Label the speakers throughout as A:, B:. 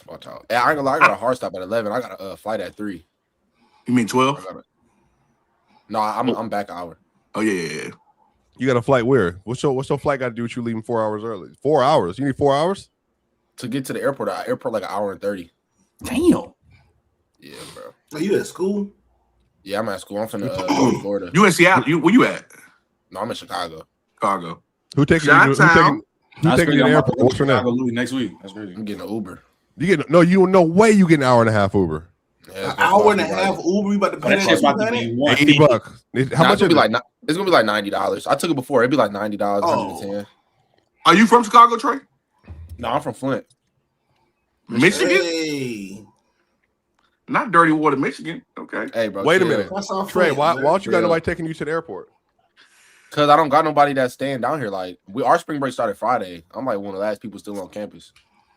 A: Watch out. Hey, I ain't gonna lie, I got a hard stop at 11. I got a flight at 3.
B: You mean 12?
A: No, I'm back an hour.
B: Oh yeah.
C: You got a flight where? What's your flight got to do with you leaving 4 hours early? 4 hours? You need 4 hours
A: to get to the airport. Airport like an hour and 30.
D: Damn.
A: Yeah, bro.
E: Are you at school?
A: Yeah, I'm at school. I'm from Florida.
B: You in Seattle? Where you at?
A: No, I'm in Chicago.
C: Who taking you? Who taking you to the airport? What's your name?
D: Next week. That's crazy.
A: I'm getting an Uber.
C: You no way you get an hour and a half Uber.
E: Yeah, an hour and a half Uber. You about to pay that
D: about to be
C: $80. How much?
A: It's gonna be like $90. I took it before. It'd be like $90. $110.
B: Are you from Chicago, Trey?
A: No, I'm from Flint,
B: Michigan.
E: Hey.
B: Not Dirty Water, Michigan. Okay.
A: Hey, bro.
C: Wait a minute, Trey. Why don't you got nobody taking you to the airport?
A: Because I don't got nobody that's staying down here. Like our spring break started Friday. I'm like one of the last people still on campus.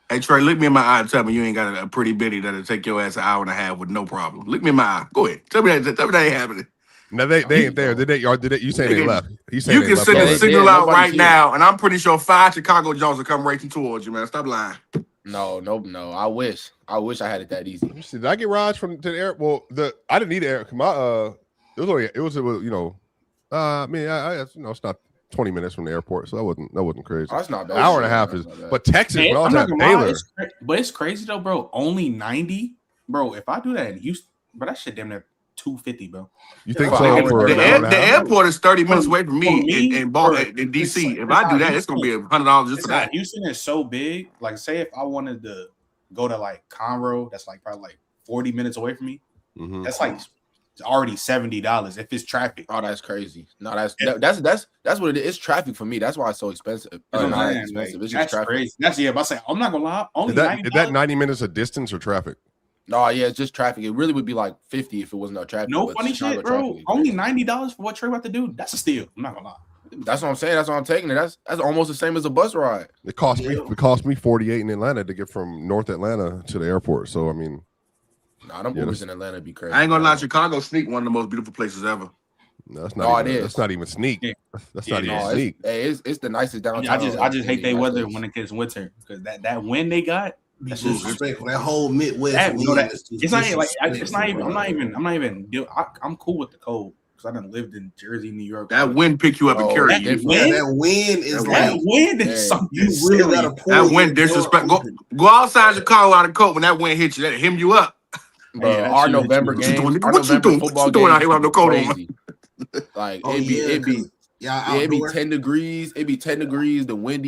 B: Hey Trey, look me in my eye and tell me you ain't got a pretty bitty that'll take your ass an hour and a half with no problem. Look me in my eye. Go ahead. Tell me that ain't happening.
C: No, they ain't there. Did they? You saying they left?
B: You can send a signal out right now, and I'm pretty sure 5 Chicago Jones will come racing towards you, man. Stop lying.
A: No. I wish I had it that easy.
C: Did I get rides to the air? Well, I didn't need the air. It was you know, it's not 20 minutes from the airport, so that wasn't crazy.
A: Oh, that's not bad.
C: An hour and a half is, but Texas,
D: man,
C: when I was at Baylor.
D: But it's crazy though, bro. Only 90, bro. If I do that in Houston, but that shit damn near $250, bro.
C: You think so? For
B: the airport is 30 minutes away from me in DC. If I do that, it's gonna be $100 just for that.
D: Houston is so big. Like, say if I wanted to go to like Conroe, that's like probably like 40 minutes away from me.
C: Mm-hmm.
D: That's like already $70 if it's traffic.
A: Oh, that's crazy. No, that's what it is. It's traffic for me. That's why it's so expensive. Not expensive. It's just traffic.
D: Crazy. That's I say I'm not gonna lie. Only
C: is that 90 minutes of distance or traffic?
A: No, yeah, it's just traffic. It really would be like 50 if it wasn't no traffic.
D: No funny shit, bro. Only $90 for what Trey about to do. That's a steal. I'm not gonna lie.
A: That's what I'm saying. That's what I'm taking it. That's almost the same as a bus ride.
C: It cost me 48 in Atlanta to get from North Atlanta to the airport. So I mean,
A: them Ubers in Atlanta be crazy.
B: I ain't gonna lie, Chicago sneak one of the most beautiful places ever.
C: No, that's not. That's not even sneak. That's not even sneak.
A: It's the nicest downtown.
D: I just hate their weather when it gets winter because that wind they got.
E: That's disrespectful. That whole Midwest.
D: It's not even like it's not even. I'm not even. I'm cool with the cold because I done lived in Jersey, New York.
B: That wind pick you up and carry you.
E: That wind is
D: that wind is something.
E: You really gotta pull.
B: That wind disrespect. Go outside Chicago out of coat when that wind hits you. That him you up.
A: Bro, our November game. What you doing out here with no coat on? Like it'd be 10 degrees. It'd be 10 degrees. The wind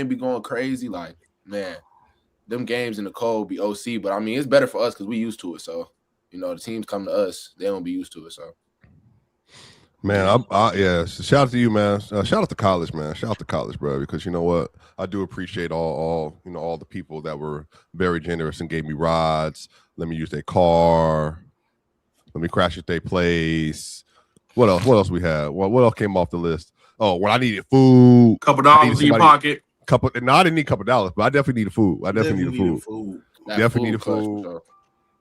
A: be going crazy. Like, man, them games in the cold be OC. But I mean, it's better for us because we used to it. So, the teams come to us, they don't be used to it. So,
C: man, shout out to you, man. Shout out to college, man. Shout out to college, bro. Because you know what, I do appreciate all the people that were very generous and gave me rides. Let me use their car. Let me crash at their place. What else? What else we had? What else came off the list? Oh, when I needed food,
B: couple dollars in your pocket.
C: No, I didn't need a couple dollars, but I definitely needed food. Definitely needed food.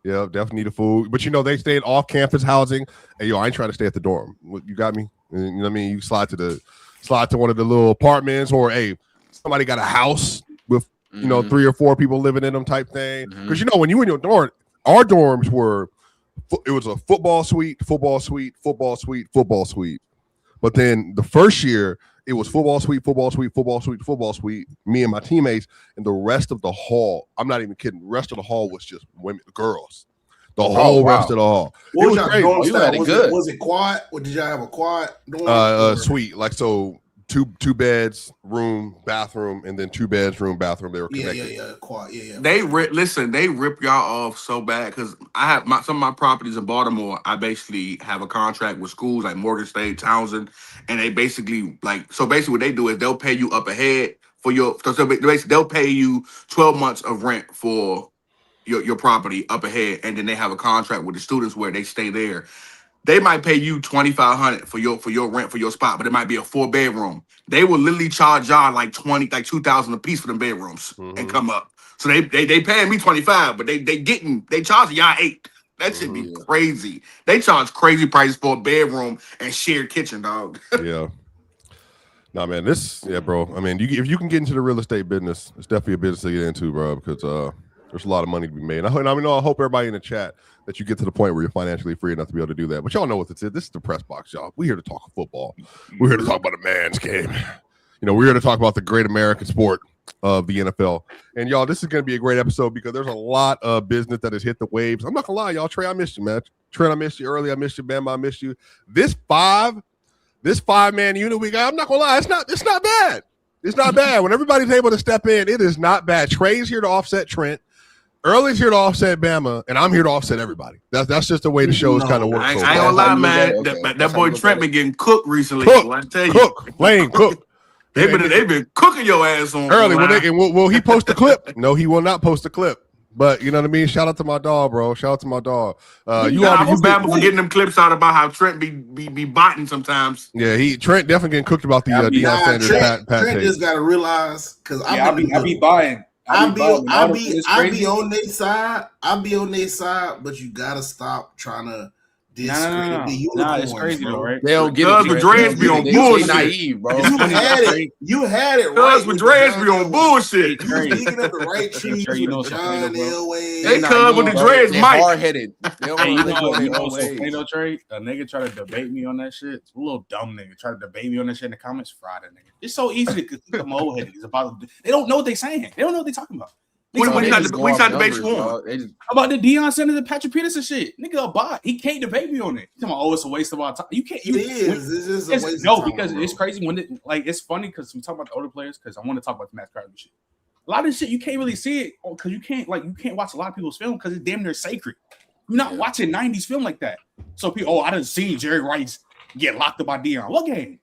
C: Yeah, definitely needed food. But they stayed off campus housing. Hey, I ain't trying to stay at the dorm. You got me? You know what I mean? You slide to one of the little apartments, or hey, somebody got a house with 3 or 4 people living in them type thing. Because when you in your dorm, our dorms were. It was a football suite. But then the first year, it was football suite. Me and my teammates, and the rest of the hall. I'm not even kidding. The rest of the hall was just women, girls. The whole rest of the hall.
E: What was your dorm style? Was it quad, or did y'all have a quad dorm?
C: Suite, like so. Two beds, room, bathroom, and then 2 beds, room, bathroom. They were connected.
E: Yeah.
B: They rip y'all off so bad because I have some of my properties in Baltimore. I basically have a contract with schools like Morgan State, Townsend, and they basically what they do is they'll pay you up ahead for your. So basically they'll pay you 12 months of rent for your property up ahead, and then they have a contract with the students where they stay there. They might pay you $2,500 for your rent for your spot, but it might be a 4-bedroom. They will literally charge y'all like $2,000 a piece for them bedrooms and come up. So they paying me $25, but they charging y'all $8. That should be crazy. They charge crazy prices for a bedroom and shared kitchen, dog.
C: Yeah. Nah, man, bro. I mean, if you can get into the real estate business, it's definitely a business to get into, bro, because there's a lot of money to be made. I hope everybody in the chat that you get to the point where you're financially free enough to be able to do that. But y'all know what this is. This is the press box, y'all. We're here to talk football. We're here to talk about a man's game. We're here to talk about the great American sport of the NFL. And y'all, this is going to be a great episode because there's a lot of business that has hit the waves. I'm not going to lie, y'all. Trey, I missed you, man. Trent, I missed you early. I missed you, Bama. I missed you. This five-man unit we got, I'm not gonna lie, it's not bad. It's not bad. When everybody's able to step in, it is not bad. Trey's here to offset Trent. Early's here to offset Bama, and I'm here to offset everybody. That's just the way the show is kind of works.
B: I ain't gonna lie, man. That boy Trent been getting cooked recently.
C: Lane cook.
B: They've been cooking your ass on
C: early. Will he post a clip? No, he will not post a clip. But you know what I mean? Shout out to my dog, bro. Shout out to my dog. You
B: Bama for getting them clips out about how Trent be biting sometimes.
C: Yeah, Trent definitely getting cooked about the Deion Sanders Pat
E: Trent just gotta realize because
D: I be buying. I
E: be on their side. I be on their side, but you gotta stop trying to discredit the unicorns.
D: It's crazy though, right?
A: They don't get it.
B: But Dreads be on bullshit.
A: Naive, bro.
E: You had it right.
B: But Dreads be on bullshit.
E: You was digging up the right trees with John Elway.
B: They come with the Dreads, Mike.
A: Hard-headed. They
D: don't Trey. A nigga try to debate me on that shit. It's a little dumb nigga try to debate me on that shit in the comments. Friday, nigga. It's so easy to become old headed. They don't know what they saying. They don't know what they talking about.
B: We try to debate you on
D: about the Deion Sanders and Patrick Peterson shit. Nigga, a bot. He can't debate me on it. Come on, it's a waste of our time. You can't.
E: It's just a waste of time.
D: No, because it's crazy when it's funny because we talk about the older players because I want to talk about the Maxx Crosby shit. A lot of this shit you can't really see it because you can't watch a lot of people's film because it's damn near sacred. You're not watching 90s film like that. So people, I done seen Jerry Rice get locked up by Deion. What game?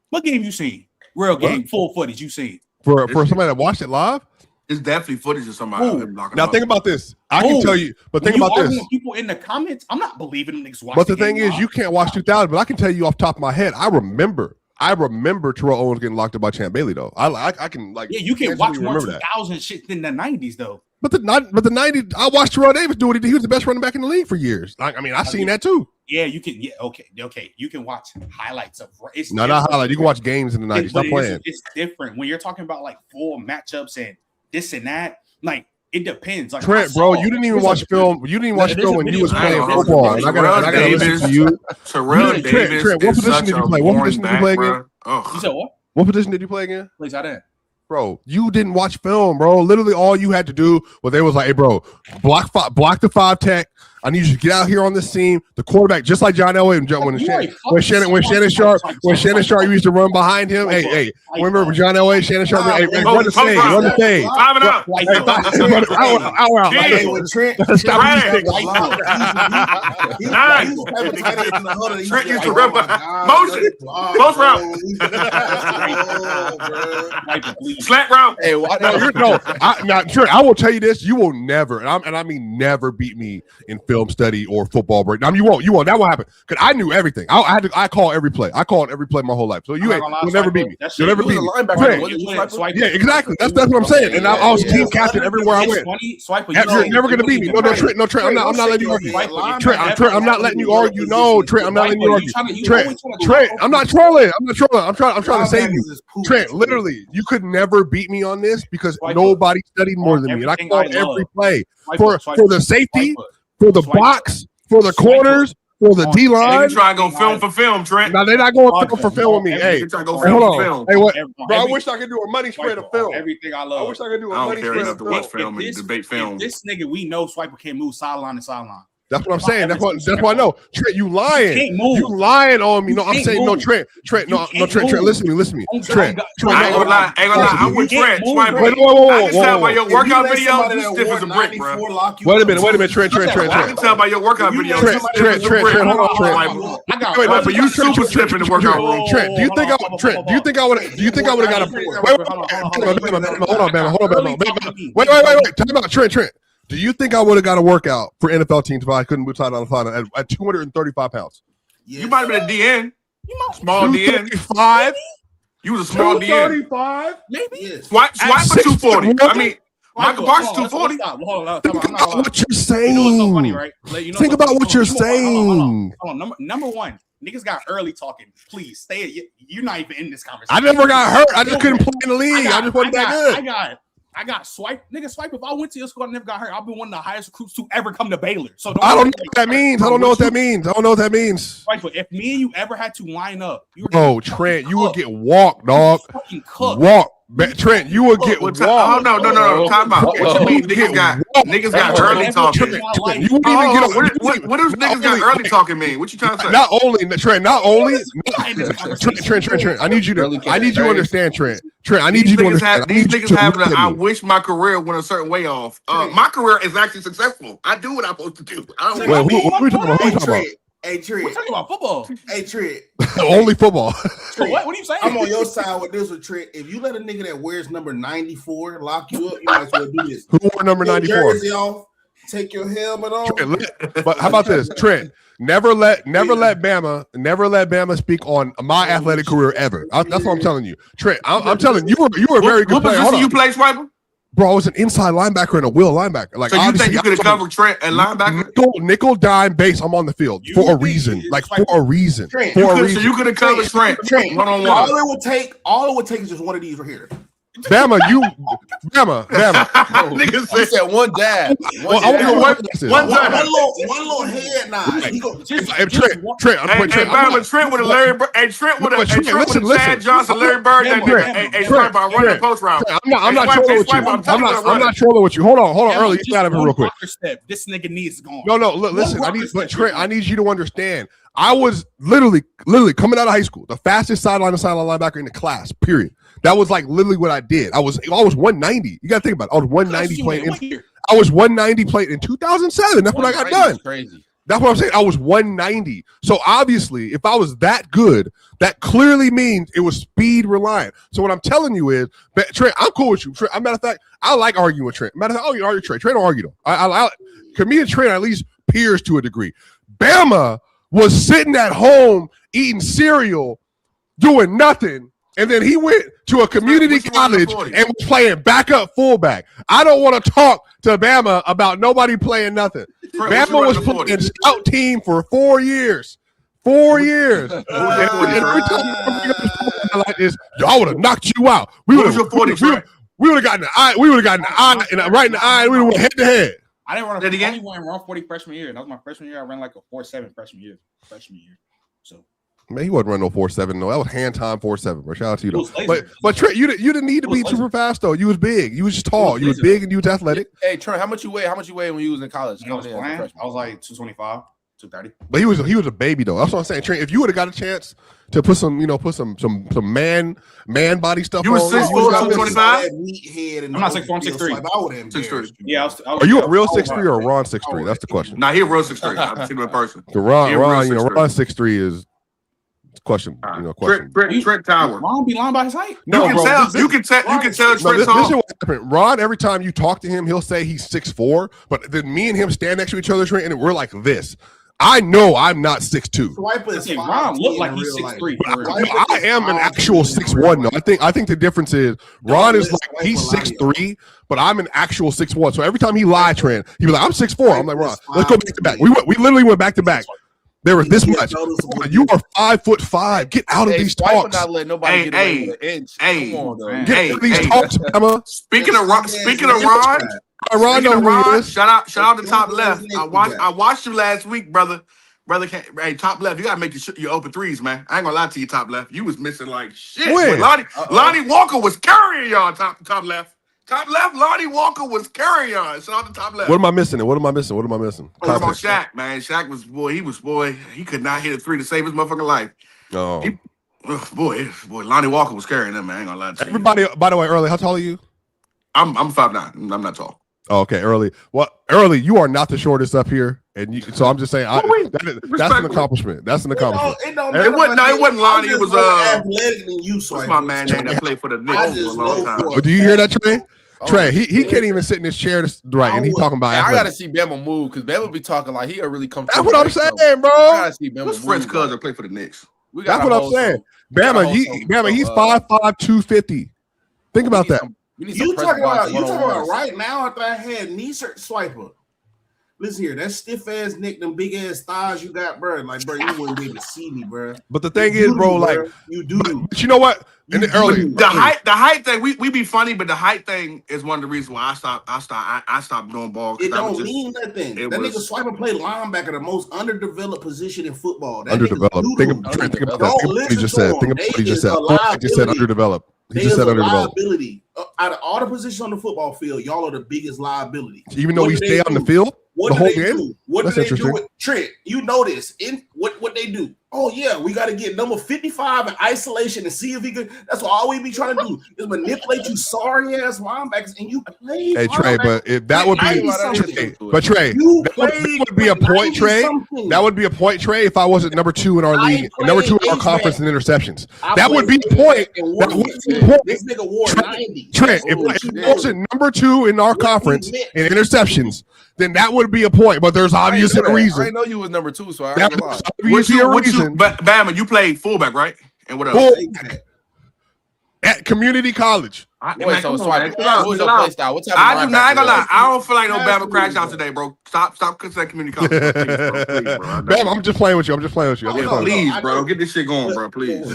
D: What game you seen? Real game, full footage you seen.
C: For somebody that watched it live?
B: It's definitely footage of somebody.
C: Now think about this. I can tell you, but think about this.
D: People in the comments, I'm not believing them niggas watch.
C: But the thing is, you can't watch 2000. But I can tell you off the top of my head, I remember Terrell Owens getting locked up by Champ Bailey though. I can
D: you can watch more 2000 shit than the 90s though.
C: But the 90s, I watched Terrell Davis do it. He was the best running back in the league for years. I seen that too.
D: Yeah, you can. Yeah, okay. You can watch highlights of.
C: Not highlights. You can watch games in the 90s. Stop playing.
D: It's different when you're talking about like full matchups and this and that. Like it depends. Like
C: Trent, bro, you didn't even watch film. You didn't even watch film when you was playing football. And I gotta listen to you.
B: Terrell Davis.
C: Trent, what position did you play? What position did you play again?
D: You said what?
C: What position did you play again?
D: Plays out there.
C: Bro, you didn't watch film, bro. Literally, all you had to do was they was like, "Hey, bro, block the 5 tech. I need you to get out here on this team." The quarterback, just like John Elway, when Shannon Sharp used to run behind him. Hey, remember John Elway, Shannon Sharp? Hey, run the stage, run the stage.
B: Trent used to run motion, post route, slant route.
C: Hey, Trent, I will tell you this: you will never, and I mean never, beat me in film study or football break. I mean, you won't. That won't happen because I knew everything. I call every play. I called every play my whole life. So you'll never beat me. You'll never beat me. Yeah, exactly. That's what I'm saying. And I was team captain everywhere I went. You're never gonna beat me. No, Trent. I'm not letting you argue. Trent, I'm not letting you argue. No, Trent, I'm not letting you argue. Trent, I'm not trolling. I'm trying to save you. Trent, literally, you could never beat me on this because nobody studied more than me, and I called every play for the safety, for the box, for the corners, for the D line.
B: You try to go film for film, Trent.
C: No, they're not going film for film with me. Hey,
B: hold on.
C: Hey, what? Bro, I wish I could do a money spread of film.
D: Everything I love.
C: I wish I could do a money spread of
B: film and debate film.
D: This nigga, we know Swiper can't move sideline to sideline.
C: That's what I'm saying. That's why I know. Trent, you lying. You lying on me. No, I'm saying no, Trent. Trent, listen to me. Trent.
B: I ain't gonna lie. I'm with Trent.
C: Wait,
B: I can tell by your workout video, you stiff as a brick, bro.
C: Wait a minute, Trent.
B: I can tell by your workout video.
C: Trent, hold on, Trent.
B: Wait, but you super stiff in the workout room.
C: Trent, do you think I would have got a hold on, Bama. Wait. Tell me about Trent. Do you think I would have got a workout for NFL teams if I couldn't move side on side at 235 pounds?
B: You might have been a DN. Small DN.
C: 5.
B: You was a small DN.
C: 235?
D: Maybe.
B: Swipe for 240. I mean, Michael Parsons 240.
C: Think about what you're saying. Think about what you're saying.
D: Hold on. Number one. Niggas got early talking. Please stay. You're not even in this conversation.
C: I never got hurt. I just couldn't play in the league. I just wasn't that good.
D: I got swipe. Nigga, swipe. If I went to your school, I never got hurt. I've been one of the highest recruits to ever come to Baylor. So
C: I don't know what that means. I don't know what that means.
D: Swipe, but if me and you ever had to line up,
C: Trent, you would get walked, dog. Walk. Trent, you would get walked.
B: Oh, no. Time out. What you mean niggas got early talking? What does niggas got early talking mean? What you trying to say?
C: Not only, Trent, I need you to understand, Trent. I need you to understand.
B: These niggas have the I wish my career went a certain way off. My career is actually successful. I do what I'm supposed to do. I don't
C: Wait, who are we talking about?
E: Hey, Trent.
D: We're talking about football.
E: Hey, Trent.
C: Only football.
D: What are you saying?
E: I'm on your side with this one, Trent. If you let a nigga that wears number 94 lock you up, you might as well do this.
C: Who wore number 94?
E: Jersey off, take your helmet off.
C: Trent, but how about this, Trent? Never let Bama speak on my athletic career ever. That's what I'm telling you, Trent. I'm telling you, you were a very good player.
B: What position you play, Swiper?
C: Bro, I was an inside linebacker and a wheel linebacker. Like,
B: so you think you could have covered Trent and linebacker?
C: Nickel, dime, base. I'm on the field for a reason. Like, for a reason.
B: So you could have covered Trent one-on-one.
E: All it would take is just one of these right here.
C: Bama.
A: Nigga said one dab.
B: One little head nod.
C: Trent,
B: Trent with a Larry Bird. Hey, Trent with a Chad Johnson, Larry Bird. Hey, Trent, by running the post route.
C: I'm not trolling with you. I'm not trolling with you. Hold on, early. You got it real quick.
D: This nigga needs gone.
C: No. Listen, Trent, I need you to understand. I was literally coming out of high school, the fastest sideline linebacker in the class. Period. That was like literally what I did. I was 190. You got to think about it. I was 190 playing. I was 190 playing in 2007. That's when I got done.
A: Crazy.
C: That's what I'm saying. I was 190. So obviously, if I was that good, that clearly means it was speed reliant. So what I'm telling you is, Trent, I'm cool with you. Trent, matter of fact, I like arguing with Trent. Matter of fact, you argue Trent. Trent don't argue though. Cause me and Trent are at least peers to a degree. Bama was sitting at home eating cereal, doing nothing. And then he went to a community college and was playing backup fullback. I don't want to talk to Bama about nobody playing nothing. Bama was playing scout team for 4 years. 4 years. And every time I like this, I would have knocked you out. We would have gotten the eye. We would have gotten the eye and right in the eye. And we would have went head to head.
D: I didn't run. I only went around 40 freshman year. That was my freshman year. I ran like a 4.7 freshman year. So.
C: Man, he wasn't running no 4.7. No, that was hand time 4.7. Bro, shout out to you though. But Trent, you didn't need to be super fast though. You was big. You was just tall. You was big and you was athletic.
A: Hey Trent, how much you weigh? How much you weigh when you was in college?
D: I was like 225, 230.
C: But he was a baby though. That's what I'm saying. Trent, if you would have got a chance to put some man body stuff,
B: you were 6'4", 225.
D: I'm not 6'4", I'm 6'3".
E: I would have 6'3".
D: Yeah,
C: are you a real 6'3" or a Ron 6'3"? That's the question.
B: Nah, he a real 6'3". I've seen him in person.
C: Ron 6'3" is. Question.
B: Trent Tower.
D: Ron be lying by his height.
B: No, you can tell. Trent tall.
C: This is what happened. Ron, every time you talk to him, he'll say he's 6'4", but then me and him stand next to each other, Trent, and we're like this. I know I'm not 6'2".
D: Ron look like he's 6'3".
C: I am an actual 6'1". though. I think the difference is Ron is like he's 6'3", but I'm an actual 6'1". So every time he lied, Trent, he was like, I'm 6'4". I'm like, Ron, let's go back to back. We literally went back to back. There was this much. You are 5'5". Get out of these talks.
A: Not let nobody get away with an inch. Come on,
C: get out of these talks, Emma.
B: Speaking of Ron, shout out to Top Left. I watched you last week, brother. Hey, Top Left, you gotta make your open threes, man. I ain't gonna lie to you, Top Left. You was missing like shit. Lonnie Walker was carrying y'all. Top Left. Top Left, Lonnie Walker was carrying on. Shout out to Top Left.
C: What am I missing? What am I missing?
B: What about Shaq, man? Shaq was, he could not hit a three to save his motherfucking life.
C: Oh.
B: Boy, Lonnie Walker was carrying him, man. I ain't gonna lie to you.
C: Everybody, by the way, Early, how tall are you?
B: I'm 5'9". I'm not tall.
C: Oh, okay, Early. Well, Early, you are not the shortest up here. So I'm just saying, that's an accomplishment. That's an accomplishment.
B: It wasn't Lonnie. It was
E: athletic than you.
B: What's my man name that played for the Knicks for a long time?
C: Do you hear that, Trey? Trey, he can't even sit in his chair and he's talking about.
A: I gotta see Bama move because Bama be talking like he'll really come.
C: That's what I'm saying, bro.
A: I gotta see Bama.
B: Who's French cousin play for the Knicks?
C: That's what I'm saying. Bama, he's 5'5", 250. Think about that.
E: You talking about right now? After I had knee shirt swiper. listen here, that stiff ass neck, them big ass thighs you got, bro. Like, bro, you wouldn't be able to see me, bro.
C: But the thing is, bro, like
E: you do.
C: But you know what? The
B: height thing, we be funny, but the height thing is one of the reasons why I stopped doing ball.
E: It don't mean nothing. That nigga swipe and play linebacker, the most underdeveloped position in football. That
C: underdeveloped. Think about what he just said. Think about what he just said. He just said underdeveloped. He just said underdeveloped.
E: Liability. Out of all the positions on the football field, y'all are the biggest liability.
C: Even though we stay on the field the whole game?
E: What do they do with Trent? You know this. In what they do. Oh, yeah, we got to get number 55 in isolation and see if he could. That's what all we be trying to do is manipulate you sorry-ass linebackers, and you play.
C: Hey, Trey, but if that would be – but, Trey, that would be a point, Trey. That would be a point, Trey, if I wasn't number 2 in our league, number 2 in our conference in interceptions. That would be the point.
E: This nigga wore 90.
C: Trey, if I wasn't number 2 in our conference in interceptions, then that would be a point. But there's obviously a reason.
A: I know you was number 2, so I
C: that was obviously a reason.
B: But Bama, you played fullback, right? And what else?
C: At community college.
A: I do not gonna
B: lie. I don't feel like no Bama crash out today, bro. Stop saying community college.
C: Bama, I'm just playing with you.
B: Please, bro. Get this shit going, bro. Please.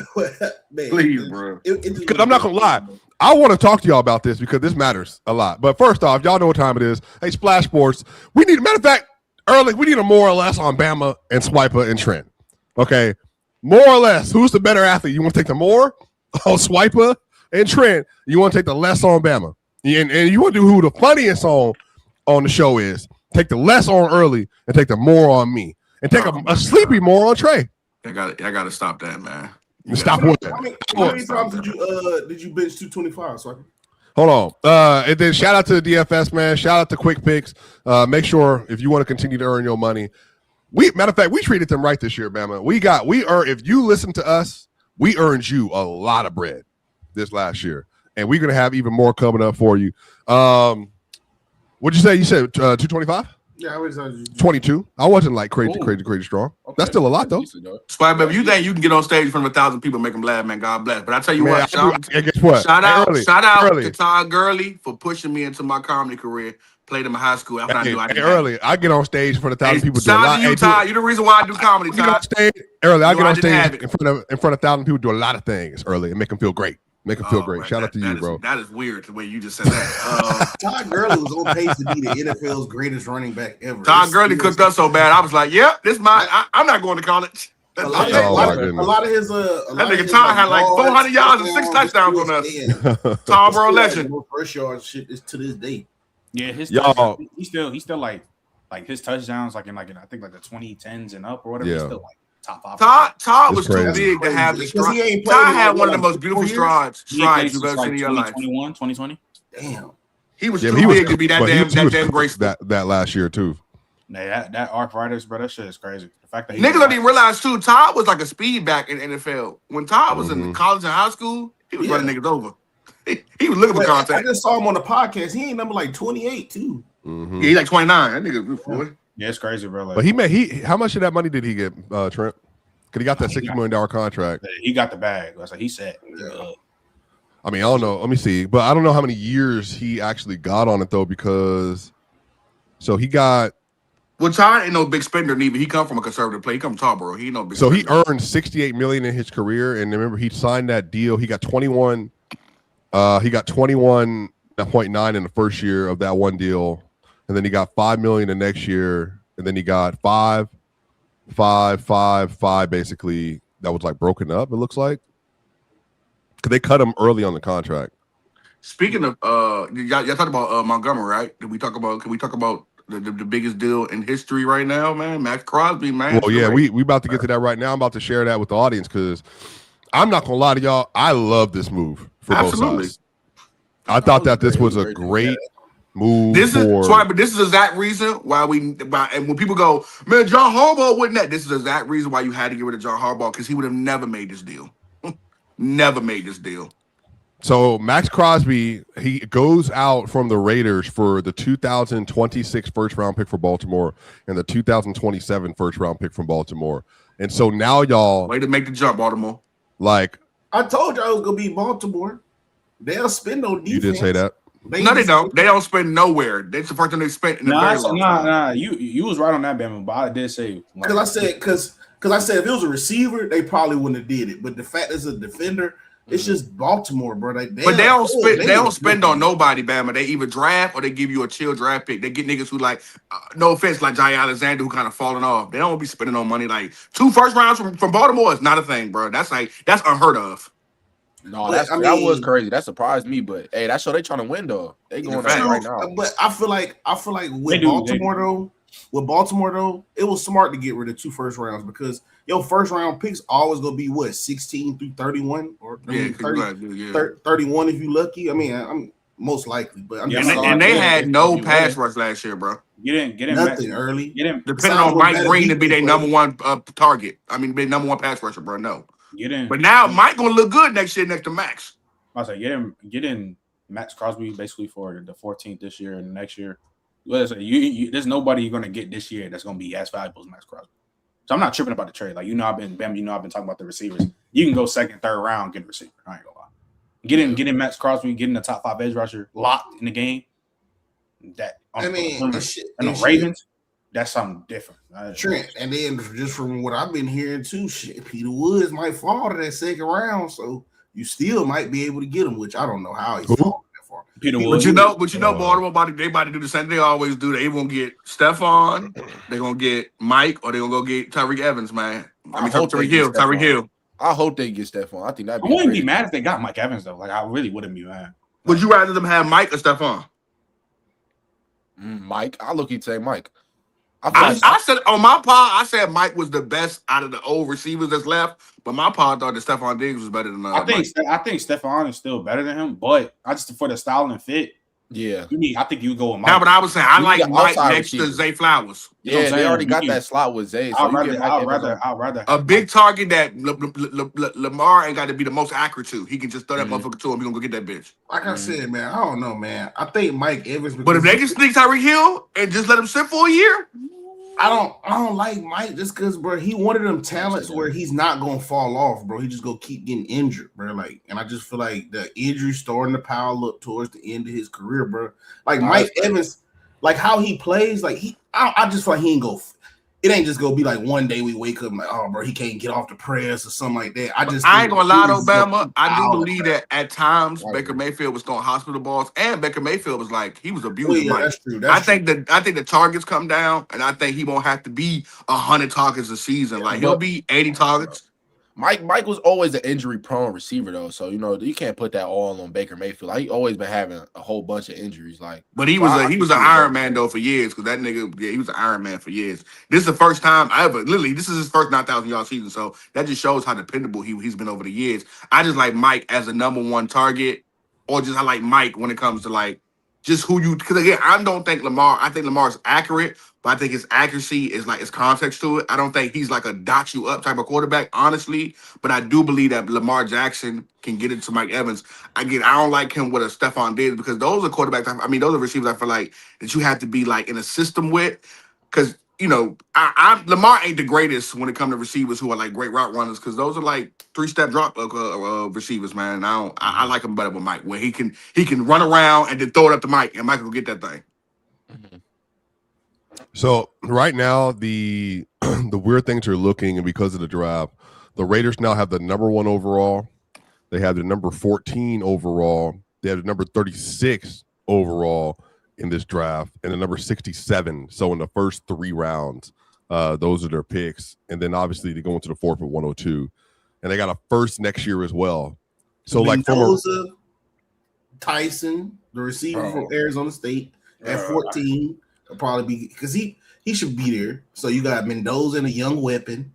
B: Please, bro.
C: Because I'm not gonna lie. I want to talk to y'all about this because this matters a lot. But first off, y'all know what time it is. Hey, Splash Sports. Matter of fact, early, we need a more or less on Bama and Swiper and Trent. Okay, more or less. Who's the better athlete? You want to take the more on Swiper and Trent? You want to take the less on Bama? And you want to do who the funniest on the show is? Take the less on early and take the more on me, and take a sleepy more on Trey.
B: I got to stop that, man.
C: Stop with that.
E: How many times did you bench 225? So
C: hold on. And then shout out to the DFS, man. Shout out to Quick Picks. Make sure if you want to continue to earn your money. Matter of fact, we treated them right this year, Bama. If you listen to us, we earned you a lot of bread this last year. And we're gonna have even more coming up for you. What'd you say? You said 225?
E: Yeah, I was
C: 22. I wasn't like crazy strong. Okay. That's still a lot though.
B: Spike, if you think you can get on stage in front of 1,000 people and make them laugh, man, God bless. But I tell you what,
C: guess what?
B: Shout out to Todd Gurley for pushing me into my comedy career. Played in my high school after I knew I did
C: early. I get on stage in front of 1,000 people.
B: Shout out to you, Todd. You're the reason why I do comedy, Todd.
C: I get on stage in front of 1,000 people, do a lot of things early and make them feel great. Make them feel great. Shout out to you, bro.
B: That is weird the way you just said that.
E: Todd Gurley was on pace to be the NFL's greatest running back ever.
B: Todd Gurley cooked us so bad. I was like, "Yep, this I'm not going to college."
E: A lot of his
B: that nigga Todd had like 400 yards and 6 touchdowns on us. Tom Burrow legend.
E: First yard shit is to this day.
D: Yeah, he's still like his touchdowns like in I think like the 2010s and up or whatever. Yeah. He's still like top 5.
B: Todd was too big to have this. Todd had one of the most beautiful strides you've ever seen in your life.
D: 2020.
E: Damn.
B: He was too big to be that damn graceful.
C: That last year too.
D: Yeah, that arthritis, bro, that shit is crazy. The fact that
B: niggas don't even realize too, Todd was like a speed back in NFL. When Todd was in college and high school, he was running niggas over. He was looking for contact.
E: I just saw him on the podcast. He ain't number like 28 too.
B: Yeah, he's like 29. That nigga, boy.
D: Yeah, it's crazy, bro. Like,
C: but how much of that money did he get, Trent? Because he got that $60 million contract.
D: He got the bag. That's like he said.
C: I mean, I don't know. Let me see. But I don't know how many years he actually got on it though, because he got.
B: Well, Todd ain't no big spender neither. He come from a conservative play. He come from Tarboro. He no big.
C: So spender. He earned $68 million in his career, and remember he signed that deal. He got 21. He got 21.9 in the first year of that one deal, and then he got $5 million the next year, and then he got 5 basically. That was like broken up. It looks like because they cut him early on the contract.
B: Speaking of, y'all talked about Montgomery, right? Can we talk about the biggest deal in history right now, man? Maxx Crosby, man.
C: Well, yeah, we about to get to that right now. I'm about to share that with the audience because I'm not gonna lie to y'all. I love this move for both sides. I thought that this was a great move.
B: This is the exact reason why and when people go, man, John Harbaugh wouldn't that. This is the exact reason why you had to get rid of John Harbaugh because he would have never made this deal. Never made this deal.
C: So Maxx Crosby, he goes out from the Raiders for the 2026 first-round pick for Baltimore and the 2027 first-round pick from Baltimore. And so now y'all...
B: Way to make the jump, Baltimore.
C: Like...
E: I told you I was going to be Baltimore. They'll spend on defense.
C: You did say that.
B: No, they don't. They don't spend nowhere. That's the first thing they spent in a very long time.
D: Nah. You was right on that, Bama, but I did say
E: because I said if it was a receiver, they probably wouldn't have did it. But the fact it's a defender, it's just Baltimore, bro. They
B: don't spend on nobody, Bama. They either draft or they give you a chill draft pick. They get niggas who like, no offense, like Jay Alexander who kind of falling off. They don't be spending on money. Like 2 first rounds from Baltimore is not a thing, bro. That's unheard of.
A: No, that was crazy. That surprised me. But hey, that show they trying to win though. They going right now.
E: But I feel like with Baltimore though, it was smart to get rid of 2 first rounds because your first round picks always gonna be what 16 through 31 or 31 if you lucky. I mean, I'm most likely, but
B: they had no pass rush last year, bro.
D: You didn't get him
E: nothing early.
B: Depending on Mike Green to be their number one target. I mean, be number one pass rusher, bro. No. But now Mike gonna look good next year next to Max.
D: I was like, get in Maxx Crosby basically for the 14th this year and next year. There's nobody you're gonna get this year that's gonna be as valuable as Maxx Crosby. So I'm not tripping about the trade. Like I've been talking about the receivers. You can go second, third round, get a receiver. I ain't gonna lie. Get in Maxx Crosby, get in the top 5 edge rusher, locked in the game. The Ravens. That's something different.
E: Trent, and then just from what I've been hearing too, Peter Woods might fall to that second round, so you still might be able to get him, which I don't know how he's falling that far.
B: Peter Woods, but you know, Baltimore they about to do the same. They always do. They gonna get Stephon, they're gonna get Mike, or they gonna go get Tyreek Evans, man. Tyreek Hill.
A: I hope they get Stephon. I think that'd be.
D: I wouldn't be mad if they got Mike Evans though. Like I really wouldn't be mad.
B: Would you rather them have Mike or Stephon?
A: Mike. I look at say Mike.
B: I said on my pod, I said Mike was the best out of the old receivers that's left, but my pod thought that Stephon Diggs was better than
D: I think Stephon is still better than him, but I just for the style and fit.
A: Yeah,
D: I think you go with Mike.
B: Now, but I was saying I like Mike next to Zay Flowers.
A: Yeah, they already got that slot with Zay. So
D: I'd rather
B: a big target that Lamar ain't got to be the most accurate to. He can just throw that motherfucker to him. He gonna go get that bitch.
E: Like I said, man, I don't know, man. I think Mike Evans.
B: But if they can sneak Tyreek Hill and just let him sit for a year.
E: I don't like Mike just because, bro, he one of them talents where he's not gonna fall off, bro. He just gonna keep getting injured, bro. Like, and I just feel like the injury starting to pile up towards the end of his career, bro. Like Mike Evans, like how he plays, like I just feel like he ain't go. It ain't just gonna be like one day we wake up and like, oh, bro, he can't get off the press or something like that. I ain't
B: gonna lie, Obama. I do believe that at times Baker Mayfield was throwing hospital balls, and Baker Mayfield was like he was abusing.
E: Well, yeah, that's true.
B: I think the targets come down, and I think he won't have to be 100 targets a season. Like he'll be 80 targets.
A: Mike was always an injury-prone receiver, though, so you can't put that all on Baker Mayfield. Like, he always been having a whole bunch of injuries. Like,
B: but he was an Iron Man though for years because that nigga, he was an Iron Man for years. This is the first time this is his first 9,000-yard season, so that just shows how dependable he's been over the years. I just like Mike as a number one target, or just I like Mike when it comes to like just who you. Because again, I don't think Lamar. I think Lamar's accurate. But I think his accuracy is like his context to it. I don't think he's like a dot you up type of quarterback, honestly. But I do believe that Lamar Jackson can get into Mike Evans. Again, I don't like him with a Stephon Diggs because those are quarterbacks. Those are receivers I feel like that you have to be like in a system with. Because, Lamar ain't the greatest when it comes to receivers who are like great route runners because those are like 3-step drop receivers, man. I like him better with Mike where he can run around and then throw it up to Mike and Mike will get that thing.
A: Mm-hmm.
C: So right now, the weird things are looking, and because of the draft, the Raiders now have the number 1 overall. They have the number 14 overall. They have the number 36 overall in this draft, and the number 67. So in the first 3 rounds, those are their picks. And then obviously they go into the 4th at 102. And they got a first next year as well. So
E: Mendoza, Tyson, the receiver from Arizona State, at 14. Will probably be because he should be there. So you got Mendoza and a young weapon.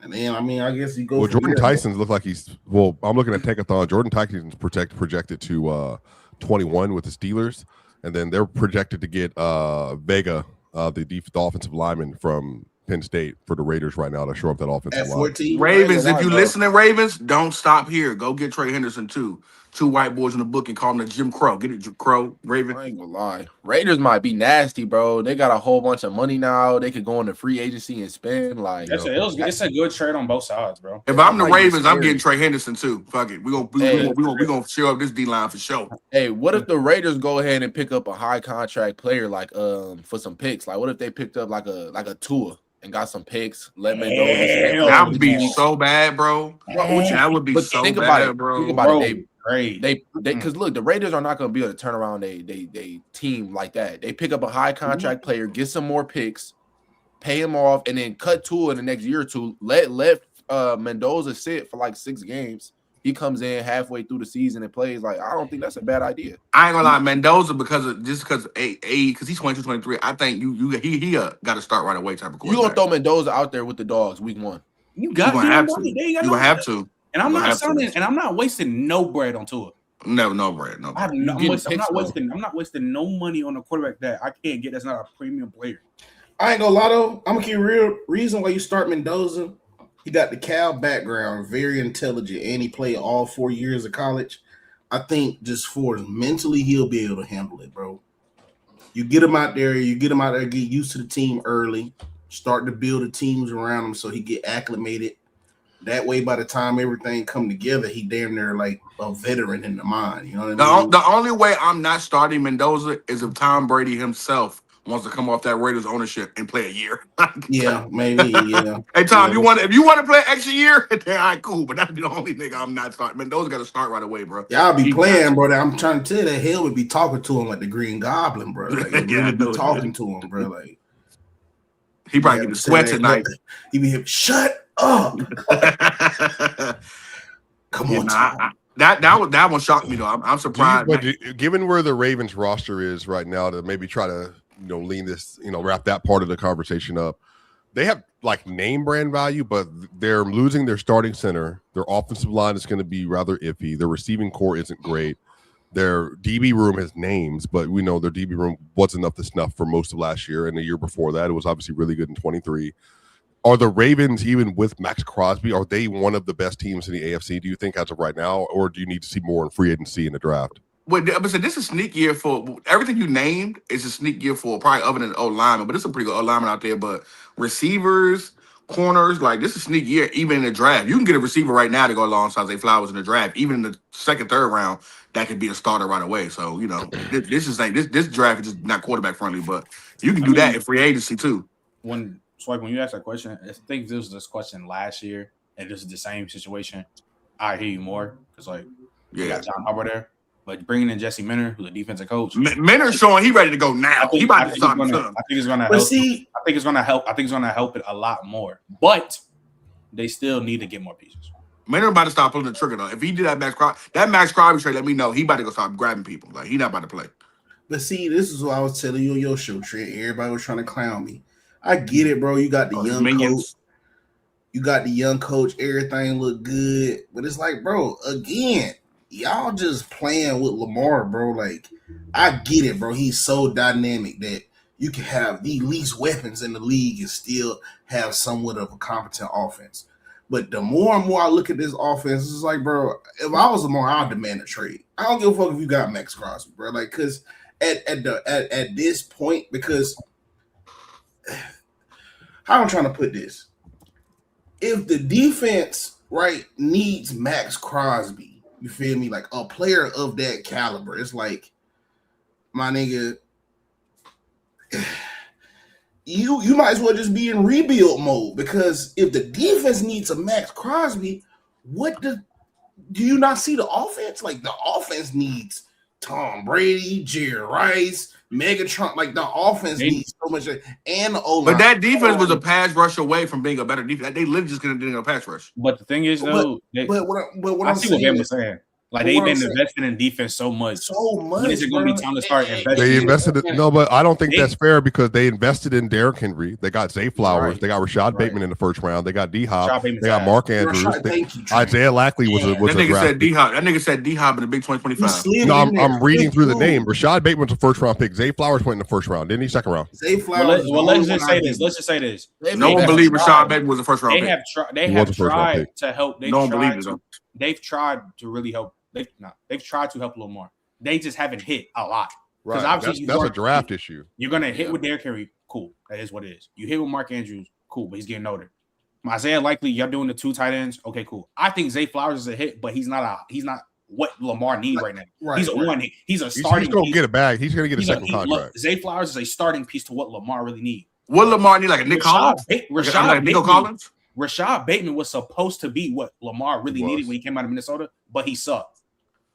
E: And then I guess you go.
C: Well, Jordan Tyson's look like he's I'm looking at Tankathon. Jordan Tyson's projected to 21 with the Steelers, and then they're projected to get Vega, the offensive lineman from Penn State for the Raiders right now to shore up that offensive line.
B: Ravens, if you listening, Ravens, don't stop here. Go get Trey Henderson too. two white boys in the book and call them the Jim Crow. Get it, Jim Crow, Raven.
A: I ain't gonna lie. Raiders might be nasty, bro. They got a whole bunch of money now. They could go into free agency and spend like.
D: It's a good trade on both sides, bro.
B: If I'm the Ravens, I'm getting Trey Henderson too. Fuck it, we gonna show up this D line for sure.
A: Hey, what if the Raiders go ahead and pick up a high contract player like for some picks? Like, what if they picked up like a Tua and got some picks? Let me know.
B: That would be so bad, bro. That would be so bad, bro.
A: Think about it. They because look, the Raiders are not going to be able to turn around they team like that. They pick up a high contract player, get some more picks, pay him off, and then cut Tua in the next year or two. Let Mendoza sit for like 6 games. He comes in halfway through the season and plays. Like, I don't think that's a bad idea.
B: I ain't gonna lie, Mendoza because he's 22, 23. I think he got to start right away type of quarterback.
A: You gonna throw Mendoza out there with the dogs week 1?
D: You got
B: to. You gonna have to.
D: And I'm not wasting no bread on Tua.
B: No bread.
D: I'm not wasting no money on a quarterback that I can't get. That's not a premium player.
E: I ain't gonna lie though. I'm gonna keep real. Reason why you start Mendoza, he got the Cal background, very intelligent, and he played all 4 years of college. I think just for mentally, he'll be able to handle it, bro. You get him out there, get used to the team early, start to build the teams around him so he get acclimated. That way, by the time everything come together, he damn near like a veteran in the mind. You know what I mean?
B: The only way I'm not starting Mendoza is if Tom Brady himself wants to come off that Raiders ownership and play a year.
E: Yeah, maybe. Yeah.
B: Hey Tom, if you want to play an extra year, then all right, cool. But that'd be the only nigga I'm not starting. Mendoza got to start right away, bro.
E: Yeah, I'll be playing, bro. I'm trying to tell you that hell would be talking to him like the Green Goblin, bro. Like really be talking to him, bro. Like
B: he probably get the sweat tonight.
E: He be here. Shut up. Come on, Tom.
B: That one shocked me though. I'm surprised.
C: Given where the Ravens roster is right now, to maybe try to lean this, wrap that part of the conversation up. They have like name brand value, but they're losing their starting center. Their offensive line is going to be rather iffy. Their receiving core isn't great. Their DB room has names, but we know their DB room wasn't up to snuff for most of last year, and the year before that, it was obviously really good in 23. Are the Ravens, even with Maxx Crosby, are they one of the best teams in the AFC, do you think, as of right now, or do you need to see more in free agency in the draft?
B: Well, this is a sneak year for everything you named. Is a sneak year for probably other than O lineman, but it's a pretty good O lineman out there. But receivers, corners, like this is a sneak year. Even in the draft, you can get a receiver right now to go alongside Zay Flowers in the draft. Even in the second, third round, that could be a starter right away. So this is like this draft is just not quarterback friendly, but you can do that in free agency too.
D: When you asked that question, I think this was this question last year, and this is the same situation. I hear you more because you got John Harbaugh there. But bringing in Jesse Minter, who's a defensive coach,
B: Minter's showing he ready to go now. He about to start.
D: I think it's going to help. I think it's going to help. I think it's going to help it a lot more. But they still need to get more pieces.
B: Minter about to start pulling the trigger though. If he did that Maxx Crosby trade, let me know. He about to go start grabbing people. Like he not about to play.
E: But see, this is what I was telling you on your show, Trent. Everybody was trying to clown me. I get it, bro. You got the young coach. You got the young coach. Everything look good, but it's like, bro, again. Y'all just playing with Lamar, bro. Like, I get it, bro. He's so dynamic that you can have the least weapons in the league and still have somewhat of a competent offense. But the more and more I look at this offense, it's like, bro, if I was Lamar, I'd demand a trade. I don't give a fuck if you got Maxx Crosby, bro. Like, because at this point, because how I'm trying to put this, if the defense needs Maxx Crosby. You feel me? Like a player of that caliber. It's like, my nigga, you might as well just be in rebuild mode because if the defense needs a Maxx Crosby, do you not see the offense? Like the offense needs Tom Brady, Jerry Rice, Megatron. Like the offense needs so much, and the O-line.
B: But that defense was a pass rush away from being a better defense. They literally just couldn't do a pass rush.
D: But the thing is, though,
E: what
D: I see what Ben was saying. Like they've been investing in defense so much. When is it going to be time to start investing?
C: They invested no, but I don't think that's fair because they invested in Derrick Henry. They got Zay Flowers. Right. They got Rashad Bateman in the first round. They got D-Hop. They got Mark Andrews. Isaiah Lackley was a
B: draft pick. That nigga said D-Hop in the Big 2025.
C: No, I'm reading through the name. Rashad Bateman was a first round pick. Zay Flowers went in the first round. Didn't he? Second round.
E: Zay Flowers.
D: Well, let's just say this.
B: No one believed Rashad Bateman was a first round pick.
D: They have tried to help.
B: No one believed it.
D: They've tried to really help They've tried to help Lamar. They just haven't hit a lot.
C: Right.
D: Obviously
C: That's a draft issue.
D: You're gonna hit with Derrick Henry, cool. That is what it is. You hit with Mark Andrews, cool, but he's getting older. Isaiah Likely, you're doing the 2 tight ends, okay, cool. I think Zay Flowers is a hit, but he's not what Lamar needs right now.
E: Right,
D: he's a starting.
C: He's going to get a bag. He's going to get a second contract.
D: Zay Flowers is a starting piece to what Lamar really needs.
B: What Lamar need, like a Nick Collins?
D: Rashad Bateman was supposed to be what Lamar really needed when he came out of Minnesota, but he sucked.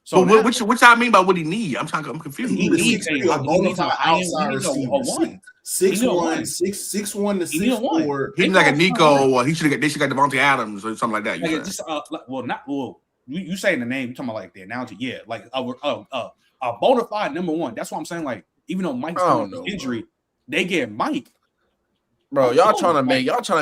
B: So but which I mean by what he need? I'm confused.
E: He needs a bona fide outside receiver. 6'1", 6'1" to 6'4".
B: He needs like a Nico, or they should have got Devontae Adams or something like that.
D: You saying the name, you talking about like the analogy, yeah, like a bona fide number one. That's what I'm saying. Like, even though Mike's injury, they get Mike.
A: Bro, y'all trying to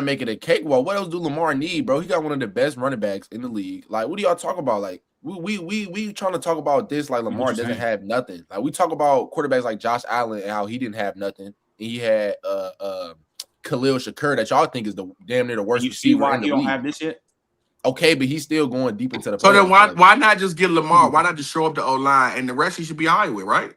A: make it a cakewalk. What else do Lamar need, bro? He got one of the best running backs in the league. Like, what do y'all talk about? Like, we trying to talk about this like Lamar doesn't have nothing. Like, we talk about quarterbacks like Josh Allen and how he didn't have nothing. And he had Khalil Shakur that y'all think is the damn near the worst receiver in the league.
D: You don't have this yet?
A: Okay, but he's still going deep into the.
B: So then why not just get Lamar? Why not just show up the O-line and the rest he should be high with, right?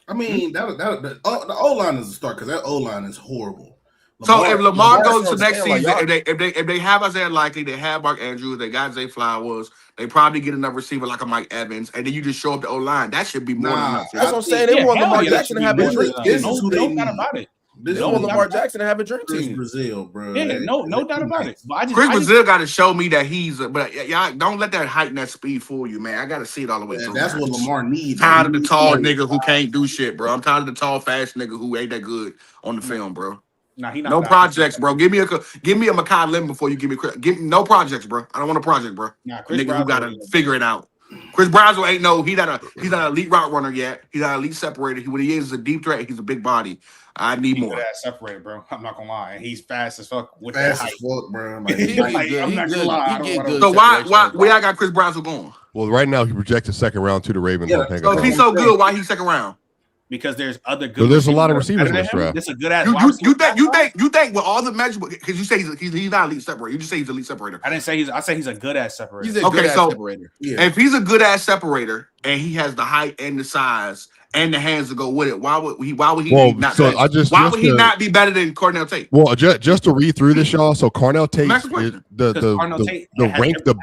E: I mean, the O-line is a start because that O-line is horrible.
B: So if Lamar goes to next season, if they have Isaiah Likely, they have Mark Andrews, they got Zay Flowers, they probably get another receiver like a Mike Evans, and then you just show up the O-line. That should be more than enough.
A: That's what I'm saying. They want Lamar Jackson to have a dream team.
E: This is who they need.
A: They want Lamar Jackson to have a dream team.
E: Brazil, bro.
D: Yeah, no doubt about it.
B: Chris Brazil got to show me that but y'all don't let that height and that speed fool you, man. I got to see it all the way through.
E: That's what Lamar needs.
B: I'm tired of the tall nigga who can't do shit, bro. I'm tired of the tall, fast nigga who ain't that good on the film, bro.
D: Nah, he not
B: no projects, bro. Give me a Makai Lemon before you give me no projects, bro. I don't want a project, bro.
D: Nah,
B: nigga who got to figure it out. Chris Brownsville ain't he's not an elite route runner yet. He's not an elite separator. What he is a deep threat. He's a big body. I need more.
D: That separator, bro. I'm not gonna lie. And he's fast as fuck with
E: fast as fuck, bro.
D: I'm not gonna lie.
B: So where I got Chris Brownsville going?
C: Well, right now he projected second round to the Ravens.
B: Yeah. So if he's so good, why he's second round?
D: Because there's other good.
C: There's a lot of receivers in this draft.
D: This is a good ass.
B: You think with all the measurements, because you say he's not elite separator. You just say he's elite separator.
D: I didn't say I say he's a good ass separator.
A: He's a good ass separator.
B: Yeah. If he's a good ass separator and he has the height and the size and the hands to go with it, why would he not be better than Cornell Tate?
C: Well, just to read through this, y'all. So Cornell Tate the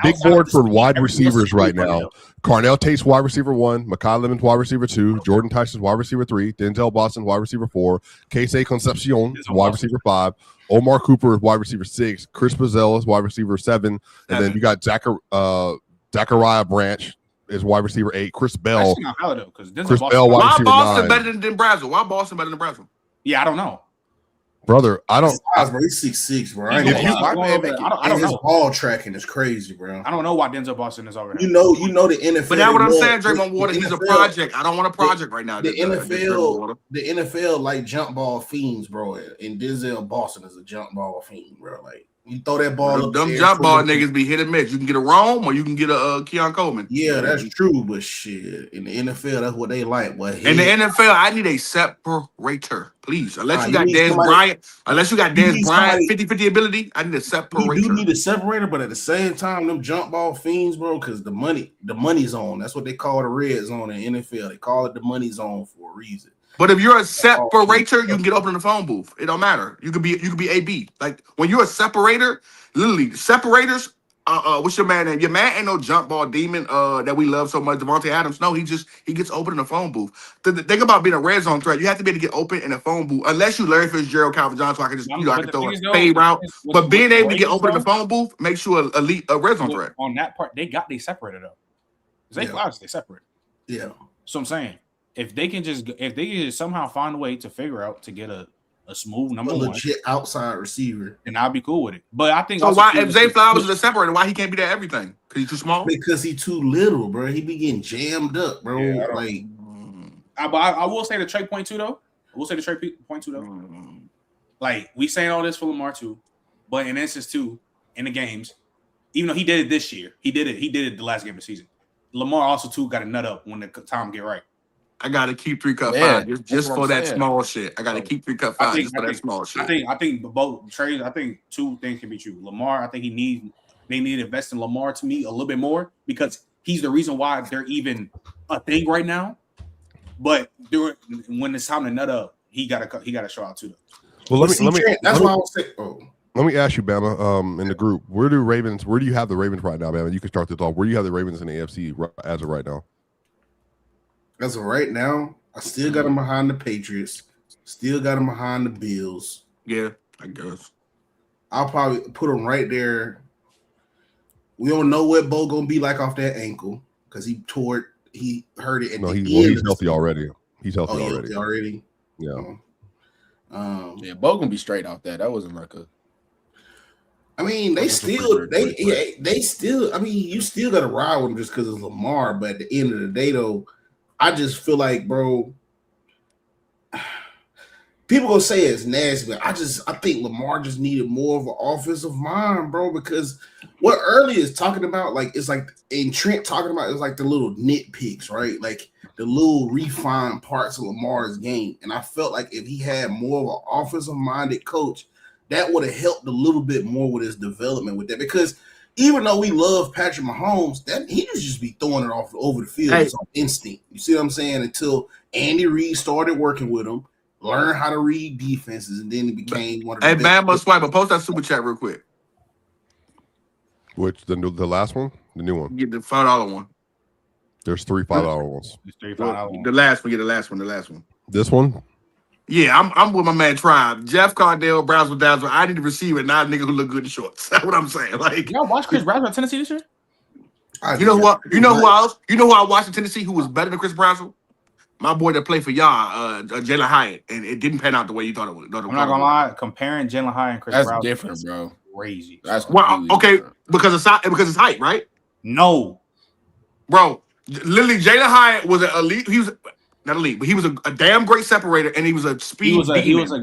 C: big board for wide receivers right now. Cornell Tate's wide receiver 1, Makai Lemon's wide receiver 2, Jordan Tyson's wide receiver 3, Denzel Boston's wide receiver 4, Casey Concepcion wide receiver 5, Omar Cooper is wide receiver 6, Chris Brazil is wide receiver 7, and then you got Zachariah Branch is wide receiver 8, Chris Bell.
D: Chris
C: Bell wide receiver 9.
B: Why Boston better than Brazil? Why Boston better than Brazil?
D: Yeah, I don't know.
C: Brother, I don't.
E: He's 6'6", bro.
D: I don't know.
E: His ball tracking is crazy, bro.
D: I don't know why Denzel Boston is over there.
E: You know the NFL.
B: But that's what I'm saying, Draymond Water. He's a project. I don't want a project right now.
E: The NFL like jump ball fiends, bro. And Denzel Boston is a jump ball fiend, bro. Like you throw that ball.
B: Them jump ball niggas be hit and miss. You can get a Rome or you can get a Keon Coleman.
E: Yeah, that's true. But shit, in the NFL, that's what they like. But
B: in the NFL, I need a separator. Please, unless you got Dez Bryant, 50-50 ability, I need a separator.
E: You do need a separator, but at the same time, them jump ball fiends, bro, because the money zone. That's what they call the red zone in the NFL. They call it the money zone for a reason.
B: But if you're a separator, you can get up in the phone booth. It don't matter. You could be AB. Like when you're a separator, literally separators. What's your man name? Your man ain't no jump ball demon that we love so much, Devontae Adams. No, he gets open in the phone booth. The thing about being a red zone threat, you have to be able to get open in the phone booth. Unless you Larry Fitzgerald, Calvin Johnson, I can just I can throw a fade route. But being able to get open in the phone booth makes you a red zone threat.
D: On that part, they separated though. Zay Flowers, they separated.
E: Yeah.
D: So I'm saying if they can just somehow find a way to figure out to get a smooth number one,
E: legit outside receiver,
D: and I'll be cool with it. But I think
B: so. Why if Zay Flowers is a separator, why he can't be that everything? Because he's too small.
E: Because he's too little, bro. He be getting jammed up, bro. Yeah,
D: I will say the trade point too, though. Like we saying all this for Lamar too, but in instance too, in the games, even though he did it this year, he did it the last game of the season. Lamar also too got a nut up when the time get right.
B: I gotta keep 3 cut 5 just for that small shit. I gotta keep 3 cut 5 just for that small shit.
D: I think both trades. I think 2 things can be true. Lamar, I think they need to invest in Lamar to me a little bit more because he's the reason why they're even a thing right now. But when it's time to nut up, he gotta show out too.
C: Well, let me
E: that's why I was saying. Oh.
C: Let me ask you, Bama, in the group, where do you have the Ravens right now, Bama? You can start this off. Where do you have the Ravens in the AFC as of right now?
E: As of right now, I still got them behind the Patriots. Still got them behind the Bills.
B: Yeah, I guess.
E: I'll probably put them right there. We don't know what Bo gonna be like off that ankle because he hurt it.
C: He's healthy already. He's healthy already. Yeah.
A: Bo gonna be straight off that. That wasn't like a.
E: I mean, they still. I mean, you still got to ride with them just because it's Lamar. But at the end of the day, though, I just feel like, bro, people gonna say it's nasty, but I think Lamar just needed more of an offensive mind, bro. Because what Early is talking about, like, it's like, and Trent talking about, it's like the little nitpicks, right? Like the little refined parts of Lamar's game. And I felt like if he had more of an offensive-minded coach, that would have helped a little bit more with his development with that. Because even though we love Patrick Mahomes, that he just be throwing it off over the field on instinct. You see what I'm saying? Until Andy Reid started working with him, learned how to read defenses, and then he became one of the best.
B: Hey, Bama Swiper, post that super chat real quick.
C: Which the last one? The new one?
B: Get the $5 one.
C: There's 3 $5 ones.
B: The last one. Get the last one.
C: This one?
B: Yeah, I'm with my man Tribe. Jeff Cardell, Brownsville Dazzle. I need to receive it, not a nigga who look good in shorts. That's what I'm saying. Like,
D: y'all watch Chris Brownsville at Tennessee this year?
B: You know what? You know who else? You know who I watched in Tennessee who was better than Chris Brownsville? My boy that played for y'all, Jalen Hyatt, and it didn't pan out the way you thought it would.
D: I'm not gonna lie, comparing Jalen Hyatt and Chris Brownsville,
A: that's different, bro.
D: Crazy.
A: That's
B: okay different. because it's height, right?
D: No,
B: bro. Literally, Jalen Hyatt was an elite. He was not elite, but he was a damn great separator, and he was a speed.
D: He was a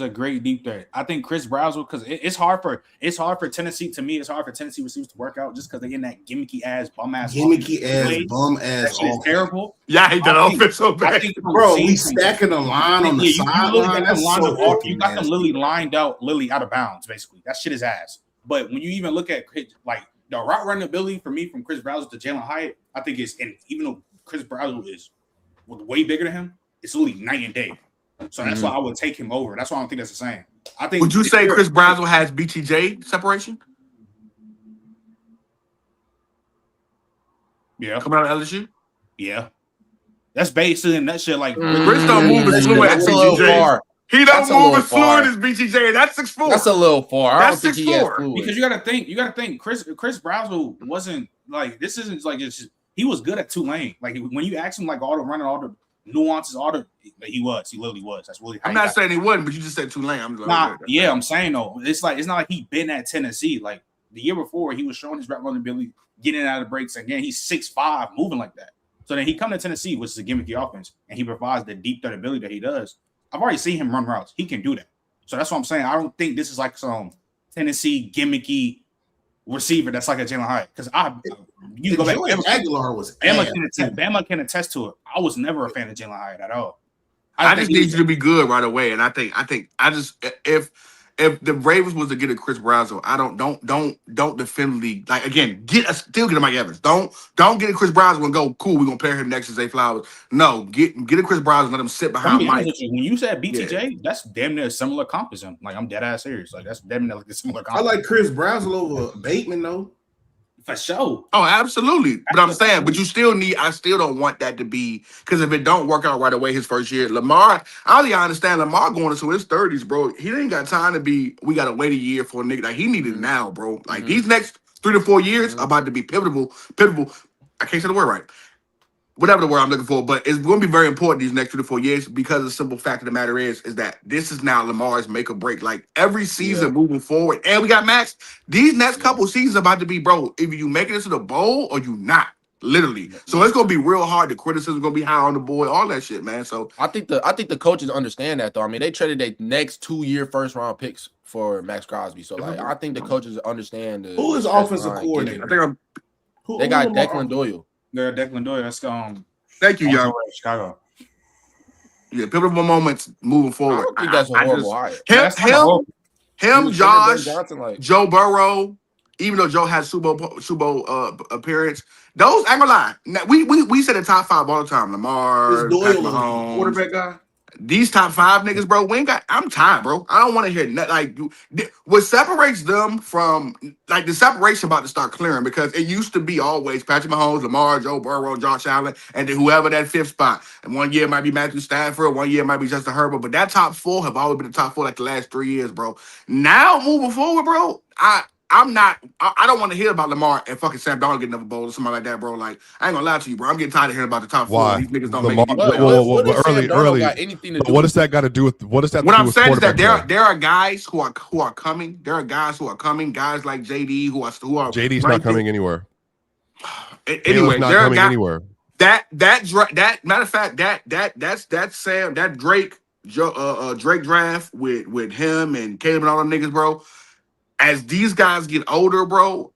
D: great deep threat. I think Chris Brownsville, because it's hard for Tennessee. To me, it's hard for Tennessee receivers to work out just because they in that gimmicky ass bum ass. That shit's terrible.
B: Yeah, I hate that offense so bad,
E: bro. We stacking the line on the sideline.
D: You got them lined out out of bounds. Basically, that shit is ass. But when you even look at like the route running ability for me from Chris Brownsville to Jalen Hyatt, I think it's, and even though Chris Brownsville is way bigger than him, it's literally night and day. So that's why I would take him over. That's why I don't think that's the same. I think.
B: Would you say Chris Brownsville has BTJ separation?
D: Yeah.
B: Coming out of LSU?
D: Yeah. That's basically in that shit like
B: Chris don't move as fluid as BTJ. He don't move as fluid as BTJ. That's 6'4".
A: That's a little far. I don't think
B: 6'4".
A: he has fluid.
D: Because you gotta think Chris Brownsville wasn't like, this isn't like, it's just, he was good at Tulane. Like when you ask him like all the running, all the nuances, he literally was. That's really.
B: I'm not saying he wasn't, but you just said Tulane. I'm just like,
D: I'm saying though, it's not like he been at Tennessee. Like the year before, he was showing his route running ability, getting out of the breaks. Again, he's 6'5", moving like that. So then he come to Tennessee, which is a gimmicky offense, and he provides the deep threat ability that he does. I've already seen him run routes. He can do that. So that's what I'm saying. I don't think this is like some Tennessee gimmicky receiver that's like a Jalen Hyatt. Because you go back. Bama can attest to it. I was never a fan of Jalen Hyatt at all.
B: I just need you to be good right away. And I think if the Ravens was to get a Chris Brownsville, I don't definitively like, again, still get a Mike Evans. Don't get a Chris Brownsville and go, cool, we're gonna pair him next to Zay Flowers. No, get a Chris Brownsville and let him sit behind Mike.
D: When you said BTJ, that's damn near a similar comp as him. Like, I'm dead ass serious. Like, that's damn near like a similar comp.
E: I like Chris Brownsville over Bateman though.
D: For sure.
B: Oh, absolutely. But I'm saying, but I still don't want that to be, because if it don't work out right away his first year, Lamar, I understand Lamar going into his 30s, bro. He ain't got time to be, we got to wait a year for a nigga. Like, he needed it now, bro. Like, these next 3 to 4 years are about to be pivotal. I can't say the word right. Whatever the word I'm looking for, but it's going to be very important these next 2 to 4 years, because the simple fact of the matter is that this is now Lamar's make or break. Like, every season moving forward, and we got Maxx. These next couple seasons about to be, bro, if you make it into the bowl or you not, literally. So it's going to be real hard. The criticism is going to be high on the boy, all that shit, man. So
A: I think the coaches understand that, though. I mean, they traded their next 2-year first-round picks for Maxx Crosby. So, like, I think the coaches understand.
E: Who is offensive coordinator?
A: They got Declan Doyle.
D: Yeah, Declan Doyle. That's
B: thank you, Young.
D: Chicago.
B: Yeah, pivotal moments moving forward.
A: I don't think that's a horrible hire.
B: Him, Josh, Joe Burrow, even though Joe has Super Bowl appearance, those ain't gonna lie. Now, we said the top 5 all the time. Lamar, Patrick Mahomes,
E: quarterback guy.
B: These top 5 niggas, bro, I'm tired, bro. I don't want to hear like what separates them from like the separation about to start clearing because it used to be always Patrick Mahomes, Lamar, Joe Burrow, Josh Allen, and then whoever that 5th spot. And one year it might be Matthew Stafford, one year it might be Justin Herbert, but that top 4 have always been the top 4 like the last 3 years, bro. Now moving forward, bro, I don't want to hear about Lamar and fucking Sam Darnold getting another bowl or something like that, bro. Like, I ain't gonna lie to you, bro. I'm getting tired of hearing about the top 4. These niggas don't
C: Lamar,
B: make
C: any early. Got anything to do what does that got to do with what does that?
B: What I'm saying is that there are guys who are coming. There are guys who are coming. Guys like JD who are
C: JD's not coming anywhere.
B: Anyway,
C: not coming anywhere.
B: That matter of fact that's Sam Drake draft with him and Caleb and all them niggas, bro. As these guys get older, bro,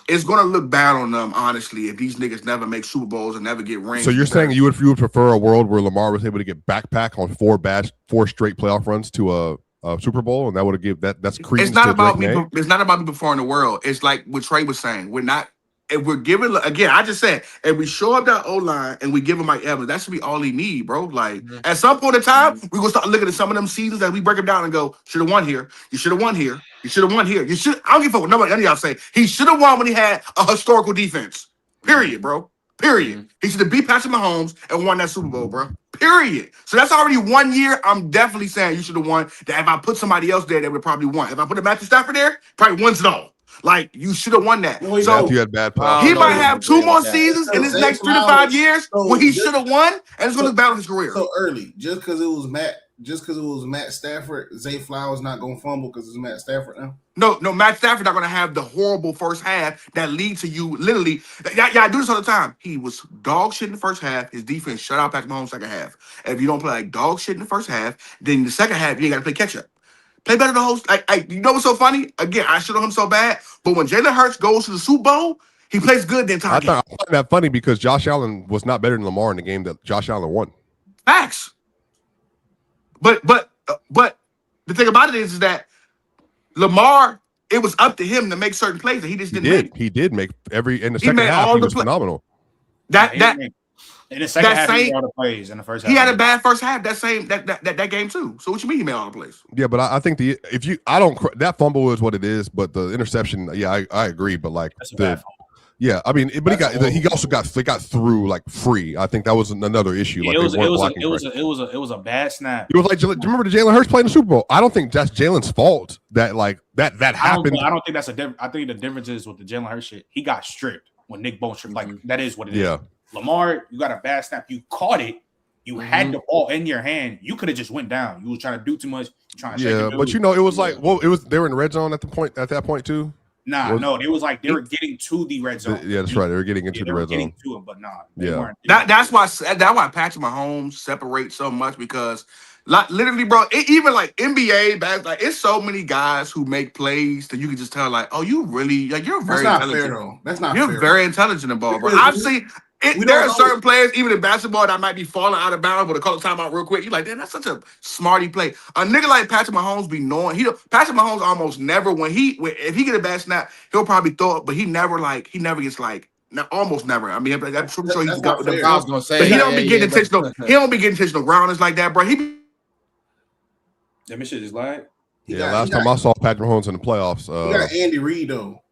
B: it's gonna look bad on them, honestly, if these niggas never make Super Bowls and never get rings.
C: So you're saying you would prefer a world where Lamar was able to get backpack on 4 straight playoff runs to a Super Bowl, and that would have give that's credence.
B: It's not about me. It's not about me preferring the world. It's like what Trey was saying. We're not. If we're giving again, I just said if we show up that O-line and we give him Mike Evans, that should be all he need, bro. Like at some point in time, we're gonna start looking at some of them seasons that we break them down and go, should have won here. You should have won here. You should have won here. You should. I don't give a fuck what none of y'all say. He should have won when he had a historical defense. Period, bro. Period. He should have beat Patrick Mahomes and won that Super Bowl, bro. Period. So that's already 1 year. I'm definitely saying you should have won. That if I put somebody else there, they would probably won. If I put a Matthew Stafford there, probably wins it all. Like you should have won that.
C: Well, so you had bad
B: he might have 2 more seasons in his next 3 to 5 years where he should have won, and it's going to battle his career.
E: So early, just because it was Matt Stafford, Zay Flowers not going to fumble because it's Matt Stafford now.
B: No, Matt Stafford not going to have the horrible first half that leads to you literally. I do this all the time. He was dog shit in the first half. His defense shut out Patrick Mahomes second half. If you don't play like dog shit in the first half, then the second half you ain't got to play catch up. Play better the whole. You know what's so funny? Again, I should have him so bad, but when Jalen Hurts goes to the Super Bowl, he plays good the entire game. I find
C: that funny because Josh Allen was not better than Lamar in the game that Josh Allen won.
B: Facts. But the thing about it is that Lamar, it was up to him to make certain plays that he just didn't make.
C: He did make every in the second half. He was phenomenal.
D: In the second half, he made all the plays. In the first half,
B: he had a bad first half. That game too. So what you mean he made all the plays?
C: Yeah, but I think that fumble is what it is. But the interception, yeah, I agree. But like
D: that's a bad fumble.
C: Yeah, I mean, but he also got through like free. I think that was another issue. Like
D: it was a bad snap.
C: It was like, do you remember the Jalen Hurts playing the Super Bowl? I don't think that's Jalen's fault that happened.
D: I don't think that's a difference. I think the difference is with the Jalen Hurts shit. He got stripped when Nick Bosa stripped. Like that is what it is.
C: Yeah.
D: Lamar, you got a bad snap. You caught it. You had the ball in your hand. You could have just went down. You was trying to do too much. Trying to shake
C: but it was like, well, it was they were in the red zone at that point too.
D: No, it was like they were getting to the red zone.
C: Yeah, that's right. They were getting into the red zone.
D: To it, but nah.
C: Yeah.
B: That's why Patrick Mahomes separates so much because like literally, bro, even like NBA like it's so many guys who make plays that you can just tell like, oh, you really like you're very intelligent.
E: Fair, though. That's not
B: you're
E: fair.
B: Very intelligent in ball, bro. I've seen there are certain players, even in basketball, that might be falling out of bounds, but to call the timeout real quick, you're like, damn, that's such a smarty play. A nigga like Patrick Mahomes be knowing. Patrick Mahomes almost never, if he get a bad snap, he'll probably throw it, but he never gets like, almost never. I mean, I'm sure he's got the
A: I was gonna say,
B: but he don't be getting intentional. He don't be getting intentional grounders like that, bro.
D: That shit is like.
C: Last time I saw Patrick Mahomes in the playoffs,
E: you got Andy Reid though.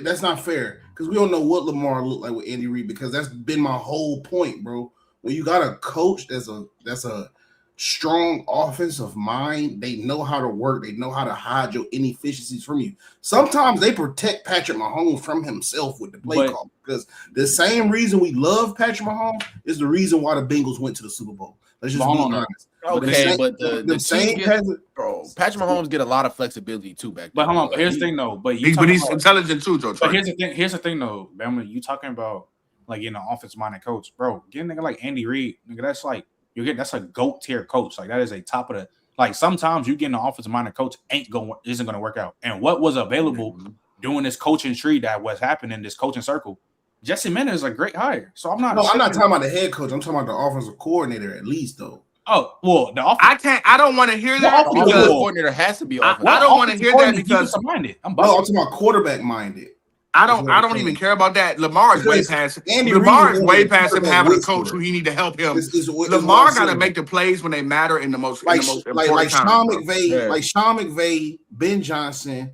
E: That's not fair because we don't know what Lamar looked like with Andy Reid because that's been my whole point, bro. When you got a coach that's a strong offensive mind, they know how to work. They know how to hide your inefficiencies from you. Sometimes they protect Patrick Mahomes from himself with the play call because the same reason we love Patrick Mahomes is the reason why the Bengals went to the Super Bowl. Let's just be honest.
A: Okay, but the same Patrick Mahomes get a lot of flexibility too back there.
D: But hold on, but here's the thing though. But
B: he's intelligent too, Joe.
D: But here's the thing though, Bama, you talking about like getting an offensive minded coach, bro. Getting a nigga like Andy Reid, nigga, that's like that's a GOAT tier coach. Like that is a top of the like sometimes you getting an offensive minded coach isn't gonna work out. And what was available doing this coaching tree that was happening, this coaching circle, Jesse Minter is a great hire. So I'm not
E: talking about the head coach, I'm talking about the offensive coordinator at least though.
D: Oh, well,
B: I don't want to hear that because
A: the coordinator has to be offensive.
B: I don't want to hear that because
D: minded.
E: I'm talking about quarterback minded.
B: I don't even care about that. Lamar is way past. Lamar is way past him having a coach who he need to help him. Lamar got to make the plays when they matter in the most important
E: like
B: time.
E: Sean McVay, like Sean McVay, Ben Johnson,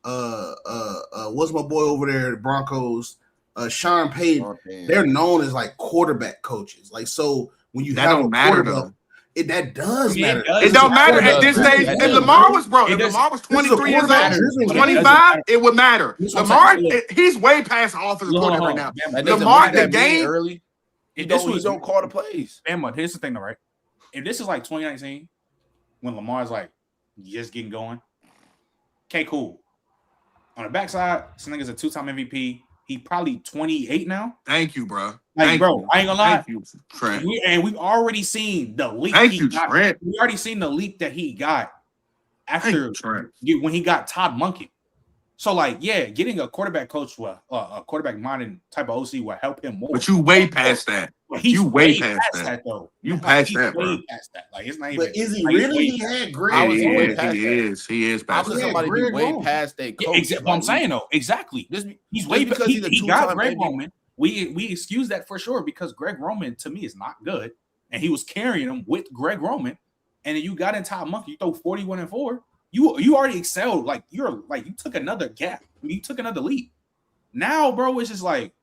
E: what's my boy over there, the Broncos, Sean Payton. They're known as like quarterback coaches. Like so, when you
B: that don't matter though.
E: That does matter.
B: It don't matter at this stage. If Lamar was 23 years old, 25, it would matter. Lamar, he's way past offensive coordinator right now. Lamar, the game
A: early. He don't call the plays.
D: Man, here's the thing, though, right? If this is like 2019, when Lamar's like just getting going, okay, cool. On the backside, this nigga's a 2-time MVP. He probably 28 now.
B: Thank you, bro.
D: Like, bro, I ain't gonna lie.
B: Thank you, Trent.
D: We've already seen the leap.
B: Trent.
D: We already seen the leap that he got after when he got Todd Monken. So, like, yeah, getting a quarterback coach, a quarterback minded type of OC will help him more.
B: But you way past that.
D: He's way past that, though.
B: You past that, bro.
D: Way past that. Like, it's not even.
E: But is he really? He had Greg.
B: He is past that.
A: Somebody be way past that coach.
D: What I'm saying, though, exactly. He's way because he got Greg Roman. We excuse that for sure because Greg Roman to me is not good, and he was carrying him with Greg Roman, and then you got in Todd Monken, you throw 41-4. You already excelled. Like you took another gap. You took another leap. Now, bro, it's just like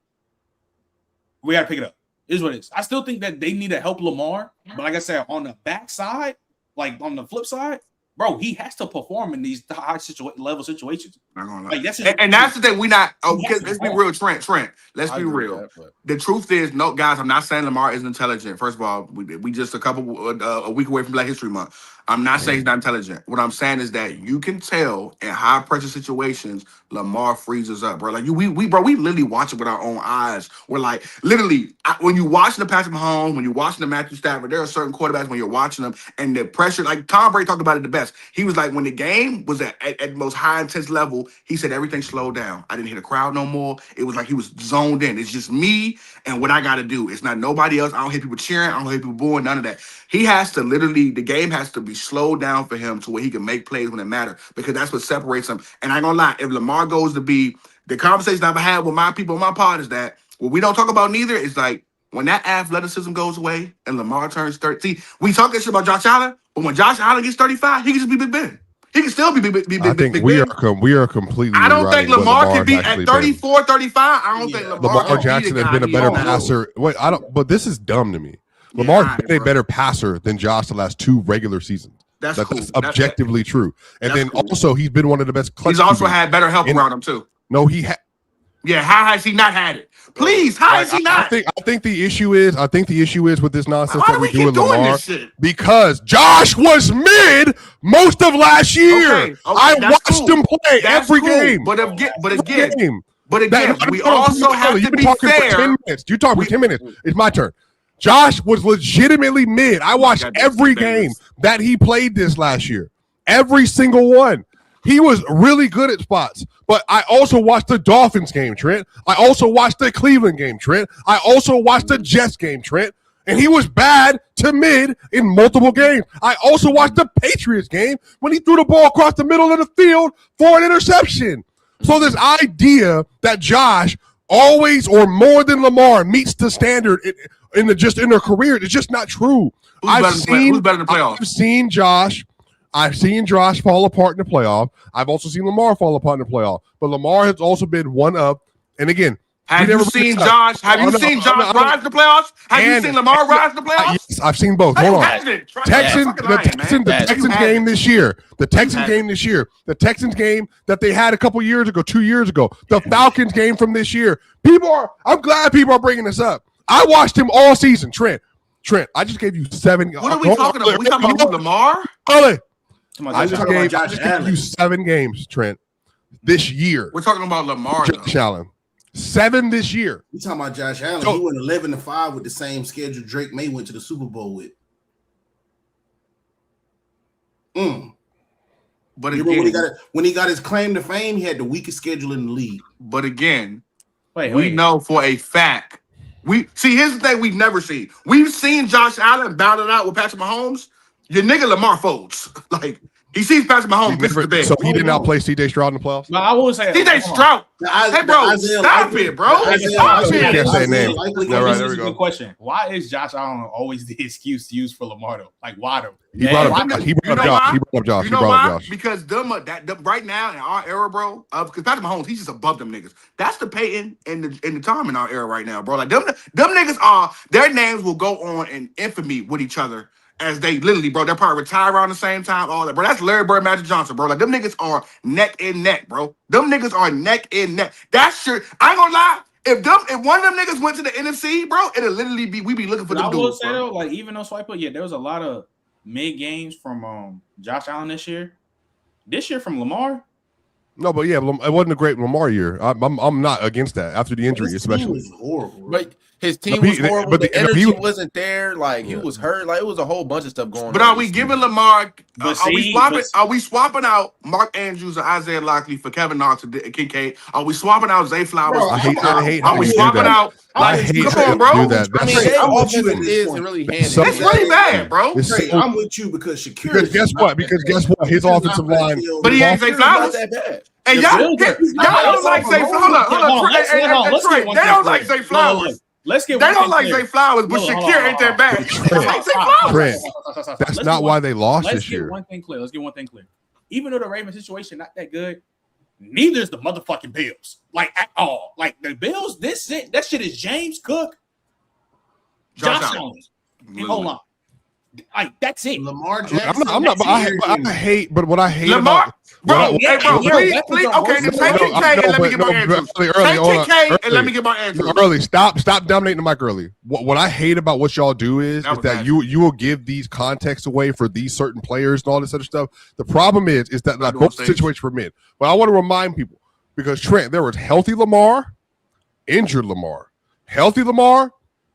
D: we gotta pick it up. It is what it is. I still think that they need to help Lamar, but like I said, on the backside, like on the flip side, bro, he has to perform in these high level situations.
B: Like that's the thing. We not. Let's be real, Trent. Let's be real. The truth is, no, guys. I'm not saying Lamar isn't intelligent. First of all, we just a week away from Black History Month. I'm not saying he's not intelligent. What I'm saying is that you can tell in high pressure situations, Lamar freezes up, bro. Like we literally watch it with our own eyes. We're like, literally, when you watching the Patrick Mahomes, when you're watching the Matthew Stafford, there are certain quarterbacks when you're watching them and the pressure. Like Tom Brady talked about it the best. He was like, when the game was at the most high intense level, he said everything slowed down. I didn't hear the crowd no more. It was like he was zoned in. It's just me and what I got to do. It's not nobody else. I don't hear people cheering. I don't hear people booing. None of that. He has to literally, the game has to be slowed down for him to where he can make plays when it matters because that's what separates him. And I ain't gonna lie, if Lamar goes to be, the conversation I've had with my people, my part is that what we don't talk about neither is like when that athleticism goes away and Lamar turns 30. See, we talk this shit about Josh Allen, but when Josh Allen gets 35, he can just be Big Ben. He can still be Big Ben.
C: I think we are completely.
B: I don't think Lamar can be at 34, 35. I don't think
C: Lamar Jackson has been a better passer. Wait, I don't. But this is dumb to me. Lamar's been a better passer than Josh the last 2 regular seasons. That's objectively true. And then also he's been one of the best.
B: He's also had better help around him too.
C: No, he had.
B: Yeah, how has he not had it? Please, how has he not?
C: I think the issue is with this nonsense that we do with Lamar because Josh was mid most of last year. Okay, I watched him play every game.
B: But again, we also have to be fair.
C: You talk for 10 minutes. It's my turn. Josh was legitimately mid. I watched every game that he played this last year. Every single one. He was really good at spots. But I also watched the Dolphins game, Trent. I also watched the Cleveland game, Trent. I also watched the Jets game, Trent. And he was bad to mid in multiple games. I also watched the Patriots game when he threw the ball across the middle of the field for an interception. So this idea that Josh always or more than Lamar meets the standard in their career, it's just not true.
B: Who's better in the playoffs?
C: I've seen Josh fall apart in the playoff. I've also seen Lamar fall apart in the playoff. But Lamar has also been one up. And again,
B: have you seen Josh rise in the playoffs? Have you seen Lamar rise in the playoffs?
C: Yes, I've seen both. Hold on. The Texans game this year. The Texans game this year. The Texans game that they had a couple years ago, 2 years ago. The Falcons game from this year. I'm glad people are bringing this up. I watched him all season, Trent, I just gave you 7.
B: What are we talking about? We talking about Lamar?
C: I just gave you 7 games, Trent, this year.
B: We're talking about Lamar,
C: Josh Allen. 7 this year.
E: You talking about Josh Allen? He went 11-5 with the same schedule Drake May went to the Super Bowl with.
B: But again,
E: when he got his claim to fame, he had the weakest schedule in the league.
B: But again, we know for a fact. Here's the thing we've never seen. We've seen Josh Allen battle it out with Patrick Mahomes. Your nigga Lamar folds. Like He sees Patrick Mahomes.
C: So he did not play C.J. Stroud in the playoffs?
D: No, I will say
B: C.J. Stroud. Hey, bro, stop it, bro. Stop
C: it. Can't say name.
D: This is a good question. Why is Josh Allen always the excuse to use for Lamar, though? Like, why, though?
C: He brought up Josh.
B: Because them right now in our era, bro, because Patrick Mahomes, he's just above them niggas. That's the Peyton and the Tom in our era right now, bro. Like, them niggas their names will go on in infamy with each other. As they literally, bro, they'll probably retire around the same time, all that, bro. That's Larry Bird, Magic Johnson, bro. Like, them niggas are neck and neck, bro. Them niggas are neck and neck. That's sure. I ain't gonna lie. If one of them niggas went to the NFC, bro, it'll literally be we be looking for them dudes. I will say
D: though, like even though Swiper, there was a lot of mid games from Josh Allen this year. This year from Lamar.
C: No, but it wasn't a great Lamar year. I'm not against that after the injury, especially.
E: Team was horrible.
A: But his team was horrible. But the energy wasn't there. Like he was hurt. Like it was a whole bunch of stuff going on.
B: But are we giving Lamar? Are we swapping out Mark Andrews or Isaiah Lockley for Kevin Knox and Kincaid? Are we swapping out Zay Flowers?
C: Bro, I hate.
B: Are we swapping out?
C: I hate
B: come on, bro.
C: Do that.
E: I'm with you in this point.
A: Really
B: it's really bad, bro.
E: I'm with you because Shakira.
C: Because guess what? His offensive line.
B: But he ain't Zay Flowers. And y'all don't like Zay Flowers. Hold on. They don't like Zay Flowers. They don't like Zay Flowers, but Shakira ain't that bad.
C: Trent, that's not why they lost this year.
D: Let's get one thing clear. Even though the Ravens situation not that good, neither is the motherfucking Bills. Like at all. Like the Bills, that shit is James Cook, Josh Allen, and hold on. Like that's it.
E: Lamar Jackson.
C: I hate
B: Lamar. Bro, please. Okay, then take Kincaid and let me get my answers. Take Kincaid and let me get my answers.
C: Early, stop dominating the mic early. What I hate about what y'all do is that you will give these contexts away for these certain players and all this other stuff. The problem is that like both situations for men. But I want to remind people because Trent, there was healthy Lamar, injured Lamar, healthy Lamar.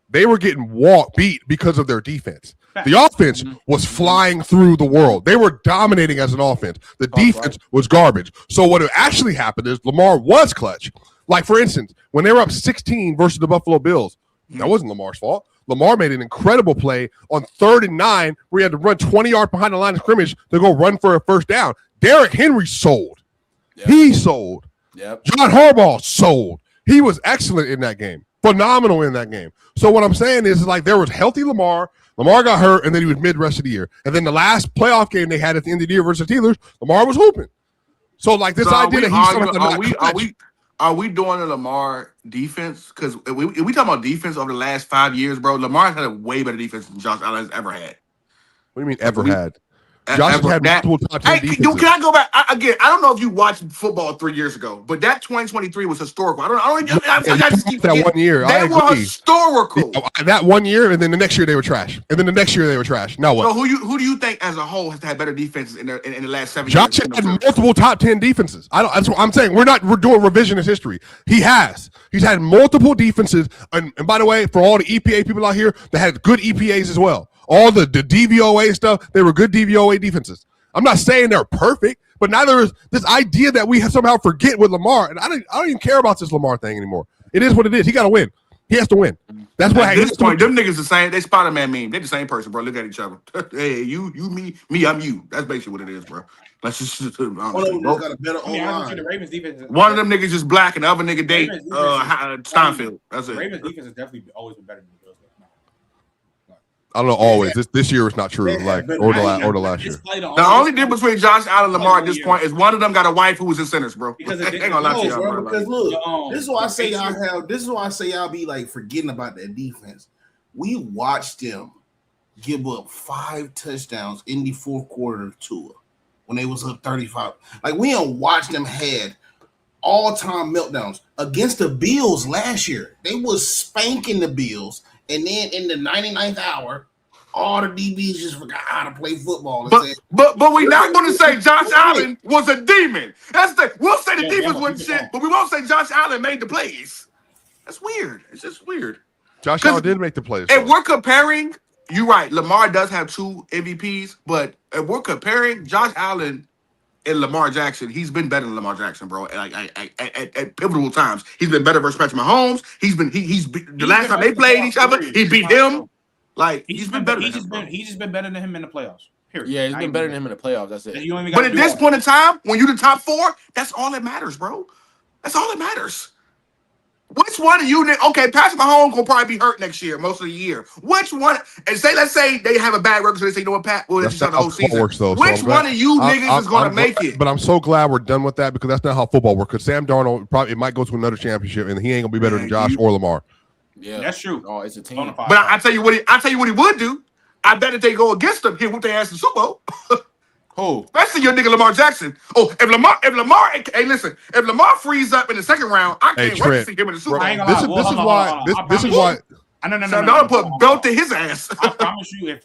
C: They were getting beat because of their defense. The offense was flying through the world. They were dominating as an offense. The defense was garbage. So what actually happened is Lamar was clutch. Like, for instance, when they were up 16 versus the Buffalo Bills, that wasn't Lamar's fault. Lamar made an incredible play on 3rd and 9 where he had to run 20 yards behind the line of scrimmage to go run for a first down. Derrick Henry sold. Yep. He sold.
A: Yep.
C: John Harbaugh sold. He was excellent in that game. Phenomenal in that game. So what I'm saying is like there was healthy Lamar. Lamar got hurt, and then he was mid-rest of the year. And then the last playoff game they had at the end of the year versus the Steelers, Lamar was hooping. So, like, this idea that he's
B: are we doing a Lamar defense? Because if we talking about defense over the last 5 years, bro, Lamar's had a way better defense than Josh Allen has ever had.
C: What do you mean ever had? Josh had multiple top 10 defenses.
B: Can I go back again? I don't know if you watched football 3 years ago, but that 2023 was historical. I just keep
C: that 1 year.
B: They were historical.
C: That 1 year, and then the next year they were trash. And then the next year they were trash. Now what?
B: So who do you think as a whole has had better defenses in the last 7 years?
C: Josh had multiple top 10 defenses. That's what I'm saying. We're doing revisionist history. He has. He's had multiple defenses. And by the way, for all the EPA people out here that had good EPAs as well. All the DVOA stuff, they were good DVOA defenses. I'm not saying they're perfect, but neither is this idea that we somehow forget with Lamar. And I don't even care about this Lamar thing anymore. It is what it is. He got to win. He has to win. That's what.
B: At this point, them niggas the same. They Spider-Man meme. They the same person, bro. Look at each other. Hey, you, me, I'm you. That's basically what it is, bro. Let's just
E: one of them got a better
D: the Ravens defense.
B: One of them niggas just black, and the other nigga date Steinfeld. That's it.
D: The Ravens defense has definitely always been better than the Bills.
C: I don't know. Always. This year is not true. Like or the last year.
B: The only difference between Josh Allen and Lamar at this point is one of them got a wife who was in centers, bro.
E: Because ain't gonna lie to y'all, because look, this is why I say y'all have. This is why I say y'all be like forgetting about that defense. We watched them give up 5 touchdowns in the fourth quarter of Tua when they was up 35. Like we don't watch them had all-time meltdowns against the Bills last year. They was spanking the Bills. And then in the 99th hour, all the DBs just forgot how to play football.
B: But we're not going to say Josh Allen was a demon. That's we'll say the defense wasn't shit, but we won't say Josh Allen made the plays. That's weird. It's just weird.
C: Josh Allen did make the plays.
B: And we're comparing. You're right. Lamar does have 2 MVPs, but if we're comparing Josh Allen and Lamar Jackson, he's been better than Lamar Jackson, bro. At pivotal times, he's been better versus Patrick Mahomes. He's been the last time they played each other, he beat him. Like he's been better.
D: He's just been better than him in the playoffs. Period.
A: Yeah, he's been better than him in the playoffs. That's it.
B: But at this point in time, when you're the top 4, that's all that matters, bro. That's all that matters. Which one of you? Okay, Patrick Mahomes will probably be hurt next year, most of the year. Which one? And let's say they have a bad record, so they say, you know what, Pat? Well, that's not the whole season. Works, though, Which one of you niggas is going to make it?
C: But I'm so glad we're done with that because that's not how football works. Because Sam Darnold it might go to another championship, and he ain't gonna be better than Josh or Lamar.
D: Yeah, that's true.
A: Oh, it's a team.
B: But I tell you what he would do. I bet if they go against him, he'll whoop their ass in the Super Bowl.
A: Who?
B: Especially your nigga Lamar Jackson. Oh, if Lamar, hey, listen, if Lamar frees up in the second round, I can't wait to see him in the Super Bowl.
C: This is why.
B: No, put belt to his ass.
D: I promise you, if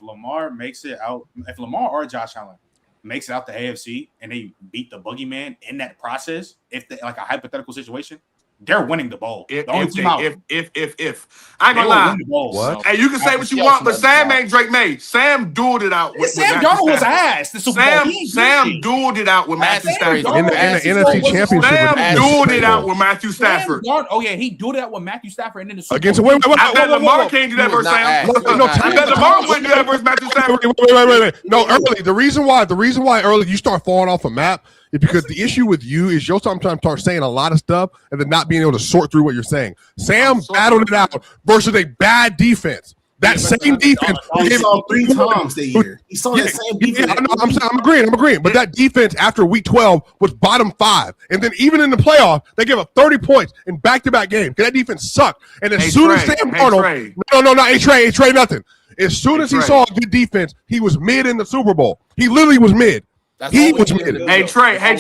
D: Lamar makes it out, if Lamar or Josh Allen makes it out the AFC and they beat the boogeyman in that process, if they, like a hypothetical situation, they're winning the bowl.
B: If I ain't gonna lie.
C: What?
B: Hey, you can say what you want, but Sam ain't Drake May. Sam dueled it out with
D: Sam Darnold was ass.
B: Sam dueled it out with Matthew Stafford
C: in the NFC Championship.
B: Sam dueled it out with Matthew Stafford.
D: Oh yeah, he dueled it out with Matthew Stafford and then the Super
C: Bowl.
B: I bet Lamar can't do that versus Sam. I bet Lamar wouldn't do that versus Matthew Stafford.
C: Wait. No, early. The reason why early you start falling off a map. It's because the issue with you is you'll sometimes start saying a lot of stuff and then not being able to sort through what you're saying. Sam battled it out versus a bad defense. That same defense.
E: He saw 3 times that year. He saw that same defense.
C: I'm agreeing. But that defense after week 12 was bottom 5. And then even in the playoff, they gave up 30 points in back-to-back games. That defense sucked. And as soon as Sam Darnold, A Trey, nothing. As soon as he saw a good defense, he was mid in the Super Bowl. He literally was mid. He was mid.
B: Hey Trey. Can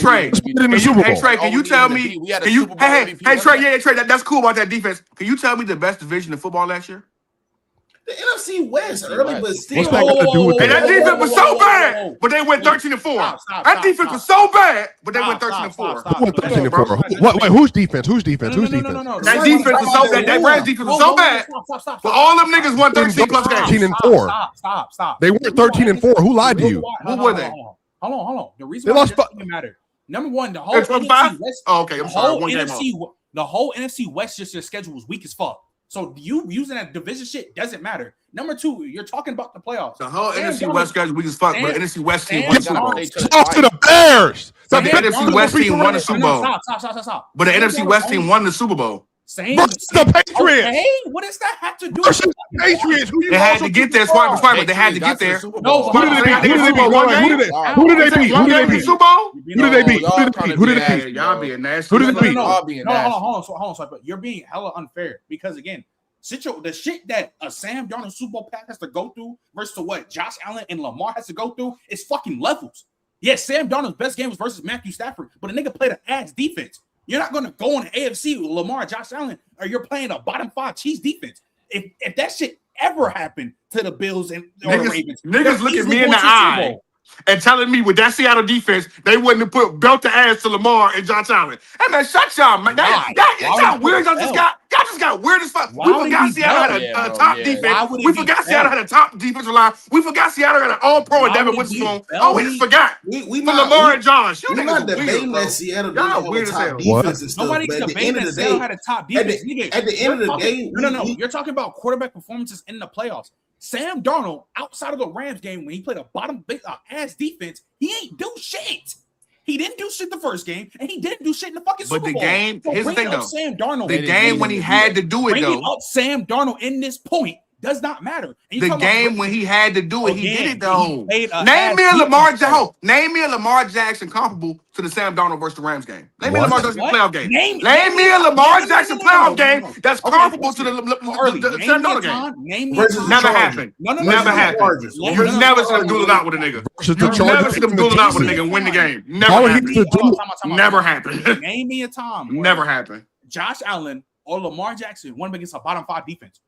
B: you tell me? Trey. That's cool about that defense. Can you tell me the best division in football last year?
E: The NFC West early, but still.
C: What's that got to do with
B: that? That defense was so bad, but they went 13-4. That defense was so bad, but they went 13-4.
C: Who went 13-4? Wait, whose defense? Whose defense?
D: No.
B: That defense was so bad. That Rams defense was so bad. But all them niggas won 13 plus games.
C: 13-4.
D: Stop.
C: They went 13-4. Who lied to you?
D: Who were they? Hold on. The reason why it doesn't matter. Number one, the whole NFC West.
B: Oh, okay. I'm sorry.
D: The whole NFC West, just their schedule was weak as fuck. So you using that division shit doesn't matter. Number 2, you're talking about the playoffs.
B: The whole NFC West schedule weak as fuck, but the NFC West team won the Super Bowl.
C: Talk to the Bears.
B: The NFC West team won the Super Bowl.
D: Stop.
B: But the NFC West team won the Super Bowl.
C: The Patriots.
D: Okay, what does that have to do
C: with the Patriots?
B: They had to get there. Smart, but they had to get there.
C: No, who did they beat? Who did they beat?
B: Y'all being nasty.
C: Who did they beat?
D: Hold on. But you're being hella unfair because again, the shit that a Sam Darnold Super Bowl pack has to go through versus what Josh Allen and Lamar has to go through is fucking levels. Yes, Sam Darnold's best game was versus Matthew Stafford, but a nigga played an ass defense. You're not going to go on the AFC with Lamar, Josh Allen, or you're playing a bottom 5 Chiefs defense. If that shit ever happened to the Bills and or the Ravens,
B: niggas look at me in the eye and telling me with that Seattle defense, they wouldn't have put belt to ass to Lamar and Josh Allen. Hey man, shut y'all, man. Y'all weird. Y'all just got weird as fuck. We forgot Seattle had a top defense. We forgot Seattle had a top defensive line. We forgot Seattle had an all-pro and Devin Witherspoon. Oh, we just forgot. We Lamar and Josh.
E: We're not debating that Seattle
B: weird as hell.
D: Nobody's debating that Seattle had a top defense.
E: At the end of the day,
D: no. You're talking about quarterback performances in the playoffs. Sam Darnold, outside of the Rams game when he played a bottom ass defense, he ain't do shit. He didn't do shit the first game, and he didn't do shit in the fucking Super Bowl.
B: But the game, here's the thing though.
D: Sam Darnold,
B: the game when he had to do it though.
D: Bringing up Sam Darnold in this point does not matter.
B: The game when he had to do it, he did it though. Name me a Lamar Jackson comparable to the Sam Darnold versus the Rams game. Name me a Lamar Jackson playoff game. Name me a Lamar Jackson playoff game that's comparable to the Sam Darnold game. Never happened. Never happened. You're never gonna duel it out with a nigga. You're never gonna duel it out with a nigga and win the game. Never happened. Never happened.
D: Name me a time.
B: Never happened.
D: Josh Allen or Lamar Jackson won against a bottom 5 defense.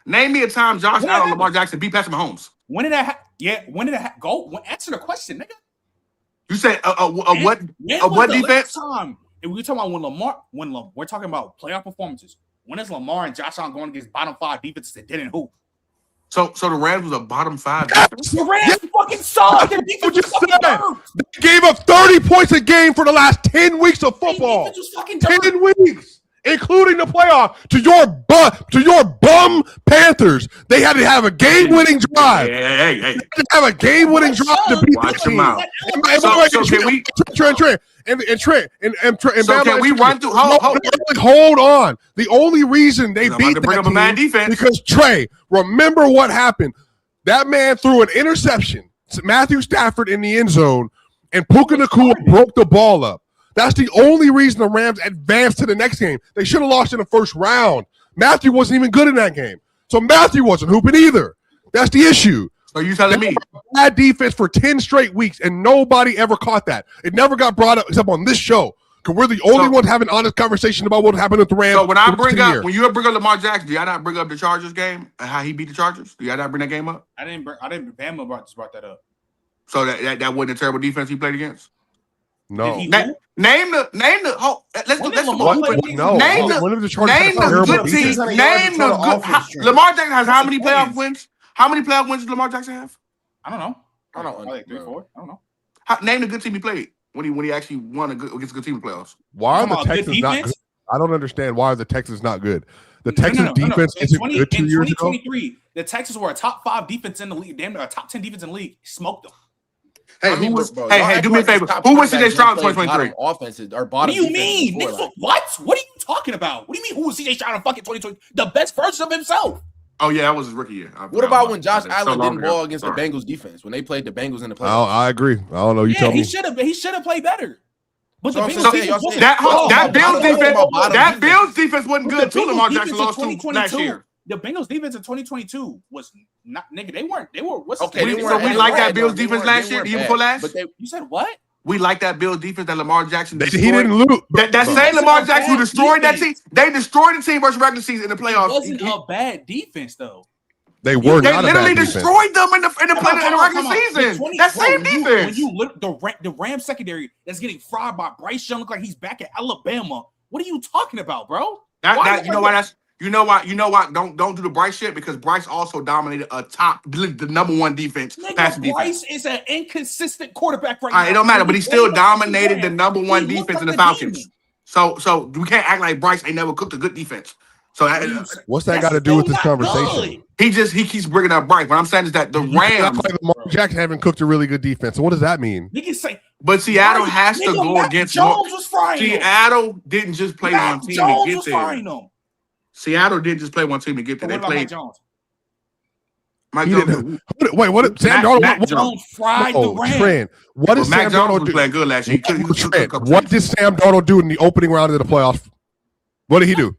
B: Name me a time Josh Allen and Lamar Jackson beat Patrick Mahomes.
D: When did that happen? Yeah, when did that go? Answer the question, nigga.
B: You said what defense?
D: Time? If we're talking about when we're talking about playoff performances, when is Lamar and Josh Allen going against bottom 5 defenses that didn't hoop?
B: So the Rams was a bottom 5 defense?
D: The Rams fucking sucked. Their defense was fucking
C: They gave up 30 points a game for the last 10 weeks of football. 10 weeks. including the playoff, to your bum Panthers. They had to have a game-winning drive.
B: Hey.
C: They had to have a game-winning drive to beat this team. Trent,
B: so can we run through?
C: Hold on. The only reason they beat that team because Trey, remember what happened. That man threw an interception to Matthew Stafford in the end zone, and Puka Nacua broke the ball up. That's the only reason the Rams advanced to the next game. They should have lost in the first round. Matthew wasn't even good in that game. So Matthew wasn't hooping either. That's the issue.
B: So you telling me
C: bad defense for 10 straight weeks, and nobody ever caught that. It never got brought up except on this show. Because we're the only ones having an honest conversation about what happened with the Rams.
B: So when you bring up Lamar Jackson, do y'all not bring up the Chargers game and how he beat the Chargers? Do y'all not bring that game up?
D: I didn't. Bama just brought that up.
B: So that wasn't a terrible defense he played against.
C: No.
B: Name the. Name the good team. Lamar Jackson has how many playoff wins? How many playoff wins does Lamar Jackson have?
D: I don't know. Like 3 or 4. I don't know.
B: Name the good team he played when he actually won against a good team in the playoffs.
C: Why are the Texans not good? I don't understand why the Texans not good. The Texans defense isn't good 2 years ago. In 2023,
D: the Texans were a top 5 defense in the league. Damn, a top 10 defense in the league. Smoked them.
B: Hey, do me a favor. Who was CJ Stroud in 2023?
A: Offenses or bottom.
D: What do you mean? What are you talking about? What do you mean? Who was CJ Stroud in fucking 2020? The best version of himself.
B: Oh yeah, that was his rookie year.
A: What about when Josh Allen didn't ball against the Bengals defense when they played the Bengals in the playoffs?
C: I agree. I don't know. You tell me.
D: He should have played better. But the
B: Bills defense wasn't good too. Lamar Jackson lost to last year.
D: The Bengals defense in 2022 was not nigga. They were.
B: So we like that Bills defense last year, even before last.
D: You said what?
B: We like that Bills defense that Lamar Jackson destroyed.
C: He didn't lose.
B: That same Lamar Jackson who destroyed that team. They destroyed the team versus regular season in the playoffs.
D: It wasn't a bad defense though.
C: They were not a bad defense. They literally
B: destroyed them in the regular season. That same defense.
D: When you look the Rams secondary that's getting fried by Bryce Young, look like he's back at Alabama. What are you talking about, bro?
B: You know why? Don't do the Bryce shit because Bryce also dominated the number 1 defense.
D: Bryce is an inconsistent quarterback right now.
B: It don't matter, but he still dominated the number 1 defense in the Falcons. So we can't act like Bryce ain't never cooked a good defense. So
C: what's that got to do with this conversation?
B: He keeps bringing up Bryce. What I'm saying is that the Rams,
C: Lamar Jackson haven't cooked a really good defense. So what does that mean?
D: You can say,
B: but Seattle has to go against
D: Jones was frying
B: Seattle didn't just play one team to get there. Seattle did just play one team to get there. They played Mike Jones.
C: Wait, what? Sam Darnold
D: Jones fried the Rams.
C: Trent. What did Sam Darnold do?
B: Playing good last year.
C: What did Sam Darnold do in the opening round of the playoffs? What did he do?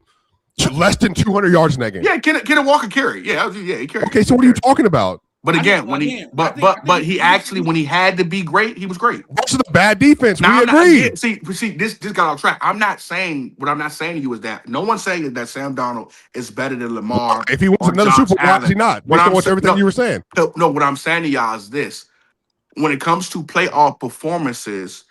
C: Less than 200 yards in that game.
B: Yeah, Kenneth Walker carry. Yeah, he carried.
C: Okay, so what are you talking about?
B: But again, when he had to be great, he was great.
C: That's the bad defense. We agree.
B: See, this got off track. I'm not saying to you is that no one's saying that Sam Darnold is better than Lamar.
C: If he wants another Super Bowl, why is he not? What's everything you were saying?
B: No, what I'm saying to y'all is this: when it comes to playoff performances,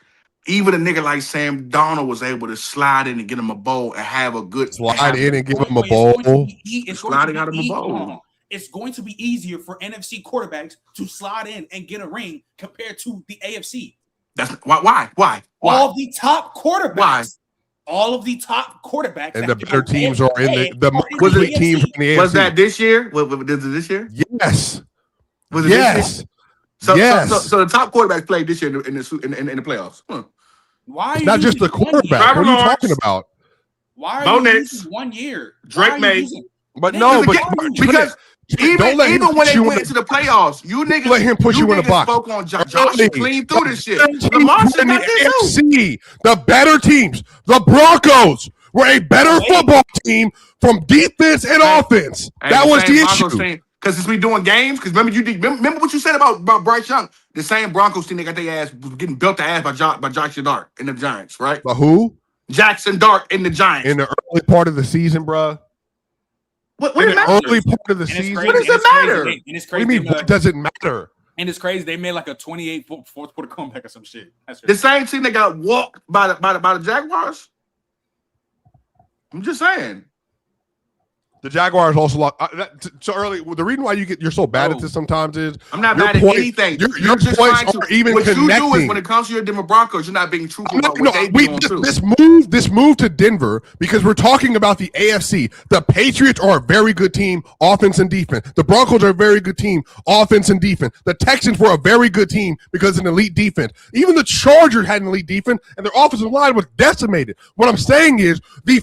B: even a nigga like Sam Darnold was able to slide in and get him a bowl and have a good
C: slide in and give him a bowl.
B: Sliding out of a bowl.
D: It's going to be easier for NFC quarterbacks to slide in and get a ring compared to the AFC.
B: That's why.
D: All of the top quarterbacks. Why? All of the top quarterbacks
C: and the better teams are in the teams in the AFC.
B: Was that this year? Was it this year?
C: Yes.
B: Was it this year? So the top quarterbacks played this year in the playoffs.
D: Why?
C: It's not just the quarterback. What are you talking about?
D: Why are you using 1 year?
B: Drake May.
C: But no,
B: because even when they went into the playoffs, you niggas
C: let him push you in the box.
B: Spoke on Josh clean through this shit.
C: Lamar in the AFC, the better teams, the Broncos were a better football team from defense and offense. That was the issue.
B: Because since we doing games, because remember what you said about Bryce Young, the same Broncos team that got their ass was getting built the ass by Jackson Dart in the Giants, right?
C: But who?
B: Jackson Dart in the Giants
C: in the early part of the season, bro.
B: What
C: in the early part of the season?
B: What does it matter?
D: And it's crazy.
C: What do you mean? What does it matter?
D: And it's crazy. They made like a 28 fourth quarter comeback or some shit.
B: The same team that got walked by the Jaguars. I'm just saying.
C: The Jaguars also lost. So early. The reason why you're so bad at this sometimes is
B: I'm not mad at anything.
C: Your points aren't even
B: what
C: connecting.
B: You do is when it comes to your Denver Broncos, you're not being truthful about what they doing too.
C: This move to Denver because we're talking about the AFC. The Patriots are a very good team, offense and defense. The Broncos are a very good team, offense and defense. The Texans were a very good team because of an elite defense. Even the Chargers had an elite defense, and their offensive line was decimated. What I'm saying is the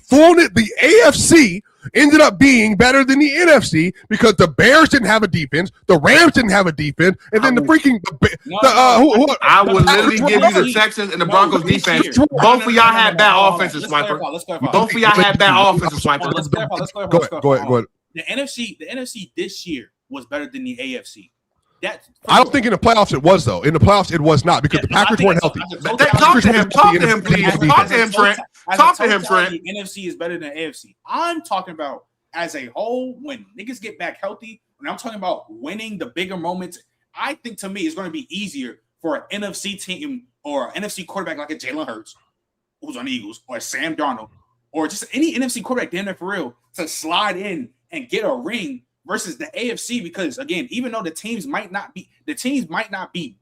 C: AFC ended up being better than the NFC because the Bears didn't have a defense, the Rams didn't have a defense, and then
B: I would literally give you the Texans and the Broncos defense. Both of y'all had bad offenses, Swiper. Both of y'all had bad offenses, Swiper.
D: Let's clarify.
C: Go ahead.
D: The NFC this year was better than the AFC.
C: I don't think in the playoffs it was, though. In the playoffs it was not because the Packers weren't healthy.
B: Talk to him, please. Talk to him, Trent. Talk to him, Trent.
D: The NFC is better than the AFC. I'm talking about as a whole when niggas get back healthy. When I'm talking about winning the bigger moments, I think to me it's going to be easier for an NFC team or an NFC quarterback like a Jalen Hurts, who's on the Eagles, or Sam Darnold, or just any NFC quarterback damn near for real to slide in and get a ring versus the AFC, because again, even though the teams might not be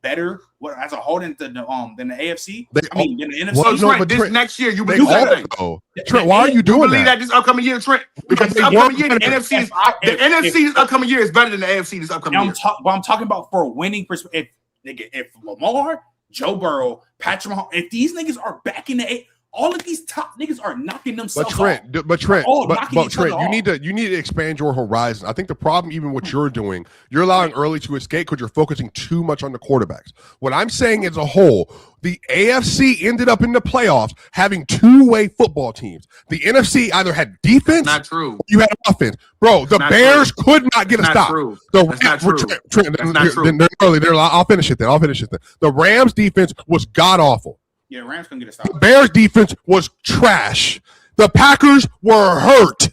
D: better as a whole than the AFC. Than the NFC.
B: But this next year, you believe that.
C: Trent, why are you doing that?
B: That this upcoming year, Trent? Because this upcoming year, the NFC this upcoming year is better than the AFC this upcoming year.
D: But I'm talking about for a winning perspective. If Lamar, Joe Burrow, Patrick Mahomes, if these niggas are back in the all of these top niggas are knocking themselves off.
C: But Trent, you need to expand your horizon. I think the problem, even what you're doing, you're allowing early to escape because you're focusing too much on the quarterbacks. What I'm saying as a whole, the AFC ended up in the playoffs having two-way football teams. The NFC either had defense,
B: not true.
C: Or you had offense. Bro, the Bears could not get a stop.
B: That's not true.
C: Trent, they're early. I'll finish it then. The Rams defense was god awful.
D: Yeah, Rams couldn't get a stop.
C: The Bears defense was trash. The Packers were hurt.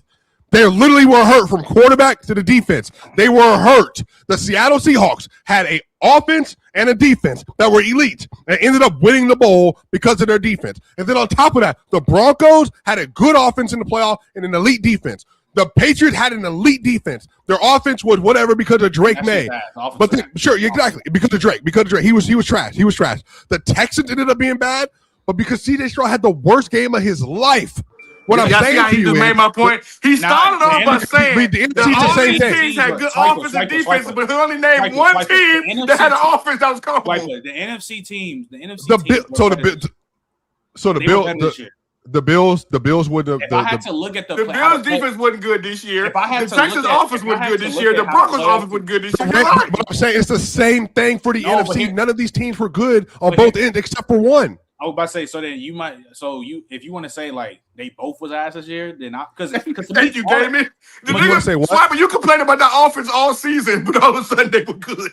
C: They literally were hurt from quarterback to the defense. They were hurt. The Seattle Seahawks had an offense and a defense that were elite and ended up winning the bowl because of their defense. And then on top of that, the Broncos had a good offense in the playoff and an elite defense. The Patriots had an elite defense. Their offense was whatever because of Drake May. But then, sure, exactly. Because of Drake. He was trash. The Texans ended up being bad, but because CJ Stroud had the worst game of his life. What I'm saying to you
B: made my point. He started off by saying
C: the
B: same teams had good offense and defense, but he only named one team that had an offense that was comparable.
D: The NFC teams,
C: The Bills wouldn't have.
D: I had to look at the
B: Bills defense wasn't good this year. The Texans offense wasn't good this year. The Broncos offense wasn't good this year.
C: But I'm saying it's the same thing for the NFC. None of these teams were good on both ends except for one.
D: I was about to say, so then you might, if you want to say like they both was ass this year, then because
B: thank you, Damon.
C: You want to say what?
B: Swiper, you complained about that offense all season, but all of a sudden they were good.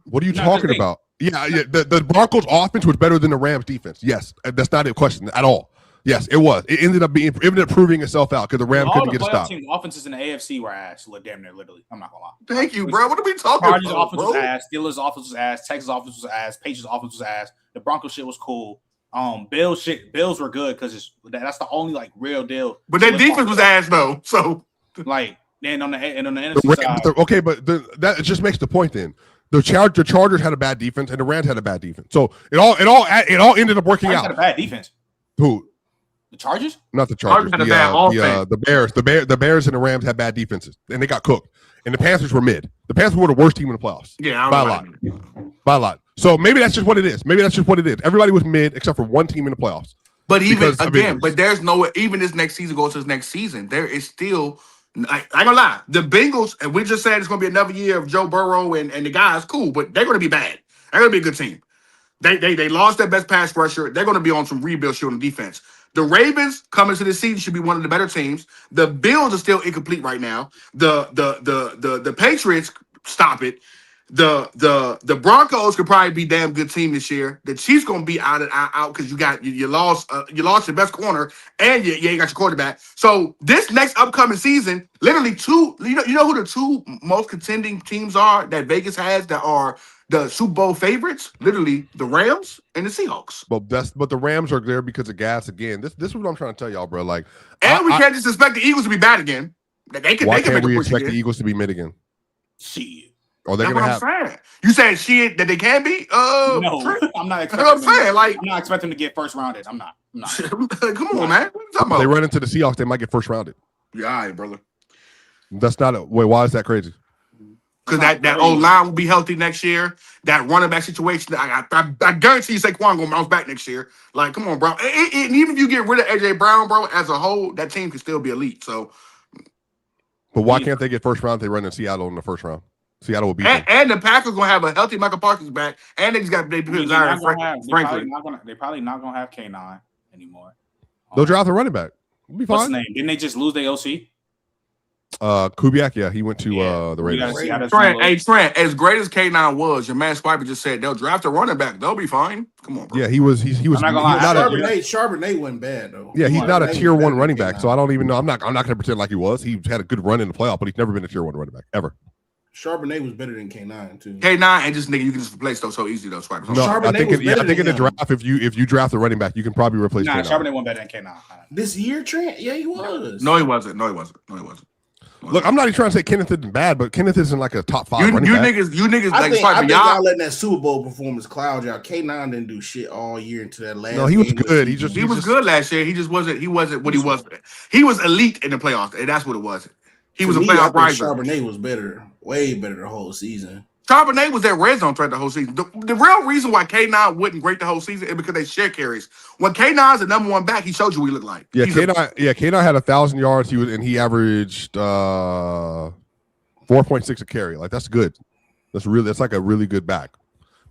C: What are you talking about? Yeah. The Broncos offense was better than the Rams defense. Yes, that's not a question at all. Yes, it was. It ended up proving itself out because the Rams couldn't get a stop.
D: Team offenses in the AFC were ass, damn near literally. I'm not gonna lie.
B: Thank you, bro. What are we talking about?
D: Chargers offense was ass. Steelers offense was ass. Texas offense was ass. Patriots offense was ass. The Broncos shit was cool. Bills were good because that's the only like real deal.
B: But their defense was ass though. So
D: like then on the NFC side,
C: okay, but that just makes the point then. The Chargers had a bad defense and the Rams had a bad defense. So it all ended up working out.
D: Had a bad defense.
C: Who?
D: The Chargers?
C: Not the Chargers. The Bears and the Rams had bad defenses, and they got cooked. And the Panthers were mid. The Panthers were the worst team in the playoffs.
B: Yeah,
C: by a lot. So maybe that's just what it is. Everybody was mid except for one team in the playoffs.
B: But there's no even this next season goes to this next season. There is still. I ain't gonna lie. The Bengals, and we just said it's gonna be another year of Joe Burrow and the guys. Cool, but they're gonna be bad. They're gonna be a good team. They lost their best pass rusher. They're gonna be on some rebuild shit on defense. The Ravens coming to the season should be one of the better teams. The Bills are still incomplete right now. The Patriots, stop it. The Broncos could probably be a damn good team this year. The Chiefs gonna be out because you lost your best corner and you ain't got your quarterback. So this next upcoming season, literally you know who the two most contending teams are that Vegas has that are the Super Bowl favorites, literally the Rams and the Seahawks.
C: But the Rams are there because of gas again. This is what I'm trying to tell y'all, bro. Like,
B: we can't just expect the Eagles to be bad again.
C: Why can't we expect the Eagles to be mid again?
D: Shit.
C: Are they gonna have?
B: Saying. You saying shit that they can be?
D: No, I'm not expecting.
B: I'm saying, like,
D: I'm not expecting to get first rounded. I'm not.
B: Come on, man. What you talking about?
C: They run into the Seahawks, they might get first rounded.
B: Yeah, all right, brother.
C: That's not a wait. Why is that crazy?
B: Because that old line will be healthy next year. That running back situation, I guarantee you Saquon gonna bounce back next year. Like, come on, bro. And even if you get rid of AJ Brown, bro, as a whole, that team can still be elite. So,
C: but why can't they get first round? If they run in Seattle in the first round. Seattle will beat them.
B: And the Packers gonna have a healthy Michael Parsons back, and they just got Frankly.
D: They're probably not gonna have K9 anymore.
C: They'll draft a running back. We'll be fine.
D: What's his name? Didn't they just lose their OC?
C: Kubiak, yeah, he went to the Ravens.
B: Trent, as great as K9 was, your man Swiper just said they'll draft a running back. They'll be fine. Come on, bro.
C: Yeah, he was.
E: I'm not gonna lie. Charbonnet wasn't bad though.
C: Yeah, he's not a tier 1 running back, so I don't even know. I'm not gonna pretend like he was. He had a good run in the playoff, but he's never been a tier 1 running back ever.
E: Charbonnet was better than K9 too.
B: K9 and just nigga, you can just replace those so easy though. Swiper.
C: No, I think in the draft, if you draft a running back, you can probably replace.
D: Nah, Charbonnet wasn't better than K9.
E: This year, Trent? Yeah, he was.
B: No, he wasn't.
C: Look, I'm not even trying to say Kenneth isn't bad, but Kenneth isn't like a top 5 running back.
E: You niggas I think y'all letting that Super Bowl performance cloud y'all. K9 didn't do shit all year into that last.
C: No, he was good.
B: He was good last year. He just wasn't. He wasn't what he was. He was elite in the playoffs, and that's what it was. He was a playoff riser.
E: Charbonnet was better, way better the whole season.
B: Charbonnet was that red zone threat the whole season. The real reason why K9 wasn't great the whole season is because they share carries. When K9's the number 1 back, he showed you what he looked like.
C: Yeah, K9 had 1,000 yards. He averaged 4.6 a carry. Like that's good. That's like a really good back.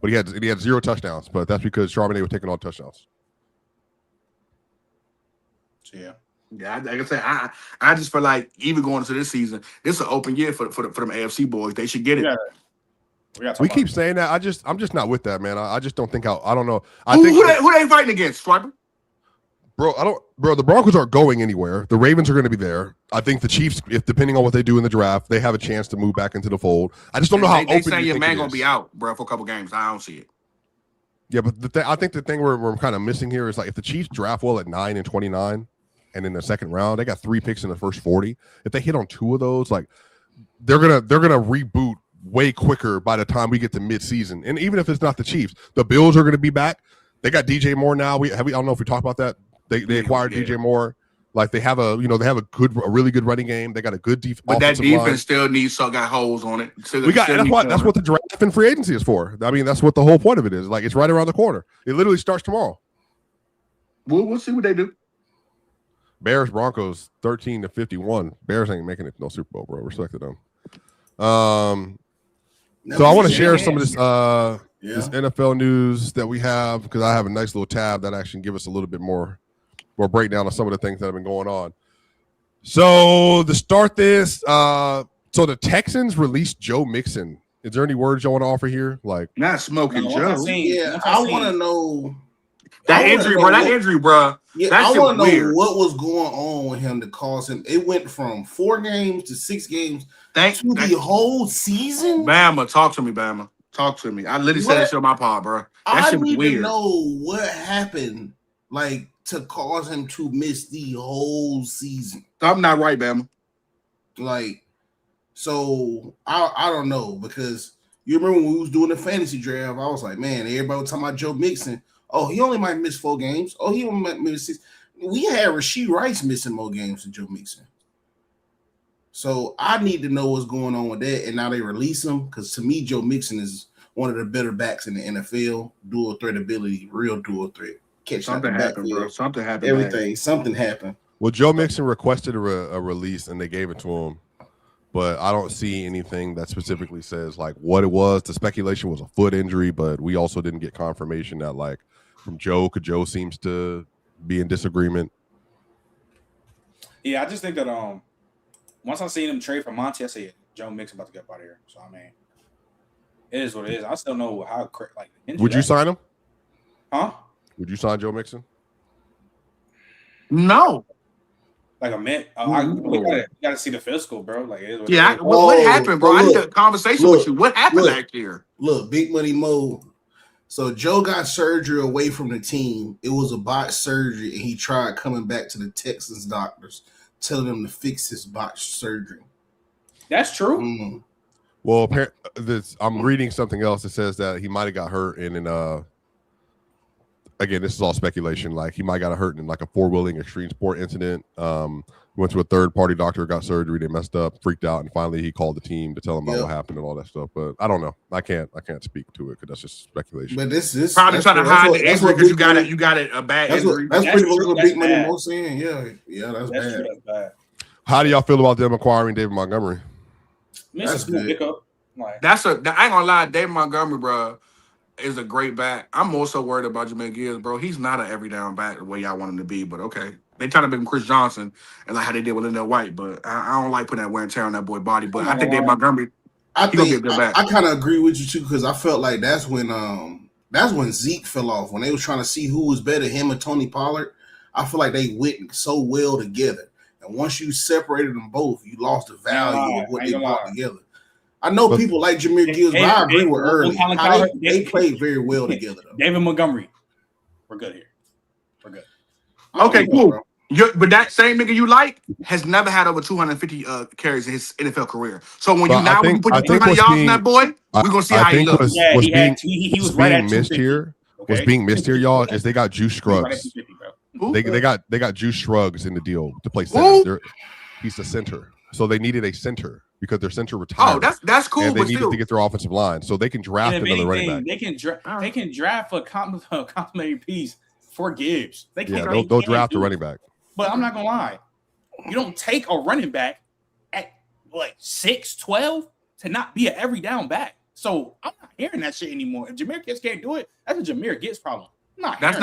C: But he had 0 touchdowns. But that's because Charbonnet was taking all touchdowns.
B: Yeah. Yeah, like I said, I just feel like even going into this season, this is an open year for them AFC boys. They should get it.
C: We keep saying that. I'm just not with that, man. I just don't think I don't know.
B: Who they fighting against, Swiper?
C: Bro, the Broncos aren't going anywhere. The Ravens are going to be there. I think the Chiefs, if depending on what they do in the draft, they have a chance to move back into the fold. I just don't know how open.
B: They say your man gonna be out, bro, for a couple games. I don't see it.
C: Yeah, but I think the thing we're kind of missing here is like if the Chiefs draft well at 9 and 29. And in the second round, they got 3 picks in the first 40. If they hit on 2 of those, like they're gonna reboot way quicker by the time we get to midseason. And even if it's not the Chiefs, the Bills are gonna be back. They got DJ Moore now. I don't know if we talked about that. They acquired DJ Moore. Like they have a really good running game. They got a good defense.
B: But that defense still got holes on it.
C: That's what the draft and free agency is for. I mean, that's what the whole point of it is. Like it's right around the corner. It literally starts tomorrow.
B: We'll see what they do.
C: Bears Broncos 13-51. Bears ain't making it no Super Bowl, bro. Respect to them. So I want to share some of this this NFL news that we have because I have a nice little tab that actually give us a little bit more breakdown of some of the things that have been going on. So to start this, so the Texans released Joe Mixon. Is there any words you want to offer here? Like
B: not smoking Joe.
E: I want to know.
B: That injury, bro.
E: Yeah, I want to know what was going on with him to cause him. It went from 4 games to 6 games to the whole season.
B: Bama, talk to me, Bama. Talk to me. I literally said that shit on my pod, bro. That shit was weird. I need to know what happened, like to cause him to miss the whole season. I'm not right, Bama.
E: Like, so I don't know because you remember when we was doing the fantasy draft, I was like, man, everybody was talking about Joe Mixon. Oh, he only might miss 4 games. Oh, he only might miss 6. We had Rashee Rice missing more games than Joe Mixon. So I need to know what's going on with that. And now they release him because to me, Joe Mixon is one of the better backs in the NFL. Dual threat ability, real dual threat. Catch
B: something happened, bro. Something happened.
E: Everything. Something happened.
C: Well, Joe Mixon requested a release and they gave it to him. But I don't see anything that specifically says like what it was. The speculation was a foot injury, but we also didn't get confirmation that like from Joe, because Joe seems to be in disagreement.
D: Yeah, I just think that once I seen him trade for Monty, I said Joe Mixon about to get out of here. So I mean, it is what it is. I still know how like.
C: Would you sign him?
D: Huh?
C: Would you sign Joe Mixon?
B: No.
D: Like a man, we gotta see the physical, bro. Like,
B: what happened, bro? I need a conversation with you. What happened last year?
E: Look, Big Money Mo. So Joe got surgery away from the team. It was a botched surgery, and he tried coming back to the Texans doctors. telling him to fix his botched surgery.
D: That's true.
E: Mm.
C: Well, I'm reading something else that says that he might have got hurt in again, this is all speculation. Like he might got hurt in like a 4-wheeling extreme sport incident. Went to a third-party doctor, got surgery. They messed up, freaked out, and finally he called the team to tell them about what happened and all that stuff. But I don't know. I can't speak to it because that's just speculation.
E: But this
B: probably trying to hide the injury because you got it a bad injury.
E: That's pretty much what Big Money Mo saying. Yeah, that's bad.
D: Bad.
C: How do y'all feel about them acquiring David Montgomery?
E: That's good.
B: I ain't gonna lie, David Montgomery, bro, is a great back. I'm also worried about Jameer Gibbs, bro. He's not an every down back the way y'all want him to be, but okay. They trying to make him Chris Johnson and like how they did with Lindell White, but I don't like putting that wear and tear on that boy body. But I think David Montgomery,
E: I kind of agree with you too because I felt like that's when Zeke fell off when they was trying to see who was better, him or Tony Pollard. I feel like they went so well together, and once you separated them both, you lost the value of what they brought together. I know people like Jameer Gibbs, but I agree with Early. They played very well together. Though.
D: David Montgomery, we're good here. We're good.
B: Okay, cool. But that same nigga you like has never had over 250 carries in his NFL career. So when you put 300 yards on that boy, we're gonna see how he looks.
D: He was right at
C: missed here. Okay. What's being missed here, y'all, is they got Juice Scruggs. They got Juice Scruggs in the deal to play center. He's a center, so they needed a center because their center retired.
B: Oh, that's cool.
C: And they
B: but
C: needed
B: still.
C: to get their offensive line, so they can draft another running back.
D: They can draft a complimentary piece for Gibbs.
C: They'll draft a running back.
D: But I'm not gonna lie, you don't take a running back at like 6'12" to not be an every down back. So I'm not hearing that shit anymore. If Jameer Gibbs can't do it, that's a Jameer Gibbs problem. That's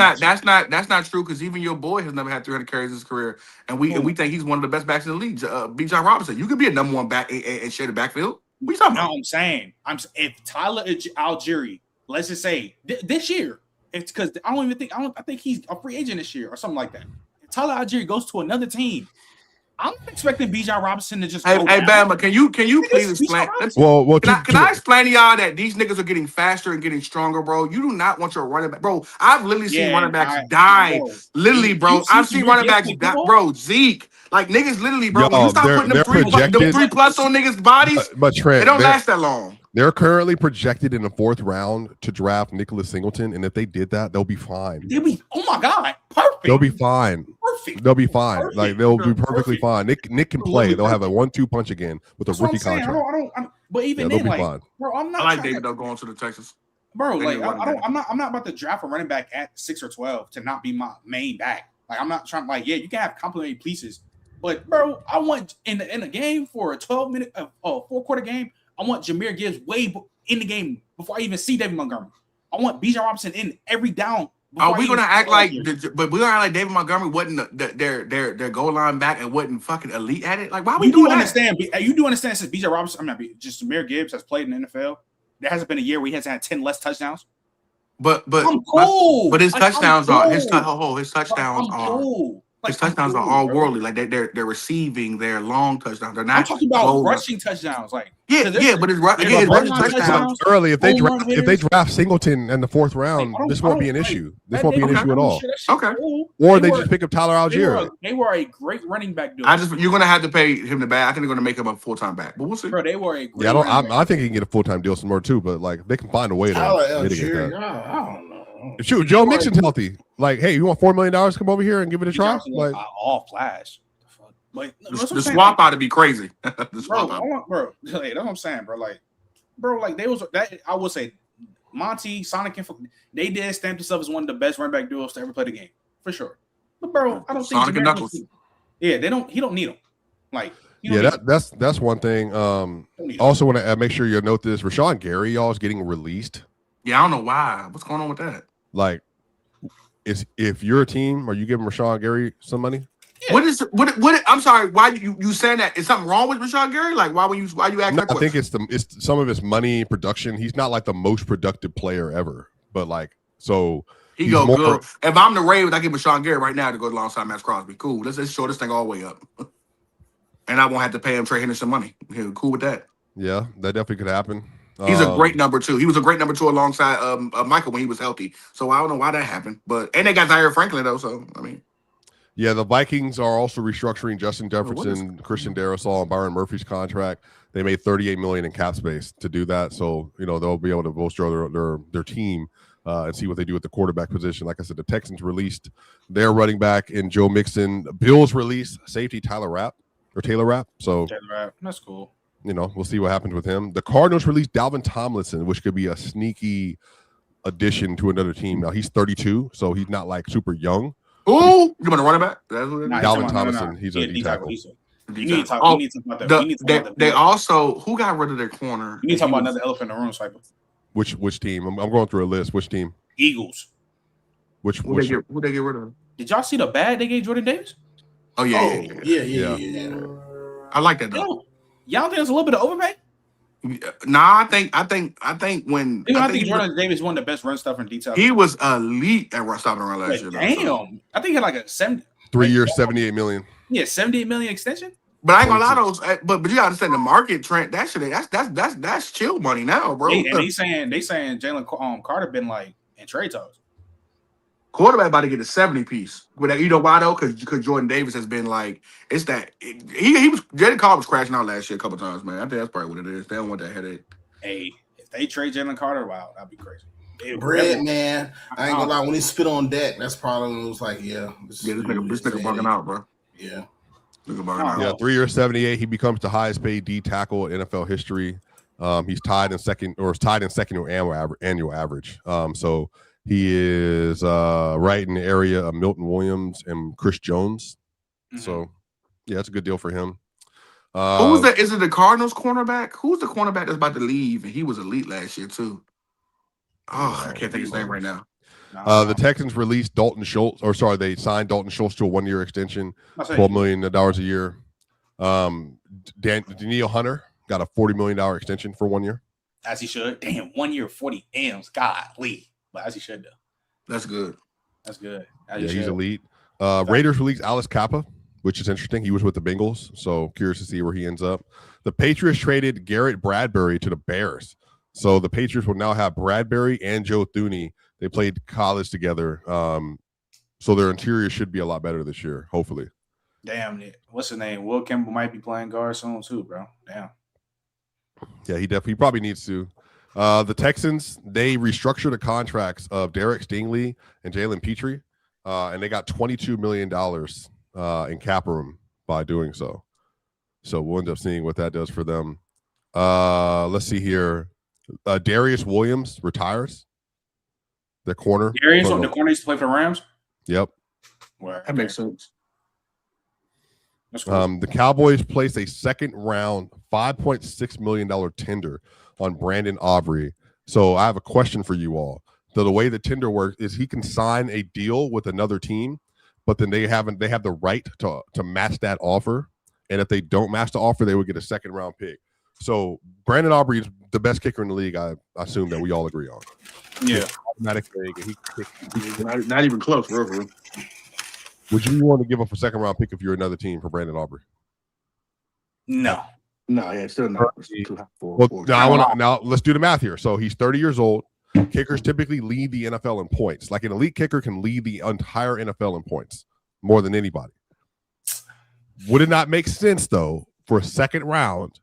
B: not true because even your boy has never had 300 carries in his career, and we think he's one of the best backs in the league. B. John Robinson, you could be a number one back and share the backfield. What are you talking about?
D: No, I'm saying if Tyler Algieri, let's just say this year, it's because I think he's a free agent this year or something like that. Tyler Algieri goes to another team. I'm not expecting Bijan Robinson to just.
B: Hey, Bama, can you please explain? Can I explain to y'all that these niggas are getting faster and getting stronger, bro? You do not want your running back, bro. I've literally seen running backs die. Literally, bro. I've seen running backs die, bro. Zeke, like niggas, literally, bro. When you stop putting them 3+ on niggas' bodies,
C: but Trent,
B: they don't last that long.
C: They're currently projected in the 4th round to draft Nicholas Singleton, and if they did that, they'll be fine.
D: Oh my god, perfect.
C: They'll be fine.
D: Perfect.
C: They'll be fine. Perfect. Like they'll be perfectly fine. Nick can play. They'll have a 1-2 punch again with a rookie contract.
D: But even then, like, fine. Bro, I'm not.
B: I like David though going to the Texans.
D: Bro, like I'm not about to draft a running back at 6 or 12 to not be my main back. Like I'm not trying. Like you can have complimentary pieces, but bro, I want in a game for a 12-minute, 4-quarter game. I want Jameer Gibbs in the game before I even see David Montgomery. I want Bijan Robinson in every down.
B: Are we gonna act like? But we're gonna act like David Montgomery wasn't their goal line back and wasn't fucking elite at it. Like why we doing that?
D: You do understand since Bijan Robinson, just Jameer Gibbs has played in the NFL. There hasn't been a year where he hasn't had 10 less touchdowns.
B: But
D: I'm cool.
B: But his touchdowns are his touchdowns are. His touchdowns are all worldly, like they're receiving their long touchdowns. They're not.
D: I'm talking about rushing touchdowns, like
B: but his rushing touchdowns
C: early. If they draft Singleton in the 4th round, this won't be an issue. This won't be an issue at all.
B: Okay.
C: Or they just pick up Tyler Algieri.
D: They were a great running back dude.
B: You're gonna have to pay him the back. I think they're gonna make him a full-time back, but we'll see.
D: Bro, they were a great.
C: I think he can get a full-time deal somewhere too, but like they can find a way to mitigate that.
E: I don't know.
C: Shoot, Joe Mixon's healthy. Like, hey, you want $4 million to come over here and give it a try? Like,
D: all flash. Like
B: the swap out to be crazy.
D: Bro, that's what I'm saying, bro. Like they was that I would say Monty, Sonic, and they did stamp themselves as one of the best running back duos to ever play the game for sure. But bro, I don't think
B: Sonic and Knuckles.
D: Yeah, he don't need them. Like
C: that's one thing. Also want to make sure you note this: Rashawn Gary, y'all, is getting released.
B: Yeah, I don't know why. What's going on with that?
C: Like, if you're a team, are you giving Rashawn Gary some money?
B: Yeah. What? I'm sorry. Why you saying that? Is something wrong with Rashawn Gary? Like, why you acting?
C: I think it's some of his money production. He's not like the most productive player ever, but like so.
B: He go good. If I'm the Ravens, I give Rashawn Gary right now to go alongside Maxx Crosby. Cool. Let's short this thing all the way up, and I won't have to pay him Trey Henderson money. Cool with that.
C: Yeah, that definitely could happen.
B: He's a great number 2. He was a great number 2 alongside Michael when he was healthy. So I don't know why that happened. And they got Zaire Franklin though. So I mean,
C: Yeah, the Vikings are also restructuring Justin Jefferson, Christian Darrisaw, and Byron Murphy's contract. They made $38 million in cap space to do that, so they'll be able to bolster their team and see what they do at the quarterback position. Like I said, the Texans released their running back in Joe Mixon. Bills released safety Taylor Rapp. So
D: Taylor Rapp, that's cool.
C: We'll see what happens with him. The Cardinals released Dalvin Tomlinson, which could be a sneaky addition to another team. Now he's 32, so he's not like super young.
B: Oh, you want to run it back?
C: Dalvin Tomlinson. He's a D tackle.
D: You need to talk about that.
B: They also who got rid of their corner.
D: You need to talk about another elephant in the room, Cypher.
C: Which team? I'm going through a list. Which team?
D: Eagles.
B: Who they get rid of?
D: Did y'all see the bag they gave Jordan Davis?
B: Oh yeah. I like that though.
D: Y'all think it's a little bit of overpay?
B: Nah, I think when
D: I think Jordan Davis won the best run stuff in detail.
B: He was elite at run stopping around last year.
D: Damn, I think he had like a
C: 3 years, $78 million.
D: Yeah, $78 million extension.
B: But I ain't gonna lie, those. But you gotta understand the market trend. That shit, that's chill money now, bro.
D: And they saying Jalen Carter been like in trade talks.
B: Quarterback about to get a 70 piece. But you know why though? Because Jordan Davis has been like Jalen Carter was crashing out last year a couple times, man. I think that's probably what it is. They don't want that headache.
D: Hey, if they trade Jalen Carter, wow, that'd be crazy.
E: Bread, man. I ain't gonna lie. When he spit on deck, that's probably when it was like, this
B: nigga bugging out, bro.
E: Yeah.
C: Yeah, 3 years, 78. He becomes the highest paid D tackle in NFL history. He's tied in second annual average. So he is right in the area of Milton Williams and Chris Jones. Mm-hmm. So yeah, it's a good deal for him.
B: Who's that? Is it the Cardinals cornerback? Who's the cornerback that's about to leave? And he was elite last year too. Oh, I can't think of his name right now.
C: The Texans released they signed Dalton Schultz to a 1 year extension, $12 million a year. Danielle Hunter got a $40 million extension for 1 year.
D: As he should. Damn, 1 year, 40 M's. Golly. But as he should, though.
B: That's good.
C: He's elite. Raiders released Alex Kappa, which is interesting. He was with the Bengals, so curious to see where he ends up. The Patriots traded Garrett Bradbury to the Bears. So the Patriots will now have Bradbury and Joe Thuney. They played college together. So their interior should be a lot better this year, hopefully.
D: Damn it. What's his name? Will Campbell might be playing guard soon too, bro. Damn.
C: Yeah, he probably needs to. The Texans, they restructured the contracts of Derek Stingley and Jalen Petrie, and they got $22 million in cap room by doing so. So we'll end up seeing what that does for them. Let's see here. Darius Williams retires. The corner.
D: The corner used to play for the Rams?
C: Yep.
B: That makes sense.
D: Cool.
C: The Cowboys placed a second round $5.6 million tender on Brandon Aubrey. So I have a question for you all. So the way the tender works is he can sign a deal with another team, but then they have the right to match that offer. And if they don't match the offer, they would get a second round pick. So Brandon Aubrey is the best kicker in the league. I assume that we all agree on.
D: Yeah,
C: automatic pick.
B: Not even close, bro.
C: Would you want to give up a second round pick if you're another team for Brandon Aubrey?
D: No,
B: yeah, still not.
C: Now let's do the math here. So he's 30 years old. Kickers typically lead the NFL in points. Like an elite kicker can lead the entire NFL in points more than anybody. Would it not make sense though for a second round?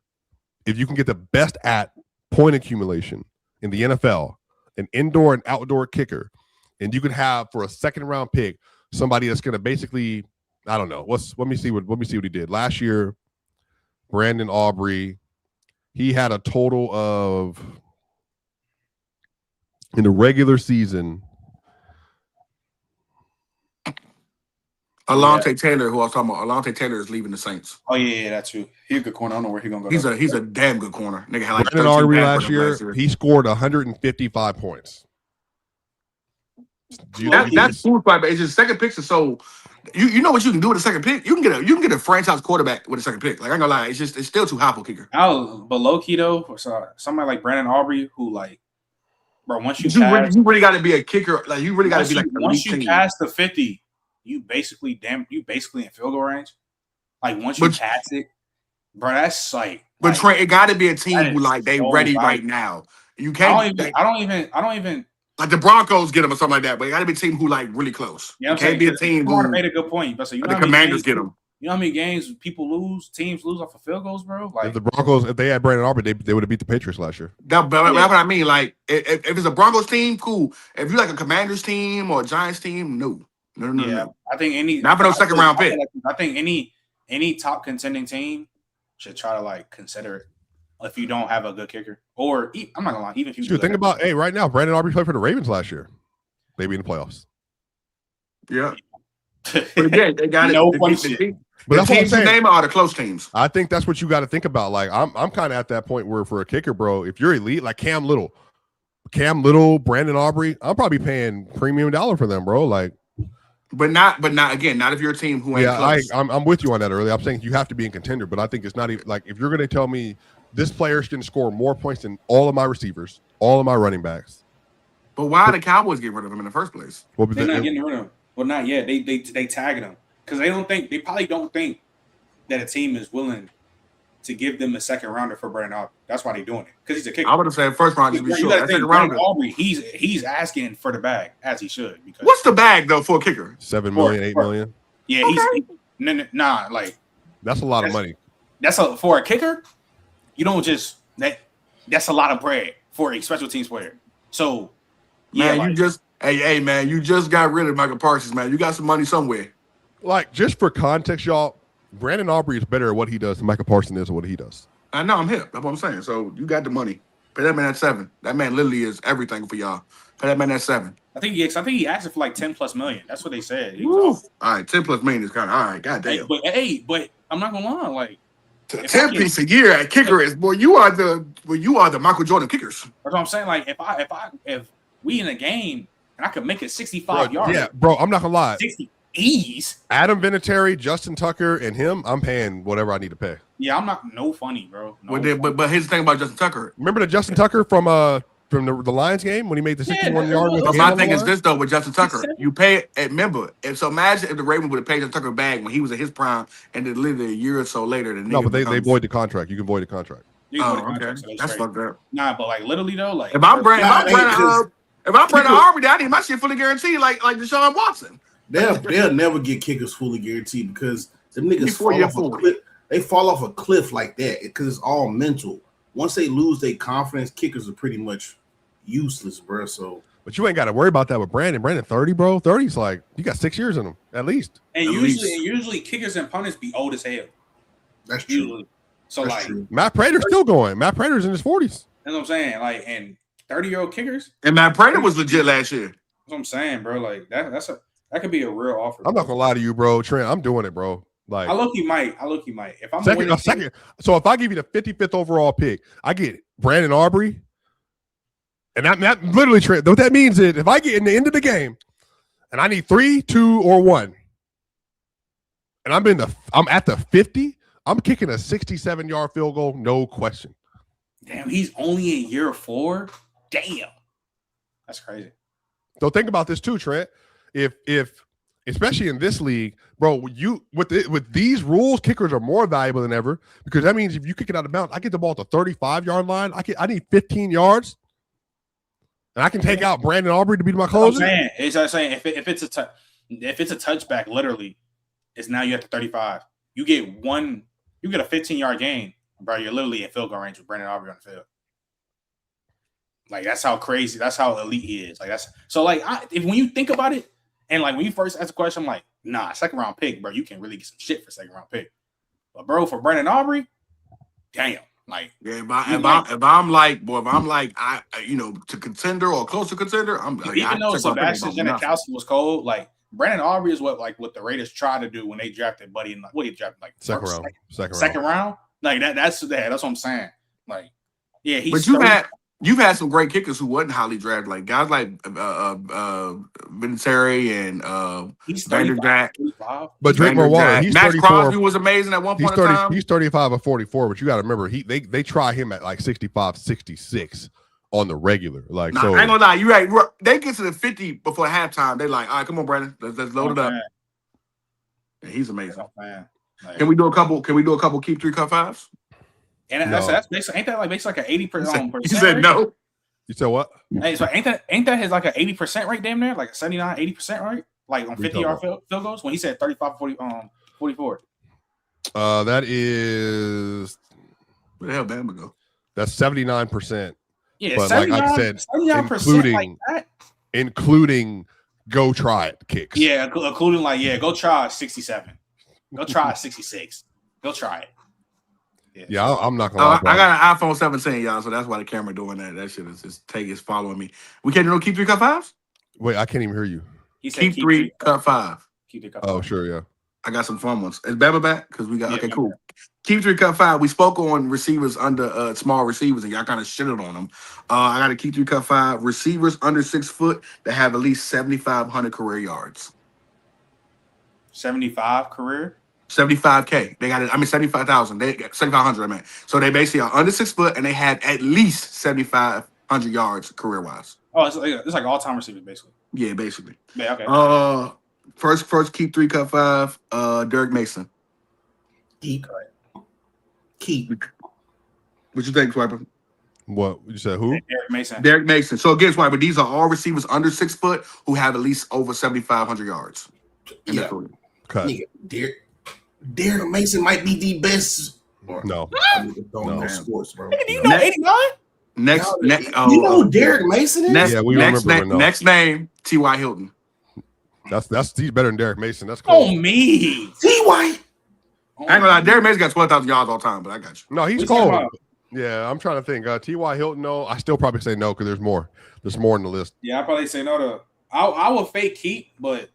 C: If you can get the best at point accumulation in the NFL, an indoor and outdoor kicker, and you can have for a second round pick somebody that's going to basically, I don't know. Let me see what he did last year. Brandon Aubrey, he had a total of in the regular season.
B: Alontae Taylor, who I was talking about, Alontae Taylor is leaving the Saints.
D: Oh yeah, that's true. He's a good corner. I don't know where he's gonna go.
B: He's a damn good corner. Nigga had like
C: Brandon Aubrey last year. He scored 155 points.
B: That's food fight, but it's just second picks are so. You know what you can do with a second pick? You can get a franchise quarterback with a second pick. Like I ain't gonna lie, it's still too high for kicker.
D: But low key though, for somebody like Brandon Aubrey, who like, bro, once you
B: really got to be a kicker. Like you really got to be like
D: once you pass the 50. You basically in field goal range. Like once you pass it, bro, that's like.
B: But Trent, it got to be a team who like they ready right now. You can't.
D: I don't even
B: Like the Broncos get them or something like that, but it got to be a team who like really close.
D: Yeah,
B: it can't be a team who
D: made a good point. But so you know
B: the Commanders get them.
D: You know how many games teams lose off of field goals, bro? Like
C: if the Broncos, if they had Brandon Aubrey, they would have beat the Patriots last year.
B: That's what I mean. Like if it's a Broncos team, cool. If you like a Commanders team or a Giants team, no. No.
D: I think
B: not for no second round pick.
D: I think any top contending team should try to like consider it if you don't have a good kicker. Or I'm not gonna lie, even if you
C: think about right now, Brandon Aubrey played for the Ravens last year. They be in the playoffs.
B: Yeah. But again, they got
D: no
B: it.
C: But that's what I'm saying.
B: Name are the close teams.
C: I think that's what you got to think about. Like I'm kind of at that point where for a kicker, bro, if you're elite, like Cam Little, Brandon Aubrey, I'm probably paying premium dollar for them, bro. Like,
B: but not if you're a team who ain't close.
C: I'm with you on that earlier. I'm saying you have to be in contender, but I think it's not even like if you're going to tell me this player's going to score more points than all of my receivers, all of my running backs.
B: But why are the Cowboys getting rid of him in the first place?
D: They're not getting rid of him. Well, not yet. They tagging him because they probably don't think that a team is willing to give them a second rounder for Brandon Aubrey. That's why they're doing it because he's a kicker.
B: I would have said first round just to be sure.
D: Second rounder. Aubrey, he's asking for the bag as he should. Because
B: what's the bag though for a kicker?
C: $7 million, $8 million.
D: Yeah, okay. Like
C: that's a lot of money.
D: For a kicker. You don't just that's a lot of bread for a special teams player. So,
B: man, you just got rid of Michael Parsons, man. You got some money somewhere.
C: Like, just for context, y'all, Brandon Aubrey is better at what he does than Michael Parsons is at what he does.
B: I know, I'm hip. That's what I'm saying. So you got the money. Pay that man at 7. That man literally is everything for y'all. Pay that man at 7.
D: I think he asked for like $10+ million. That's what they said.
B: All right, $10+ million is kind of all right. Goddamn.
D: But I'm not gonna lie, like
B: 10 piece a year at kicker is boy. You are the Michael Jordan kickers.
D: That's what I'm saying. Like if we in a game and I could make it 65 yards.
C: Yeah, bro. I'm not gonna lie.
D: 60 ease.
C: Adam Vinatieri, Justin Tucker, and him. I'm paying whatever I need to pay.
D: Yeah, I'm not funny, bro.
B: But here's the thing about Justin Tucker.
C: Remember the Justin Tucker from the Lions game when he made the 61 yard?
B: My thing is this though with Justin Tucker, you pay. Remember, and so imagine if the Ravens would have paid Justin Tucker back when he was in his prime, and then literally a year or so later,
C: they void the contract. You can void the contract.
B: Okay, so that's fucked up.
D: Nah, but like literally though, like
B: if I'm Brandon Aubrey, I need my shit fully guaranteed, like Deshaun Watson.
E: They'll never get kickers fully guaranteed because them niggas fall off a cliff like that because it's all mental. Once they lose their confidence, kickers are pretty much useless, bro. So,
C: but you ain't got to worry about that with Brandon. Brandon 30, bro. 30's like you got 6 years in him at least.
D: And usually kickers and punters be old as hell.
E: That's true. Usually.
D: So that's true.
C: Matt Prater's still going. Matt Prater's in his 40s.
D: That's what I'm saying. Like, and 30-year-old kickers.
B: And Matt Prater was legit last year.
D: That's what I'm saying, bro. Like that could be a real offer.
C: I'm not gonna lie to you, bro. Trent, I'm doing it, bro. Like
D: I look, you might. If I'm
C: second. So if I give you the 55th overall pick, I get Brandon Aubrey. And that literally, Trent, what that means is if I get in the end of the game and I need 3, 2, or 1, and I'm at the 50, I'm kicking a 67-yard field goal, no question.
D: Damn, he's only in year 4. Damn, that's crazy.
C: So think about this too, Trent. If especially in this league, bro, with these rules, kickers are more valuable than ever because that means if you kick it out of bounds, I get the ball at the 35-yard line. I need 15 yards, and I can take out Brandon Aubrey to be my closer.
D: It's saying if it's a touchback, literally, it's now you at the 35. You get a 15-yard gain, bro. You're literally in field goal range with Brandon Aubrey on the field. Like that's how crazy, that's how elite he is. Like that's so like when you think about it. And like when you first asked the question, I'm like, nah, second round pick, bro. You can really get some shit for second round pick. But bro, for Brandon Aubrey, damn. Like,
B: yeah, if I'm like, to contender or close to contender, I'm like,
D: even though Sebastian Janikowski was cold, like Brandon Aubrey is what the Raiders tried to do when they drafted Buddy in what he drafted like second round. Like that's what I'm saying. Like, yeah, he's.
B: But you've had some great kickers who wasn't highly drafted, like guys like Vinatieri and Vanderjack.
C: But Drake Marwaller, he's
B: Maxx
C: 34.
B: Crosby was amazing at one point in time.
C: He's 35 or 44, but you got to remember they try him at like 65, 66 on the regular. Like, so
B: I ain't gonna lie, you're right. They get to the 50 before halftime. They're like, all right, come on, Brandon, let's load it up. Yeah, he's amazing. Like, can we do a couple keep 3 cut 5s?
D: And that's basically, ain't that like basically like an 80%?
B: You said no.
C: You said what?
D: Hey, so ain't that his like an 80% rate damn near? Like a 79, 80% right? Like on 50-yard field goals when he said 35, 40, 44.
C: That is
B: where the hell Bama go?
C: That's 79%.
D: Yeah,
C: but like I said, including go try it kicks.
D: Yeah, including go try 67. Go try 66. Go try it.
C: Yeah, I'm not gonna lie.
B: I got an iPhone 17, y'all, so that's why the camera doing that. That shit is following me. We can't do keep 3 cut 5s?
C: Wait, I can't even hear you.
D: He said
B: keep 3 cut 5.
D: Keep 3 cut
C: 5. Oh, sure, yeah.
B: I got some fun ones. Is Bama back? Because we got cool. Keep 3 cut 5. We spoke on receivers under small receivers, and y'all kind of shitted on them. I got to keep 3 cut 5 receivers under 6 foot that have at least 7,500 career yards.
D: 75 career.
B: 75K. They got it. I mean 75,000. They got 7,500. I mean, so they basically are under 6 foot, and they have at least 7,500 yards career wise.
D: Oh, it's like all time receivers basically.
B: Yeah, basically.
D: Yeah. Okay.
B: First keep 3 cut 5. Derek Mason.
E: Keep.
B: What you think, Swiper?
C: What you said? Who?
B: Derek Mason. So again, Swiper, these are all receivers under 6 foot who have at least over 7,500 yards.
E: Yeah.
C: Cut.
E: Derek Mason might be the best.
C: No.
E: No sports, bro.
D: Do you know 89?
B: Next,
E: you know who Derek Mason is?
C: Yeah, we remember.
B: Next name, T.Y. Hilton.
C: He's better than Derek Mason. That's cool.
D: Oh, me.
E: T.Y.
B: I ain't gonna lie, Derek Mason got 12,000 yards all time, but I got you.
C: No, he's cold. Yeah, I'm trying to think. T.Y. Hilton, no. I still probably say no because there's more. There's more in the list.
D: Yeah, I probably say no to. I will fake keep, but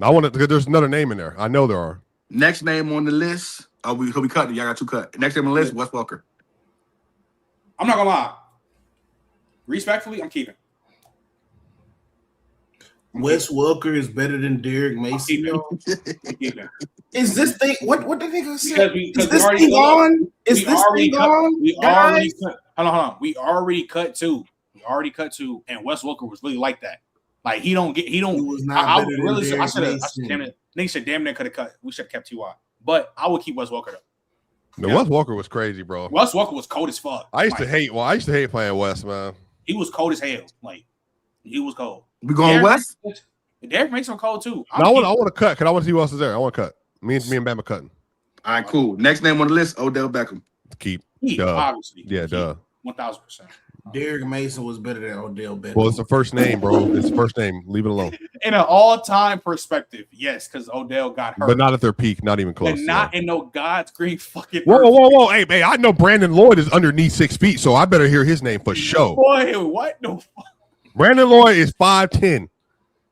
C: I want to. There's another name in there. I know there are.
B: Next name on the list. He'll be cutting. Y'all got 2 cut. Next name on the list, Wes Welker.
D: I'm not gonna lie. Respectfully, I'm keeping.
E: Wes Welker is better than Derek Mason. Is this thing? What the thing I said? Is this thing on? Is this thing on?
D: Hold on. We already cut 2. And Wes Welker was really like that. Like he don't. He was not. I should have. Nigga said damn near could have cut. We should have kept T.Y. But I would keep Wes Welker though.
C: No, Wes Welker was crazy, bro.
D: Wes Welker was cold as fuck.
C: I used to hate playing Wes, man.
D: He was cold as hell. Like he was cold.
B: We going West?
D: Derek makes him cold too.
C: I want to cut because I want to see who else is there. I want to cut. Me and Bama cutting.
B: All right, cool. Next name on the list, Odell Beckham.
C: Keep.
D: Obviously.
C: Yeah, duh.
D: 1,000%.
E: Derek Mason was better than Odell Beckham.
C: Well, it's the first name, bro. It's the first name. Leave it alone.
D: In an all-time perspective, yes, because Odell got hurt.
C: But not at their peak. Not even close.
D: But not in no God's green fucking.
C: Whoa. Hey, I know Brandon Lloyd is underneath 6 feet, so I better hear his name for sure.
D: Boy, what the fuck?
C: Brandon Lloyd is 5'10".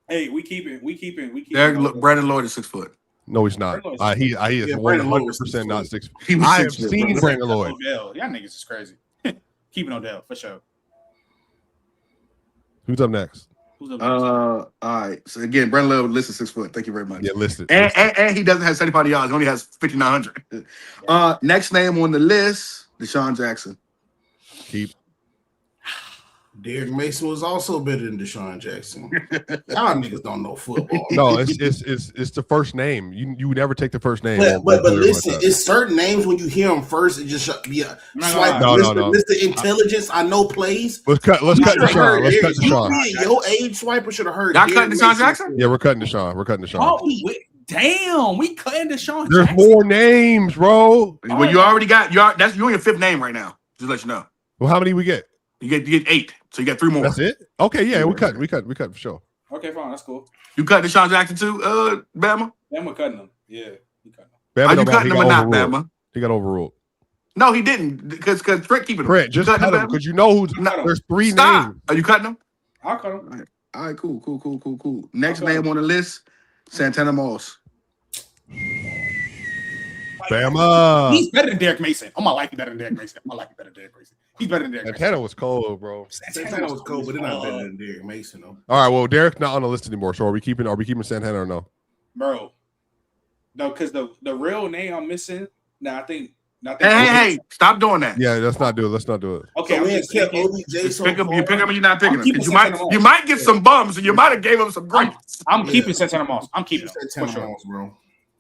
D: Hey, we keep it.
B: Brandon Lloyd is 6 foot.
C: No, he's not. He is 100% not 6 feet. I have seen Brandon Lloyd.
D: Y'all niggas is crazy. Keeping Odell for sure.
C: Who's up next?
B: All right. So again, Brandon Lloyd listed 6 foot. Thank you very much.
C: Yeah, listed.
B: And he doesn't have 75 yards. He only has 5,900. Next name on the list, Deshaun Jackson.
C: Keep.
E: Derek Mason was also better than Deshaun Jackson. Y'all niggas don't know football.
C: No, it's the first name. You would never take the first name.
E: But listen, it's certain names when you hear them first, it just swipe. Mr. Intelligence, I know plays.
C: Let's cut Deshaun. Let's cut Deshaun.
E: Your age swiper should have heard.
B: Y'all cutting Deshaun Jackson?
C: Yeah, we're cutting Deshaun.
D: Oh, damn, we cutting Deshaun.
C: There's more names, bro.
B: Well, you already got you're on your 5th name right now. Just to let you know.
C: Well, how many we get?
B: You get 8, so you got 3 more.
C: That's it. Okay, yeah, we cut for sure.
D: Okay, fine, that's cool.
B: You cut Deshaun Jackson too, Bama?
D: Bama cutting him. Yeah, we cutting
B: him. Are you cutting him or not, Bama?
C: He got overruled.
B: No, he didn't, because Trent keeping him.
C: Trent, just cut him because you know who's. There's 3 names.
B: Are you cutting him?
D: I'll cut him.
B: All right, cool. Next name on the list, Santana Moss.
C: Bama.
D: He's better than Derek Mason. Oh, my life, he's better than Derek Mason. He's better than Derek Mason.
C: Santana was cold, bro.
E: Santana was cold, but they're not better than Derek Mason, though.
C: All right, well, Derek's not on the list anymore. So are we keeping Santana or no?
D: Bro. No, because the real name I'm missing. Now I think.
B: Hey! Stop doing that.
C: Yeah, let's not do it.
D: Okay,
E: so we kept OBJ.
B: You pick him and you're not picking him. You might get some bums, and you might have gave him some grapes.
D: I'm keeping Santana Moss. I'm keeping him.
E: Santana Moss, bro.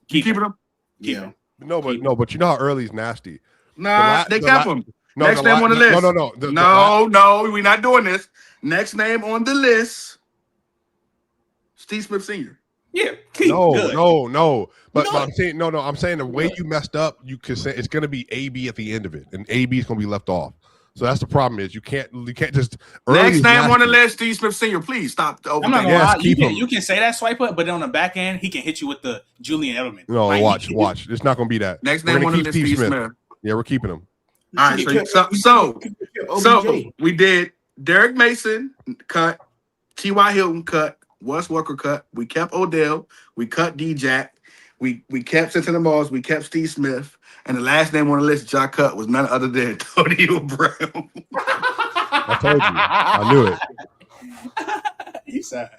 B: Keeping him.
C: Yeah. No, but you know how early is nasty.
B: Nah, they kept him. Next name on the list. No. We're not doing this. Next name on the list. Steve Smith Sr.
D: Yeah.
C: No. But I'm saying I'm saying the way you messed up, you could say it's going to be AB at the end of it, and AB is going to be left off. So that's the problem is you can't just
B: next name on the list, Steve Smith Sr. Please stop.
D: I'm not gonna lie. You can say that swipe up, but then on the back end, he can hit you with the Julian Edelman.
C: No, watch. It's not gonna be that.
B: Next name on the list, Steve Smith.
C: Yeah, we're keeping him.
B: All right, so we did Derek Mason cut, T.Y. Hilton cut, Wes Welker cut. We kept Odell. We cut D-Jack. We kept Cincinnati Moss. We kept Steve Smith. And the last name on the list Jack cut was none other than Tony Brown.
C: I told you. I knew it.
D: You said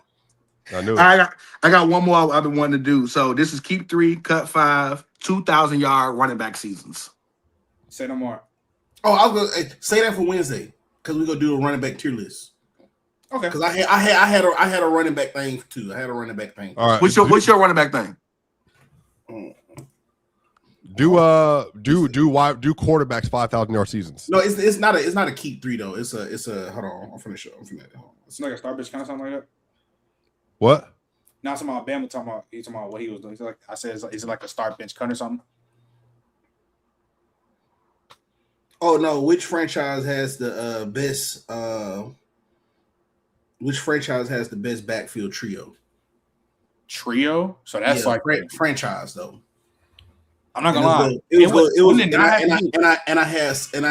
C: I knew it.
B: I got one more other one to do. So this is keep 3, cut 5, 2,000-yard running back seasons.
D: Say no more.
E: Oh, I was gonna say that for Wednesday because we're gonna do a running back tier list.
D: Okay.
E: Because I had a running back thing too. I had a running back thing.
C: All right.
B: What's your running back thing?
C: Do quarterbacks 5,000-yard seasons?
E: No, it's not a keep 3 though. It's a hold on. I'm finna show.
D: It's like a star bitch kind of something like that.
C: What?
D: Now talking about Bama, talking about what he was doing. He's like I said, is it like a start bench cut or something?
E: Oh no, which franchise has the best? Which franchise has the best backfield trio?
D: Trio. So that's like
E: franchise though.
D: I'm not gonna lie.
E: I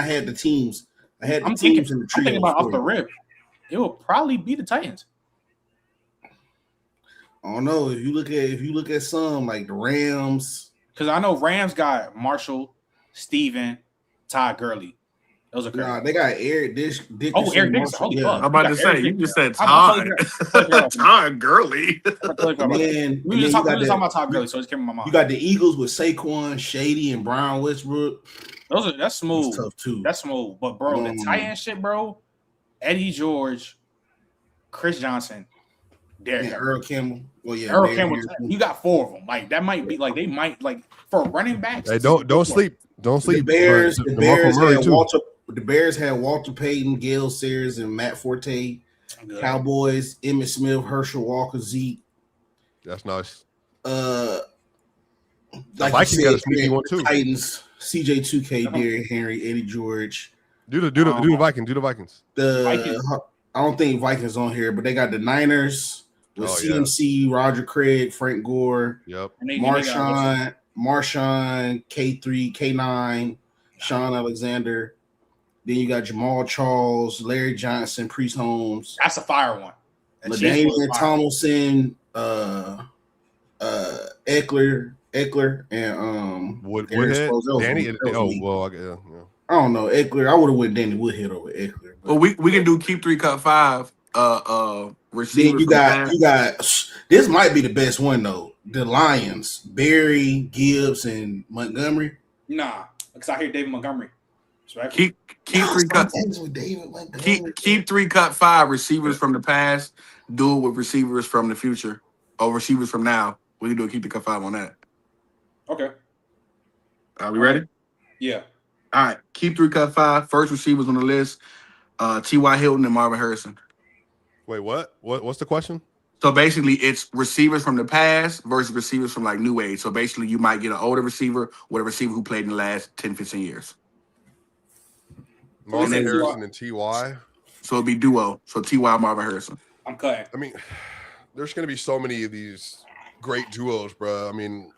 E: had the teams. I had the
D: I'm
E: teams in the trio.
D: I'm thinking about off the rip. It will probably be the Titans.
E: I don't know if you look at some like the Rams,
D: because I know Rams got Marshall, Steven, Todd Gurley. Those are crazy.
E: Nah, they got Eric Dickerson.
D: Oh, Eric Dickerson.
E: Yeah.
B: I'm about to say, you just said Todd. Todd Gurley.
D: We were just talking about Todd Gurley, so it just came in my mind.
E: You got the Eagles with Saquon, Shady, and Brian Westbrook.
D: That's smooth.
E: That's tough too.
D: That's smooth. But bro, the Titan shit, bro. Eddie George, Chris Johnson, Derek
E: Earl Campbell. Well, yeah,
D: Earl Campbell. You got 4 of them. Like that might be like they might like for running backs.
C: Hey, don't sleep. Don't sleep.
E: The Bears had Walter Payton, Gale Sayers, and Matt Forte. Good. Cowboys, Emmitt Smith, Herschel Walker, Zeke.
C: That's nice.
E: Like you said, got a sneaky one too. Titans, CJ2K, Derrick Henry, Eddie George.
C: Do the Vikings. Do the Vikings.
E: I don't think Vikings on here, but they got the Niners with CMC, Roger Craig, Frank Gore, Marshawn, K3, K9, Sean Alexander. Then you got Jamal Charles, Larry Johnson, Priest Holmes.
D: That's a fire one.
E: LaDainian Tomlinson, Eckler, and
C: Woodhead. Danny. I
E: don't know Eckler. I would have went Danny Woodhead over Eckler.
B: Well, we can do keep 3, cut 5. Receivers.
E: You got. This might be the best one though. The Lions, Barry, Gibbs, and Montgomery.
D: Nah, because I hear David Montgomery. Right.
B: Keep 3 cut. Keep 3 cut 5 receivers from the past. Do it with receivers from the future or receivers from now. We can do a keep 3 cut 5 on that.
D: Okay.
B: Are we ready?
D: Yeah.
B: All right. Keep 3 cut 5. First receivers on the list: T.Y. Hilton and Marvin Harrison.
C: Wait, what? What's the question?
B: So basically, it's receivers from the past versus receivers from like new age. So basically, you might get an older receiver with a receiver who played in the last 10, 15 years.
C: Marvin Harrison and T.Y.
B: So it'd be duo. So T.Y. Marvin Harrison.
D: I'm cutting.
C: I mean, there's going to be so many of these great duos, bro. I mean,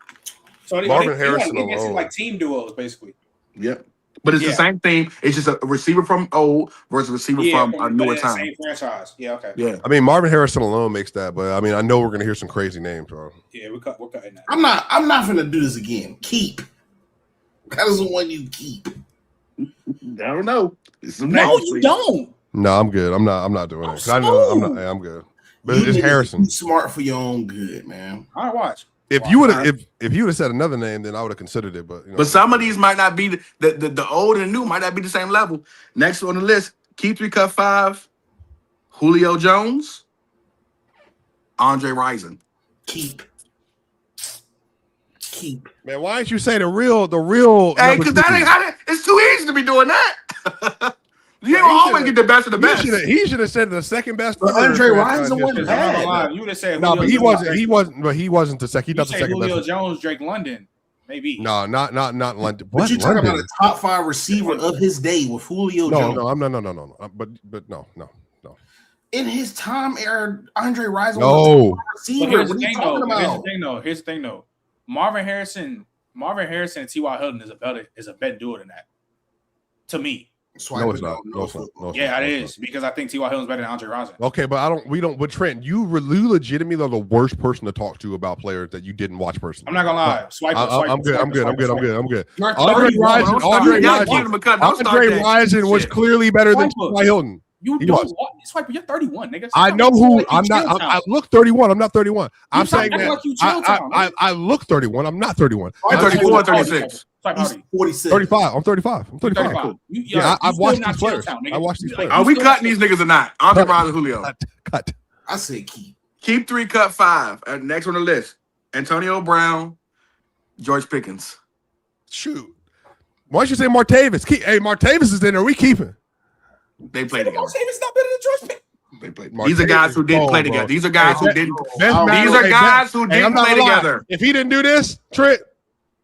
D: so
C: Marvin Harrison alone.
D: Like team duos, basically.
B: Yep. But it's the same thing. It's just a receiver from old versus a receiver from a newer time.
D: Same franchise. Yeah, okay.
B: Yeah.
C: I mean, Marvin Harrison alone makes that, but I mean, I know we're going to hear some crazy names, bro.
D: Yeah, we're cutting that.
E: I'm not going to do this again. Keep. That is the one you keep.
B: I don't know.
D: No, you don't.
C: No, I'm good. I'm not doing it. I know I'm good. But it's Harrison.
E: Smart for your own good, man.
D: All right, watch.
C: If you would have said another name, then I would have considered it. But
B: but some of these might not be the old and new might not be the same level. Next on the list, keep 3 cut 5, Julio Jones, Andre Rison.
E: Keep.
C: Man, why didn't you say the real?
B: Hey, because that ain't how it's too easy to be doing that. You don't always get the best of the best.
C: He should have said the second best.
E: But Andre Rison wasn't bad.
D: You would have said
C: no, but he wasn't. But he wasn't the second. He does the second
D: Julio
C: best.
D: Jones, Drake London, maybe.
C: No, not London.
E: But you talking about a top 5 receiver of his day with Julio Jones?
C: No. But no.
E: In his time era, Andre Rison
C: was
E: a receiver.
D: Here's the thing though. Marvin Harrison and T.Y. Hilton is a better duo than that. To me.
C: No, it's not.
D: Yeah, it is because I think T.Y. Hilton's better than Andre Rison.
C: Okay, but but Trent, you legitimately are the worst person to talk to about players that you didn't watch personally.
D: I'm not gonna lie.
C: I'm good.
D: Andre
C: Rison was clearly better than T.Y. Hilton.
D: Swiper, you're 31, nigga.
C: I know who I'm not. I look 31. I'm not 31. I'm saying that I look 31. I'm not 31.
B: I'm 34, 36.
E: 46.
C: 35. I'm 35. Cool. Yeah, I've watched these players.
B: Are we cutting these niggas or not? Andre Rison, Julio.
C: Cut.
E: I say keep.
B: Keep 3, cut 5. Next on the list: Antonio Brown, George Pickens.
C: Shoot. Why don't you say Martavis? Hey, Martavis is in there. We keeping.
B: They played together.
D: Martavis not better than George Pickens.
B: They played. These are guys who didn't play together. These are guys who didn't. These are guys who didn't play together.
C: If he didn't do this, Trent.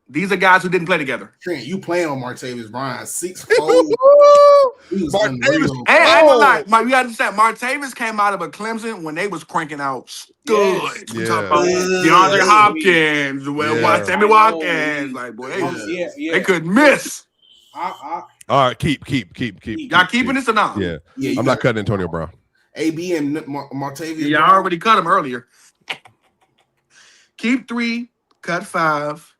B: These are guys who didn't play together.
E: Trent, you playing on Martavis Bryant 6'4".
B: Martavis. Hey, I ain't gonna lie. You gotta understand. Martavis came out of a Clemson when they was cranking out studs. We talking about DeAndre Hopkins, Sammy Watkins. Like, boy, they couldn't miss.
C: All right, keep.
B: Y'all keeping this or not?
C: Yeah. I'm not cutting Antonio Brown.
E: AB and Martavis.
B: Yeah, I already cut him earlier. Keep 3, cut 5.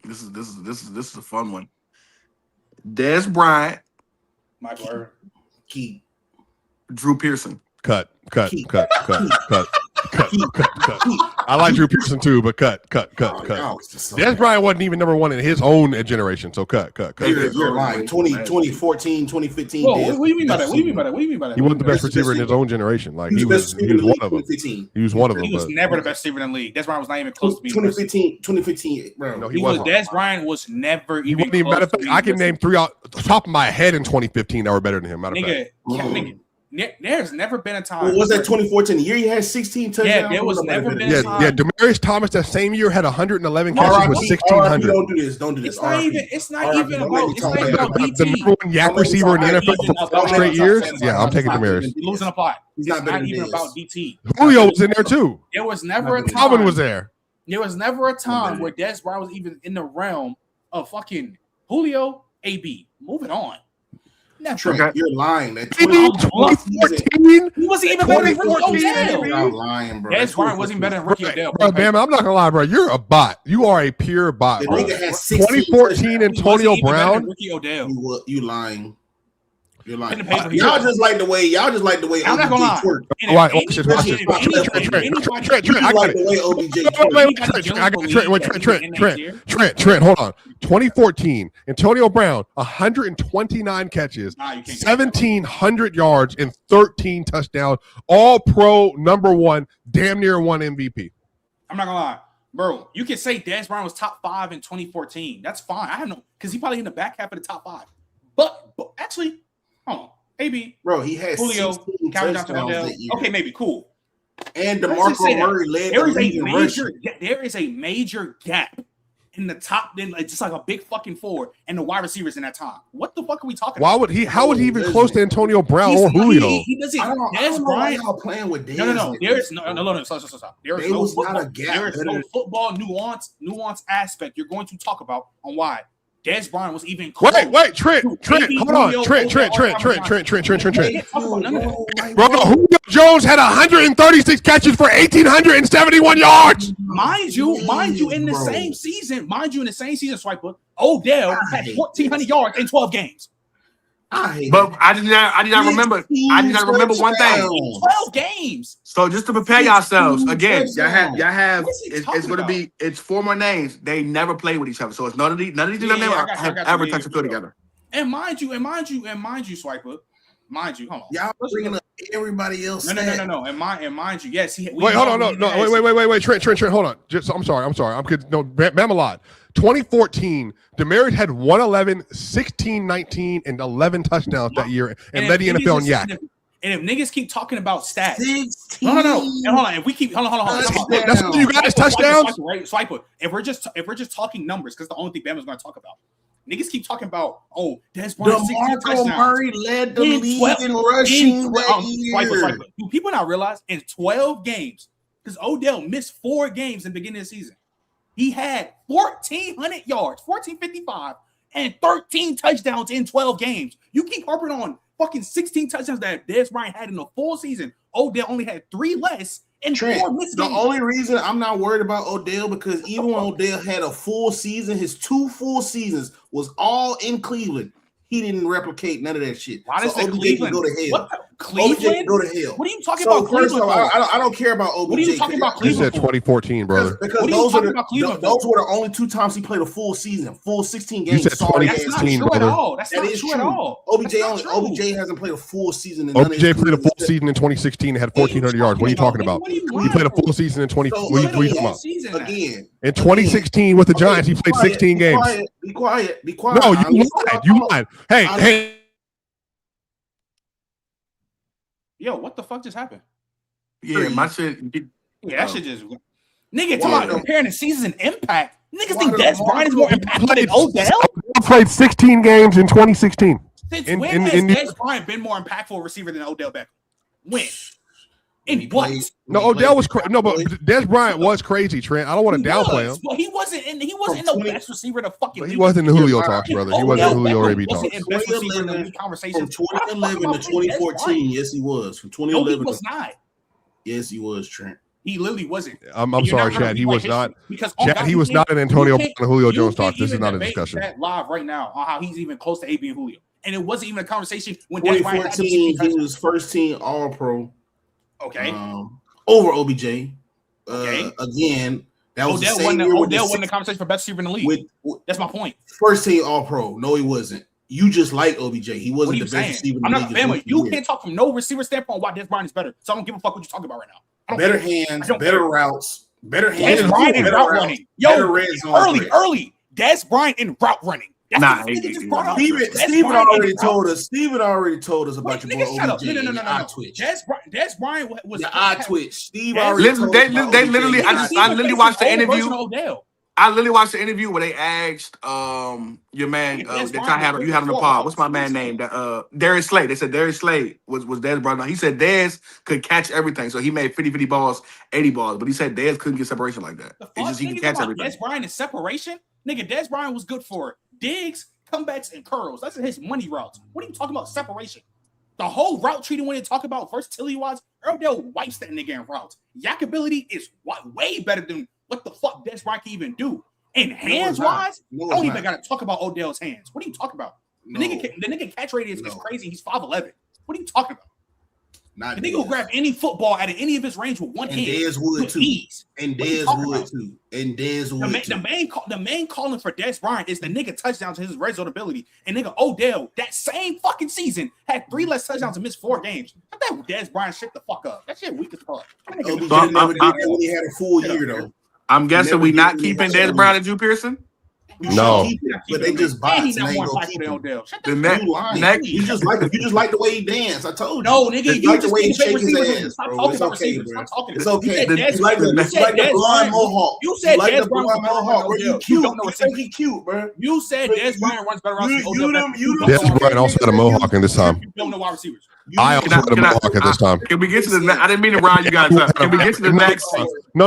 B: This is a fun one. Dez Bryant,
D: Michael Irvin,
E: keep.
B: Drew Pearson.
C: Cut. I like Drew Pearson too, but cut. Dez Bryant wasn't even number 1 in his own generation, so cut.
E: You're lying. 2014, 2015.
D: Whoa, what do you mean by that?
C: He wasn't the best receiver in his own generation. Like he was one of them. He was one of them.
D: He was never the best receiver in the league. Dez Bryant was not even close to being
E: 2015, bro.
C: No, he wasn't.
D: Dez Bryant was never even close.
C: Matter of fact, I can name 3 off the top of my head in 2015 that were better than him. Matter of fact.
D: Nigga, there's never been a time.
E: Was that 2014? The year he had 16 touchdowns.
D: Yeah, there was never been a time.
C: Yeah, Demaryius Thomas that same year had 111 catches with 1,600.
E: Don't do this.
D: It's not even about DT.
C: The number 1 yak receiver in the NFL for 4 straight years. Yeah, I'm taking Demaryius.
D: Losing a plot. It's not even about DT.
C: Julio was in there too.
D: There was never a time.
C: Calvin was there.
D: There was never a time where Dez Bryant was even in the realm of fucking Julio, AB. Moving on.
E: Trent, you're lying. That
C: 2014,
D: he wasn't even better than Ricky Odell.
E: You're lying, bro.
D: Dez Bryant wasn't better than Ricky Odell.
C: Bro, man, I'm not gonna lie, bro. You're a bot. You are a pure bot, bro. 2014 Antonio Brown.
D: Ricky Odell.
E: You lying. You're lying.
D: Y'all
E: just like the way.
D: I'm not gonna lie.
C: Watch this. Trent, hold on. 2014, Antonio Brown, 129 catches, 1,700 yards, and 13 touchdowns. All pro, number 1, damn near 1 MVP.
D: I'm not gonna lie. Bro, you can say Dez Bryant was top 5 in 2014. That's fine. I don't know, because he probably in the back half of the top 5. But actually, hold on. AB,
E: bro, he had
D: Julio, Calvin Johnson, Odell. Okay, maybe cool.
E: And DeMarco Murray led the league in rushing.
D: There is a major gap in the top, then just like a big fucking 4 and the wide receivers in that time. What the fuck are we talking about?
C: How would he even close to Antonio Brown or Julio?
D: He doesn't.
E: I don't know why y'all playing with Dez.
D: No. There is no. Stop. There is no football nuance aspect you're going to talk about on why Dez Bryant was even close.
C: Wait, Trent, hold on. Trent. Bro, Julio Jones had 136 catches for 1,871 yards.
D: Mind you, in the same season, Swiper, Odell had 1,400 yards in 12 games.
B: But I did not remember one thing.
D: 12 games.
B: So just to prepare yourselves, again, y'all have it's going to be 4 more names. They never played with each other, so it's none of these names have ever touched the field together.
D: And mind you, Swiper, Mind you, hold on.
E: Y'all bringing up everybody else.
D: No. And mind you, yes.
C: Wait, hold on. No. Wait. Trent. Hold on. I'm sorry. I'm kidding. No, Mamelot. 2014, Demaryius had 111, 16, 19, and 11 touchdowns that year and led the NFL in yak.
D: And if niggas keep talking about stats,
E: 16.
D: no. And hold on. If we keep hold on.
C: That's what you guys touchdowns.
D: Swipe it. If we're just talking numbers, because the only thing Bama's going to talk about. Niggas keep talking about, Dez Bryant,
E: DeMarco Murray led the league in rushing that year.
D: Do people not realize in 12 games, because Odell missed 4 games in the beginning of the season, he had 1,400 yards, 1,455, and 13 touchdowns in 12 games. You keep harping on fucking 16 touchdowns that Dez Bryant had in the full season. Odell only had 3 less. And
E: Trent, the only reason I'm not worried about Odell, because even when Odell had a full season, his 2 full seasons was all in Cleveland. He didn't replicate none of that shit.
D: Why does
E: Cleveland go to hell?
D: Cleveland
E: go to hell.
D: What are you talking about?
E: First of all, I don't care about OBJ.
D: What are you talking about Cleveland?
C: You said 2014, brother.
E: Because those were the only 2 times he played a full season, full 16 games.
C: You said 2016, brother.
D: That's not true at all.
E: OBJ hasn't played a full season.
C: OBJ played a full season in 2016 and had 1,400 yards. What are you talking about? He played a full season in 20. What are you talking about?
E: Again,
C: in 2016 with the Giants, he played 16 games.
E: Be quiet.
C: No, you lied. Hey.
D: Yo, what the fuck just happened?
B: Yeah, my shit.
D: Yeah, that shit just. Nigga, talking about comparing the season impact. Niggas think Dez Bryant is more impactful than Odell?
C: Played 16 games in 2016.
D: Since when has Dez Bryant been more impactful receiver than Odell Beckham? When? In what?
C: No, Odell was crazy. No, but Dez Bryant was crazy, Trent. I don't want to downplay him.
D: Well, he wasn't the best receiver to fucking.
C: He wasn't the Julio talks, brother. He wasn't the Julio AB talks.
E: From 2011 to 2014, yes, he was. From 2011,
D: he was not.
E: Yes, he was, Trent.
D: He literally wasn't.
C: I'm sorry, Chad. He was not. Chad, he was not an Antonio and Julio Jones talk. This is not a discussion.
D: Live right now on how he's even close to AB and Julio, and it wasn't even a conversation when
E: 2014 he was first team All Pro.
D: Okay.
E: Over OBJ. Again, that was
D: Odell won the conversation for best receiver in the league. That's my point.
E: First team All Pro. No, he wasn't. You just like OBJ. He wasn't the best receiver in the league.
D: I'm not a You can't talk from no receiver standpoint why Dez Bryant is better. So I don't give a fuck what you're talking about right now.
E: Better hands, better routes, better hands.
D: Dez Bryant in route running. Yo, early. Dez Bryant in route running. Steven already told us about your boy OBJ. No. Eye twitch. Dez Bryant was
E: your eye twitch. Steve already told us.
B: They literally. I literally watched the interview. I literally watched the interview where they asked your man you had on the pod. What's my man name? Darius Slade. They said Darius Slade was Dez Bryant. He said Dez could catch everything, so he made 50 balls, 80 balls. But he said Dez couldn't get separation like that. It's just he can catch everything.
D: Dez Bryant is separation, nigga. Dez Bryant was good for digs, comebacks, and curls. That's his money routes. What are you talking about separation? The whole route treating when they talk about versatility-wise, Odell wipes that nigga in routes. Yak ability is way better than what the fuck Dez Bryant can even do. And hands-wise, I don't even got to talk about Odell's hands. What are you talking about? The nigga catch rate is crazy. He's 5'11". What are you talking about? The nigga will grab any football out of any of his range with one hand.
E: Dez would too. And Dez would too.
D: The main calling for Dez Bryant is the nigga touchdowns to his red zone ability. And nigga Odell, that same fucking season, had 3 less touchdowns and missed 4 games. Let that Dez Bryant shit the fuck up. That shit weak as fuck.
E: OBJ never did that when he had a full year though.
B: I'm guessing we not keeping Dez Bryant and Drew Pearson.
C: No,
E: but they just bots and they ain't gonna keep him. You just like the way he dance. I told you.
D: No, nigga, you
E: like
D: just
E: the way he shakes his ass, bro. It's okay, bro. It's okay. You like the blonde mohawk.
D: You said
E: Dez Bryant mohawk, bro. You cute. You think he cute, bro.
D: You said Dez Bryant runs better routes than Odell.
C: Dez Bryant also had a mohawk in this time.
D: You don't know wide receivers.
C: I also had a mohawk at this time.
B: Can we get to the? I didn't mean to round you guys up. Can we get to the next?
C: No.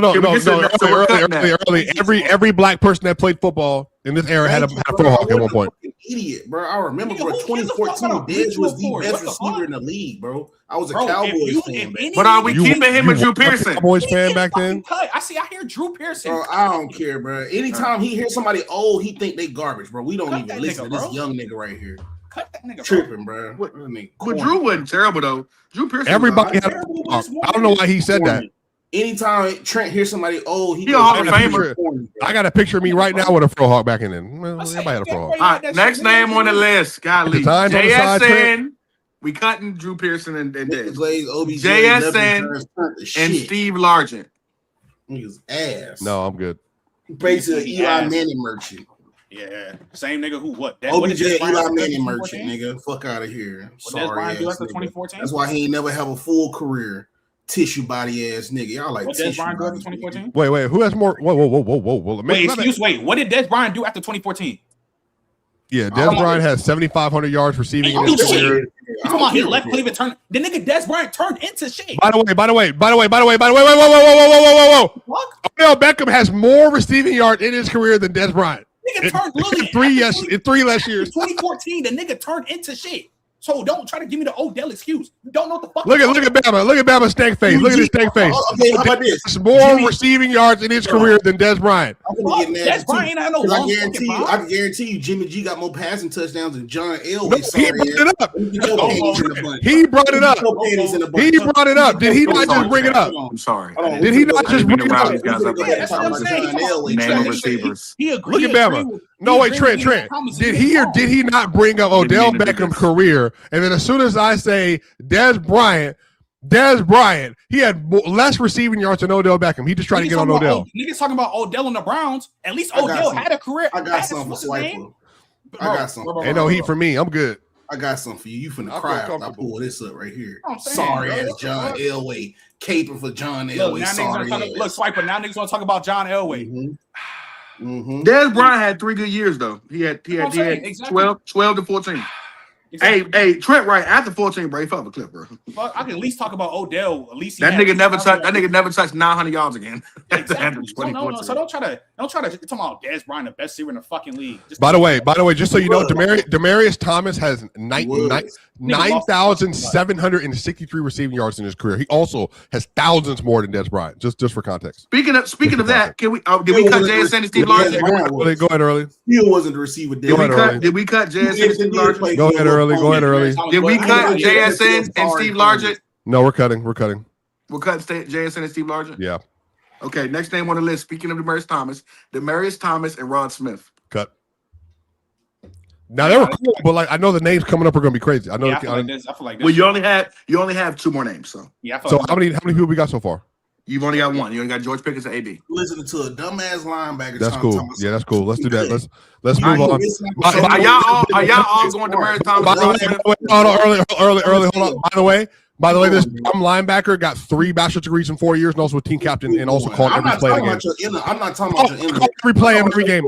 C: Early. Every black person that played football in this era had a mohawk at one point.
E: Idiot, bro. I remember, bro. 2014, Dez was the best receiver in the league, bro. I was a Cowboys fan.
B: But are we keeping him with Drew Pearson?
C: Cowboys fan back then.
D: I hear Drew Pearson.
E: Bro, I don't care, bro. Anytime he hears somebody old, he think they garbage, bro. We don't even listen to this young nigga right here.
D: Cut that nigga,
E: tripping, bro.
B: But Drew wasn't terrible though. Drew Pearson.
C: Everybody had a mohawk. I don't know why he said that.
E: Anytime Trent hears somebody old, he
B: a Hall of Famer.
C: I got a picture of me right now with a fro hawk back in then. Everybody had a fro hawk.
B: All right, next name on the list, golly. JSN. We cutting Drew Pearson and Dez.
E: JSN
B: and Steve Largent.
E: Niggas ass.
C: No, I'm good.
E: Basically, Eli Manning merchant.
D: Yeah, same nigga who what?
E: OBJ, Eli Manning merchant, nigga. Fuck out of here. Sorry, ass nigga. 2014? That's why he ain't never have a full career. Tissue body ass nigga. Y'all like
D: what Dez Bryant do after 2014?
C: Wait, who has more? Whoa.
D: Wait. What did Dez Bryant do after 2014?
C: Yeah, Dez Bryant has 7,500 yards receiving in his career.
D: Come on, he left Cleveland. The nigga Dez Bryant turned into shit.
C: By the way, whoa. Odell Beckham has more receiving yards in his career than Dez Bryant.
D: Nigga turned
C: in 3 less years.
D: 2014, the nigga turned into shit. So don't try to give me the Odell excuse. You don't know what the fuck.
C: Look at Bama. Look at Bama's stank face. Look at his stank face.
E: Okay, how about this?
C: More receiving yards in his career than Dez Bryant.
D: Dez Bryant ain't had no long.
E: I can guarantee you, Jimmy G got more passing touchdowns than John Elway.
C: He brought it up. He brought it up. Did he not just bring it up?
B: I'm sorry.
C: Did he not just bring it up?
B: Name of receivers.
C: Look at Bama. No, wait, Trent. Did he or did he not bring up Odell Beckham's career? And then as soon as I say Dez Bryant, he had less receiving yards than Odell Beckham. He just tried to get on Odell.
D: Niggas talking about Odell and the Browns. At least Odell had a career.
E: I got something for Swiper. I got something.
C: Ain't no heat for me. I'm good.
E: I got something for you. You finna cry after I pull this up right here. Sorry ass John Elway. Caping for John Elway.
D: Look, Swiper, now niggas want to talk about John Elway.
B: Dez Bryant had 3 good years though. He had 12 to 14. Exactly. Hey, Trent, right after 14, bro, he fell off a cliff, bro.
D: Fuck, I can at least talk about Odell. At least
B: that nigga never touched 900 yards again.
D: Exactly. So don't try to talk about Dez Bryant, the best receiver in the fucking league.
C: By the way, just so you know, Demaryius Thomas has 9,763 receiving yards in his career. He also has thousands more than Dez Bryant. Just for context.
B: Speaking of that, can we did we cut JSN and Steve Largent?
C: Go ahead early.
E: He wasn't the receiver.
B: Did we cut JSN and Steve Largent?
C: Go ahead early.
B: Did we cut JSN and Steve Largent?
C: No, we're cutting.
B: We're cutting JSN and Steve Largent?
C: Yeah.
B: Okay, next name on the list. Speaking of Demaryius Thomas and Ron Smith.
C: Cut. Now they were cool, but I know the names coming up are going to be crazy. I know.
D: Yeah, I feel like this.
B: Well, you only have 2 more names. So
D: yeah.
C: So how many people we got so far?
B: You've only got 1. You only got George Pickens and AB.
E: Listening to a dumbass linebacker.
C: That's cool. Yeah, that's cool. Let's do that. Let's move on.
B: Are y'all all going to Demaryius Thomas?
C: Early. Hold on. By the way, this dumb linebacker got 3 bachelor's degrees in 4 years and also was team captain and also called every play again.
E: I'm not talking about your
C: every play in every game.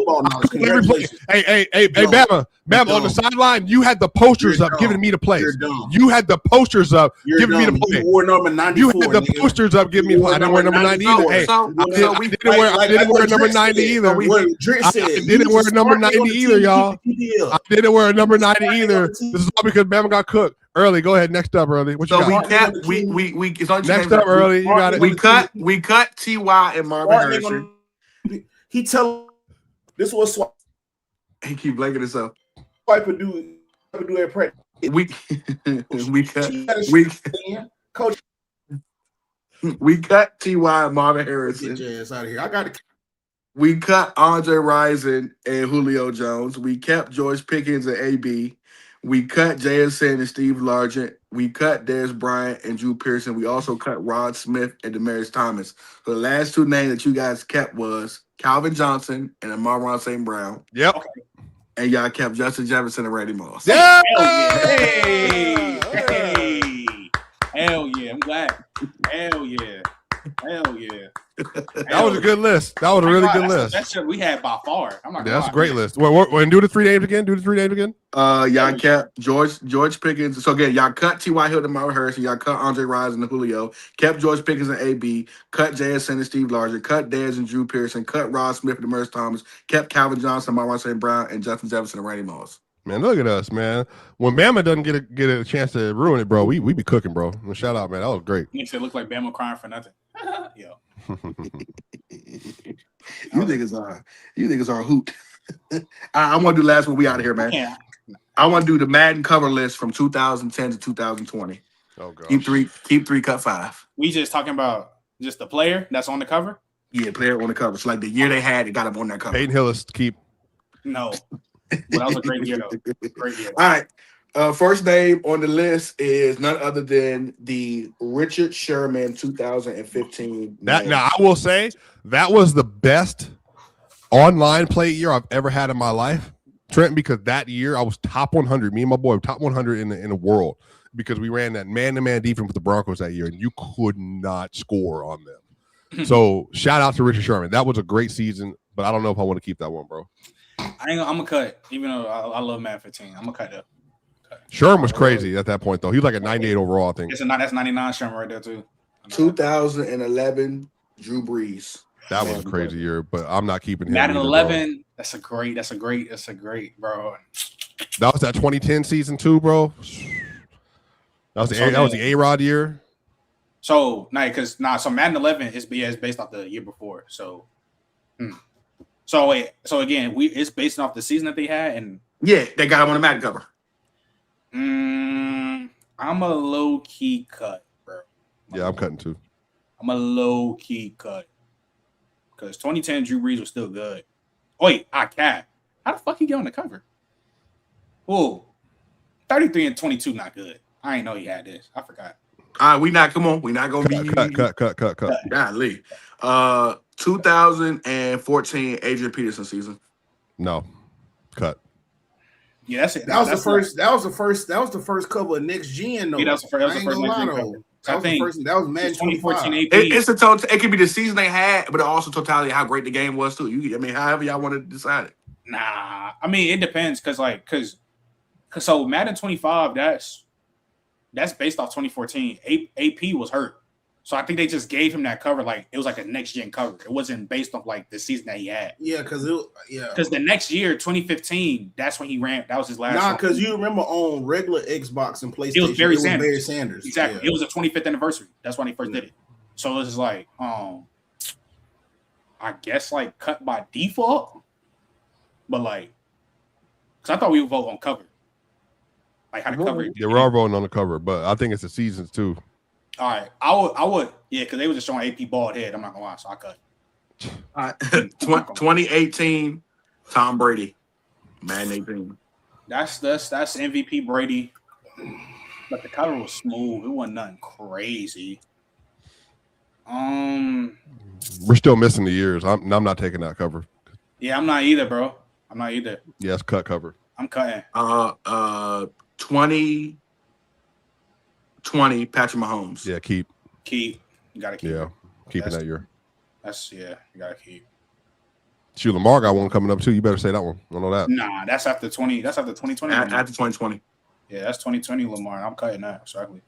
C: Every play. Hey, Bama, on the sideline, you had the posters up giving me the plays. You had the posters up giving me the play.
E: You wore number 94.
C: You had the posters up giving me the play. I didn't wear number 90 either. Hey, I didn't wear number 90 either. I didn't wear number 90 either, y'all. I didn't wear a number 90 either. This is all because Bama got cooked. Early, go ahead. Next up, Early. What you got?
B: It's on
C: next up, Early. You got it.
B: We cut T.Y. and Marvin Harrison.
E: He tell this was Swipe.
B: He keep blanking himself.
E: Swipe do at practice.
B: We cut T.Y. and Marvin Harrison.
E: Get your ass out of here. I got it.
B: We cut Andre Rison and Julio Jones. We kept George Pickens and AB. We cut JSN and Steve Largent. We cut Dez Bryant and Drew Pearson. We also cut Rod Smith and Demaryius Thomas. So the last 2 names that you guys kept was Calvin Johnson and Amon-Ra St. Brown.
C: Yep.
B: And y'all kept Justin Jefferson and Randy Moss.
C: Yeah.
D: Hey. Hell yeah. I'm glad. Hell yeah.
C: That was a good list. That was a really good list.
D: That shit we had by far.
C: That's a great list. And do the 3 names again.
B: Y'all kept George Pickens. So again, y'all cut T.Y. Hilton, Marvin Harrison. Y'all cut Andre Rison and Julio. Kept George Pickens and AB. Cut JSN and Steve Largent. Cut Dez and Drew Pearson. Cut Rod Smith and Demaryius Thomas. Kept Calvin Johnson, Amon-Ra St. Brown, and Justin Jefferson and Randy Moss.
C: Man, look at us, man. When Bama doesn't get a chance to ruin it, bro, we be cooking, bro. Shout out, man. That was great.
D: Makes it look like Bama crying for nothing. Yo.
B: You niggas are a hoot. I want to do the last one. We out of here, man.
D: Yeah.
B: I want to do the Madden cover list from 2010 to 2020.
C: Oh god.
B: Keep 3, cut 5.
D: We just talking about just the player that's on the cover?
B: Yeah, player on the cover. So like the year they had, it got him on that cover.
C: Peyton Hillis, keep.
D: No. Well, that was a great year though. Great year.
B: All right. First name on the list is none other than the Richard Sherman 2015.
C: Now I will say that was the best online play year I've ever had in my life, Trenton, because that year I was top 100. Me and my boy were top 100 in the world because we ran that man-to-man defense with the Broncos that year, and you could not score on them. So shout out to Richard Sherman. That was a great season, but I don't know if I want to keep that one, bro.
D: I'm gonna cut, even though I love Madden 15. I'm gonna cut that.
C: Sherman was crazy at that point, though. He was like a 98 overall, I think.
D: That's 99 Sherman right there, too.
B: 2011, Drew Brees.
C: That was a crazy year, but I'm not keeping him.
D: Madden
C: either,
D: 11,
C: bro.
D: that's a great, bro.
C: That was that 2010 season, too, bro. That was the A-Rod year.
D: So, so Madden 11 is based off the year before. So, So again, it's based off the season that they had, and
B: yeah, they got him on the Madden cover.
D: I'm a low key cut, bro.
C: Yeah, I'm cutting too.
D: I'm a low key cut because 2010 Drew Brees was still good. Oh, wait, I can't. How the fuck he get on the cover? Oh, 33 and 22, not good. I ain't know he had this. I forgot.
B: We're not gonna be
C: cut.
B: Golly. 2014 Adrian Peterson season.
C: No, cut.
D: Yeah, that's it.
E: That was the first cover of Next Gen. Though.
D: Yeah, that was the first Next Gen cover.
E: That was Madden
D: 2014 AP.
B: It's the total. It could be the season they had, but also totality of how great the game was too. However y'all want to decide it.
D: Nah, I mean it depends because so Madden 25 that's based off 2014. AP was hurt, so I think they just gave him that cover like it was like a next gen cover. It wasn't based off like the season that he had.
E: Yeah, because
D: the next year 2015 that's when he ran. That was his last.
E: Nah, because you remember on regular Xbox and PlayStation,
D: it was Barry
E: Sanders.
D: Exactly,
E: yeah.
D: It was the 25th anniversary. That's when he first did it. So it's like I guess like cut by default, but like because I thought we would vote on cover. Like how to cover it.
C: Yeah, we're all voting on the cover, but I think it's the seasons too.
D: All right, I would, yeah, because they were just showing AP bald head. I'm not gonna lie, so I cut.
B: 2018, Tom Brady, Madden 18.
D: That's MVP Brady, but the cover was smooth. It wasn't nothing crazy.
C: We're still missing the years. I'm not taking that cover.
D: Yeah, I'm not either, bro. I'm not either.
C: Yeah, it's cut cover.
D: I'm cutting.
B: 2020 Patrick Mahomes.
C: Yeah, keep.
D: You gotta keep.
C: Yeah, keeping that year.
D: You gotta keep.
C: Shoot, Lamar got one coming up too. You better say that one. I know that.
D: Nah, that's after 20. That's after 2020.
B: After 2020.
D: Yeah, that's 2020 Lamar. I'm cutting that. Exactly.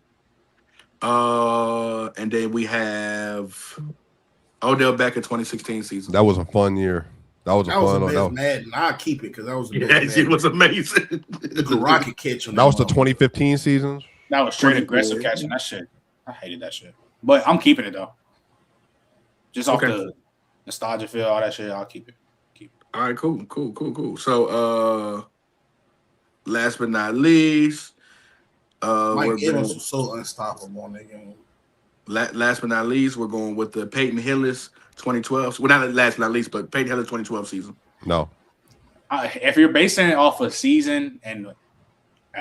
B: And then we have Odell Beckham 2016 season.
C: That was a fun year. That was
E: best Madden. I'll keep it because that was the best.
B: It was amazing.
E: The rocket catch on
C: that was the 2015 season.
D: That was straight aggressive catching. That shit. I hated that shit. But I'm keeping it though. Just off the nostalgia feel, all that shit. I'll keep it.
B: All right, cool. So, last but not least,
E: Mike Evans was so unstoppable on that game.
B: Last but not least, we're going with the Peyton Hillis 2012. Well, not last but not least, but Peyton Hillis 2012 season.
C: No.
D: If you're basing it off a season and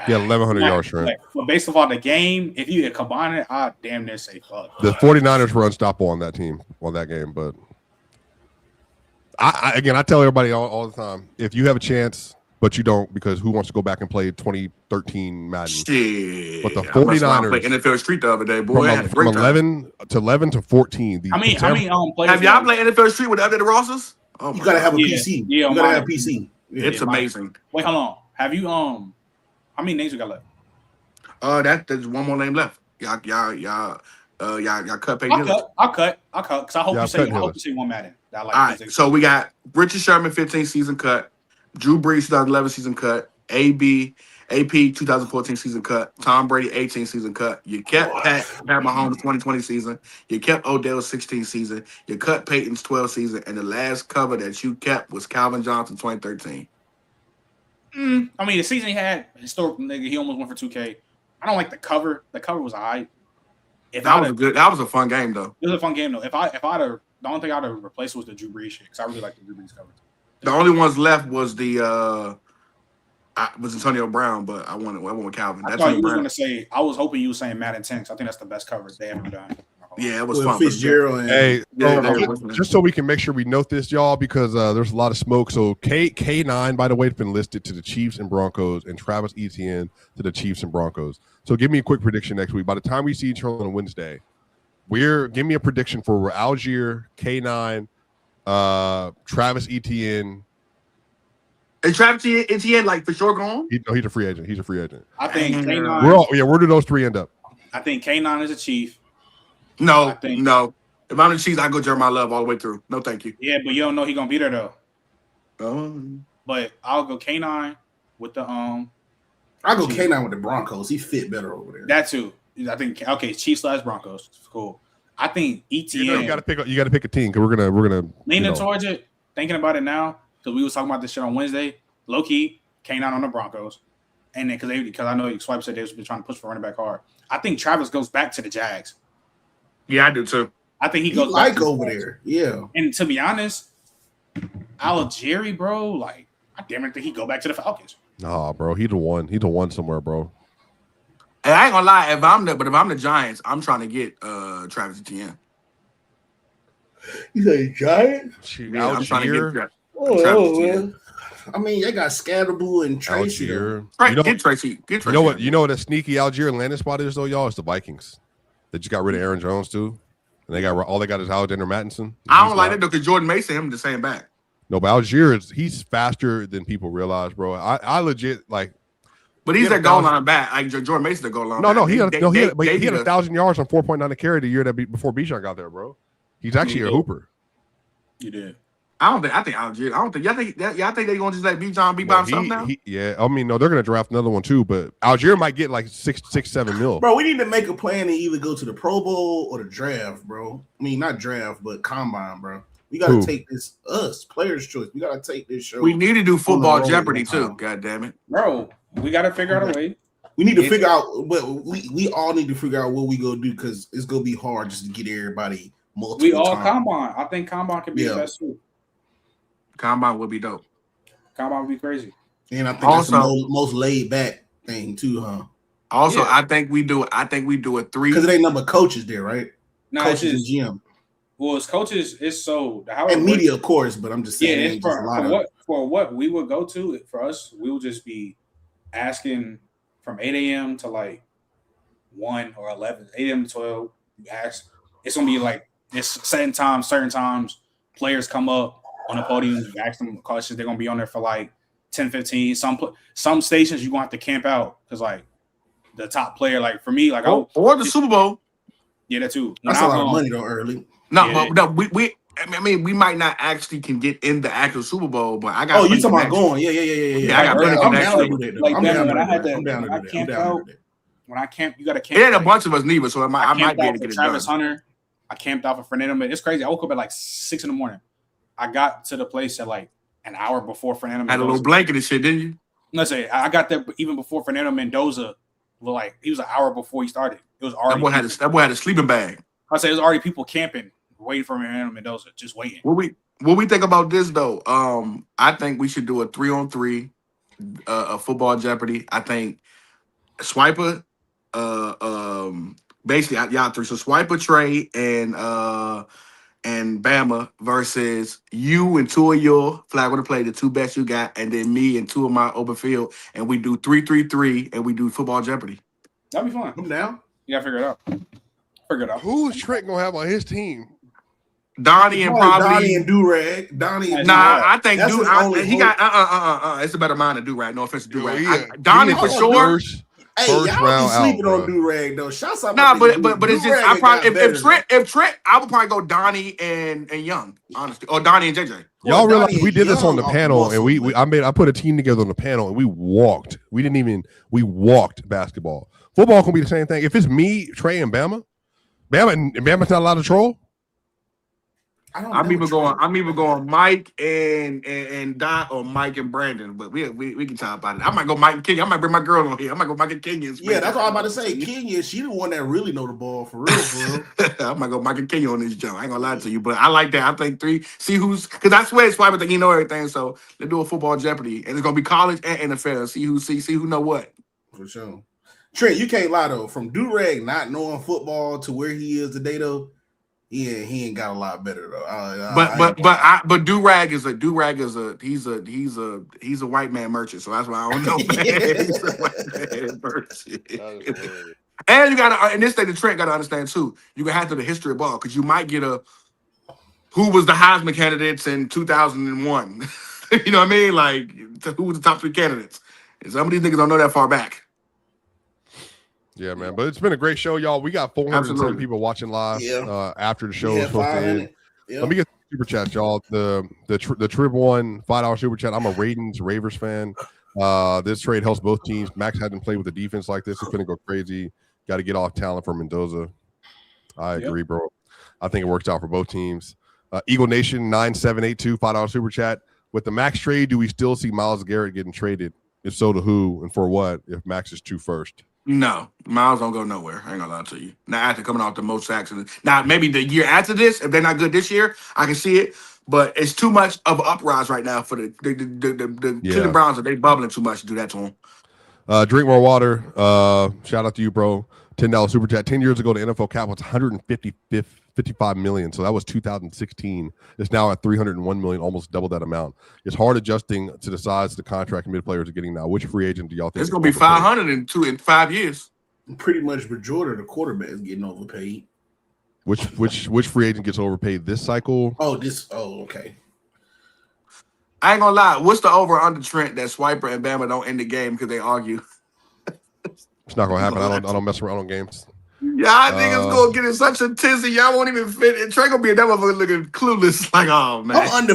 C: 1,100 yards, Trent.
D: But based off the game, if you combine it, I damn near say fuck.
C: The 49ers were unstoppable on that team, on that game. But I tell everybody all the time, if you have a chance, but you don't, because who wants to go back and play 2013 Madden?
B: Shit.
C: But the 49ers
B: played NFL Street the other day, boy.
C: From 11 to 14.
B: Have y'all played NFL Street with the updated rosters?
E: Oh, you gotta have a PC.
D: Yeah,
E: you gotta have a PC.
B: It's amazing.
D: Wait, hold on. Have you how many names you got left?
B: There's one more name left. Y'all cut Peyton.
D: I'll cut. Because I hope you say one Madden.
B: All right. So we got Richard Sherman 15 season cut, Drew Brees 2011 season cut, AP 2014 season cut, Tom Brady 18 season cut. You kept Pat Mahomes 2020 season. You kept Odell's 16 season. You cut Peyton's 12 season, and the last cover that you kept was Calvin Johnson 2013.
D: I mean, the season he had, historical nigga, he almost went for 2K. I don't like the cover. The cover was alright.
B: That was a fun game though.
D: It was a fun game though. If I'd have, the only thing I'd have replaced was the Drew Brees shit because I really like the Drew Brees cover.
B: The only ones left was the I was Antonio Brown, but I went with Calvin.
D: I thought you was going to say. I was hoping you were saying Madden 10. I think that's the best coverage they ever done.
B: Yeah, it was fun.
C: Fitzgerald just so we can make sure we note this, y'all, because there's a lot of smoke. So K9, by the way, has been listed to the Chiefs and Broncos, and Travis Etienne to the Chiefs and Broncos. So give me a quick prediction next week. By the time we see each other on Wednesday, give me a prediction for Algier, K9, Travis Etienne.
B: Is Travis Etienne like for sure gone?
C: He's a free agent.
D: I think K9.
C: Where do those three end up?
D: I think K9 is a Chief.
B: No. If I'm the Chiefs, I go Jeremiah Love all the way through. No, thank you.
D: Yeah, but you don't know he's gonna be there though.
B: Oh.
D: But I'll go K9 with the
E: I'll go K9 with the Broncos. He fit better over there.
D: That too. I think Chiefs / Broncos. Cool. I think ETN.
C: You got to pick a team because we're gonna
D: leaning towards it. Thinking about it now because we was talking about this shit on Wednesday. Low key K9 on the Broncos, and then because I know Swipe said they've been trying to push for running back hard. I think Travis goes back to the Jags.
B: Yeah, I do too.
D: I think he goes
E: like over there. Yeah.
D: And to be honest, Algieri, bro, like I damn it think he go back to the Falcons.
C: Nah, bro, he'd have won. He'd have won somewhere, bro.
B: And I ain't gonna lie, if I'm the Giants, I'm trying to get Travis Etienne.
E: You say Giants?
B: Yeah, I'm trying to get Travis
E: Etienne. I mean, they got Scatterboo and Tracy.
B: Right, get Tracy.
C: You know what? You know what a sneaky Algier landing spot is though, y'all? It's the Vikings. They just got rid of Aaron Jones too, and they got is Alexander Mattinson.
B: I don't like that though, because Jordan Mason, him the same back.
C: No, but Algier he's faster than people realize, bro. I legit like.
B: But he's a goal line back. Like Jordan Mason, the goal line.
C: No, he had 1,000 yards on 4.9 to carry the year before Bijan got there, bro. He's actually a hooper.
D: You did.
B: I think Algier. Y'all think they're gonna just let Bijan be by himself now?
C: Yeah, I mean, no, they're gonna draft another one too, but Algier might get like 7 mil.
E: Bro, we need to make a plan to either go to the Pro Bowl or the draft, bro. I mean, not draft, but combine, bro. We gotta take this players' choice. We gotta take this show.
B: We need to do football Jeopardy too. God damn it,
D: bro. We gotta figure out a way.
E: We need to figure out, but we all need to figure out what we go do because it's gonna be hard just to get everybody multiple.
D: We all combine. I think combine can be the best too.
B: Combine would be dope.
D: Combine would be crazy.
E: And I think that's the most laid back thing too, huh?
B: Also, I think we do a 3
E: because it ain't number coaches there, right?
D: No,
E: coaches and GM.
D: Well, it's coaches. It's so
E: and media, of course, but I'm just saying.
D: Yeah, it's for what we would go to for us, we will just be asking from 8 a.m. to like 1 or 11, 8 a.m. to 12. You ask. It's gonna be like it's certain times. Players come up on the podium. You ask them questions. They're gonna be on there for like 10, 15. Some stations you're gonna have to camp out because like the top player, like for me, like
B: or the Super Bowl.
D: Yeah, that too.
E: That's a lot of money though. Early.
B: No, we might not actually can get in the actual Super Bowl, but I got.
E: Oh, you talking about going? Yeah.
B: I got plenty connections.
D: Like when I had that, I camped out. When I camped, you got to camp.
B: It ain't a bunch of us neither, so I might be able to get it
D: Travis Hunter. I camped out for Fernando. It's crazy. I woke up at like 6 a.m. I got to the place at like an hour before Fernando Mendoza.
B: Had a little blanket and shit, didn't you?
D: Let's say I got there even before Fernando Mendoza. Well, like he was an hour before he started. It was already
B: that boy had a sleeping bag.
D: I say it was already people camping, waiting for Fernando Mendoza, just waiting.
B: What we think about this though? I think we should do a 3-on-3, a football Jeopardy. I think Swiper, basically y'all three. So Swiper, Trey, and Bama versus you and 2 of your flag on the play, the 2 best you got, and then me and 2 of my open field, and we do 3-3-3, and we do football Jeopardy.
D: That'd be fun.
E: I'm down.
D: You gotta figure it out.
C: Who's Trent gonna have on his team?
B: Donnie and probably
E: Donnie and Durag.
B: I think he got it's a better mind than Durag. No offense to Durag. Donnie for sure.
E: Hey, y'all be sleeping on Durag though. Shouts out.
B: Nah, but it's just I probably if Trent, I would probably go Donnie and Young, honestly, or Donnie and JJ.
C: Y'all realize we did this on the panel, and I put a team together on the panel, and we walked. We walked basketball. Football can be the same thing. If it's me, Trey, and Bama's not allowed to troll.
B: I'm even going Mike and Dot or Mike and Brandon, but we can talk about it. I might go Mike and Kenya. I might bring my girl on here. I might go Mike and Kenya.
E: Yeah, that's what I'm about to say. Kenya, she the one that really know the ball for real.
B: I might go Mike and Kenya on this jump. I ain't gonna lie to you, but I like that. I think 3. See who's because I swear it's probably think you know everything. So let's do a football Jeopardy, and it's gonna be college and NFL. See who know what.
E: For sure. Trent, you can't lie though. From Durag not knowing football to where he is today though. Yeah, he ain't got a lot better though.
B: But Durag is he's a white man merchant, so that's why I don't know. He's a white man merchant. And you gotta in this state, the Trent gotta understand too. You can have to the history of ball because you might get who was the Heisman candidates in 2001. You know what I mean? Like who was the top 3 candidates? And some of these niggas don't know that far back.
C: Yeah, man. But it's been a great show, y'all. We got 407 people watching live after the show is supposed to end. Yep. Let me get the super chat, y'all. The Trib one $5 super chat. I'm a Ravens fan. This trade helps both teams. Max hadn't played with a defense like this. It's going to go crazy. Got to get off talent for Mendoza. I agree, bro. I think it works out for both teams. Eagle Nation 9782 $5 super chat. With the Max trade, do we still see Myles Garrett getting traded? If so, to who and for what? If Max is 2 first.
B: No, Miles don't go nowhere. I ain't gonna lie to you. Now after coming off the most sacks, now maybe the year after this, if they're not good this year, I can see it. But it's too much of an uprise right now for the Cleveland Browns. They bubbling too much to do that to them.
C: Drink more water. Shout out to you, bro. $10 super chat. 10 years ago, the NFL cap was 155 million. So that was 2016. It's now at 301 million, almost double that amount. It's hard adjusting to the size of the contract mid players are getting now. Which free agent do y'all think?
B: It's gonna be 500 in 5 years.
E: Pretty much majority of the quarterback is getting overpaid.
C: Which free agent gets overpaid this cycle?
E: Okay.
B: I ain't gonna lie. What's the over under Trent that Swiper and Bama don't end the game because they argue?
C: It's not gonna happen. I don't mess around on games.
B: Y'all niggas gonna get in such a tizzy. Y'all won't even fit. And Trey gonna be that motherfucker looking clueless. Like, oh man,
E: I'm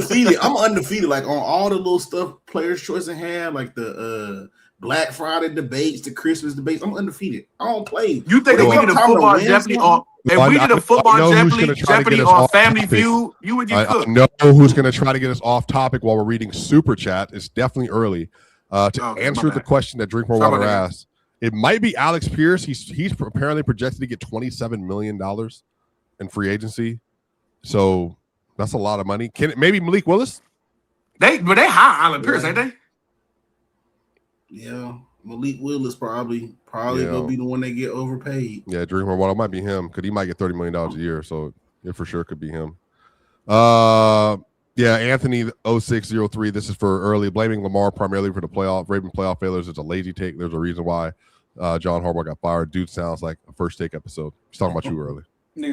E: undefeated. Like on all the little stuff Players' Choice and have, like the Black Friday debates, the Christmas debates. I'm undefeated. I don't play.
B: You think if we did a football Jeopardy or if we did a football Jeopardy or Family Feud, you would get cooked.
C: I know who's gonna try to get us off topic while we're reading super chat. It's definitely early to answer the question that Drink More Water asked. It might be Alex Pierce. He's apparently projected to get $27 million in free agency. So that's a lot of money. Can it maybe Malik Willis?
B: They hire Alex Pierce, ain't they?
E: Yeah. Malik Willis probably gonna be the one that get overpaid.
C: Yeah, Dreamer Water might be him because he might get $30 million a year. So it for sure could be him. Yeah, Anthony 0603. This is for early. Blaming Lamar primarily for the Raven playoff failures is a lazy take. There's a reason why John Harbaugh got fired. Dude sounds like a first take episode. He's talking about you early.
B: Hey,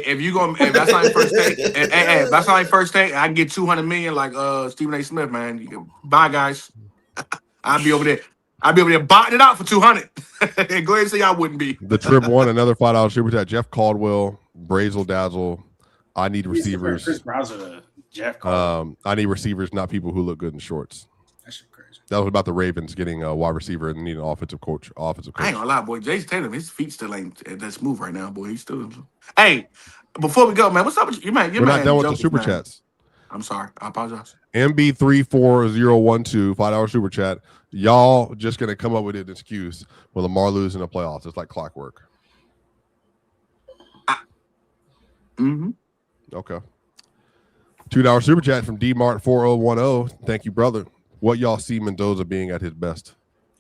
B: if that's not your first take, if that's not your first take, I can get 200 million like Stephen A. Smith, man. You can buy guys. I'll be over there botting it out for 200. Go ahead and say I wouldn't be.
C: The Trib won another $5 super chat. Jeff Caldwell, Brazel Dazzle. I need receivers.
D: Chris Browser, Jeff Caldwell.
C: I need receivers, not people who look good in shorts.
D: That shit crazy.
C: That was about the Ravens getting a wide receiver and needing an offensive coach.
B: I ain't gonna lie, boy. Jason Tatum, his feet still ain't that smooth right now, boy. He's still. Hey, before we go, man, what's up with you, man?
C: We're not done with the super chats.
B: I'm sorry. I apologize.
C: MB34012 $5 super chat. Y'all just gonna come up with an excuse when Lamar loses in the playoffs. It's like clockwork. Okay. $2 super chat from DMart4010. Thank you, brother. What y'all see Mendoza being at his best?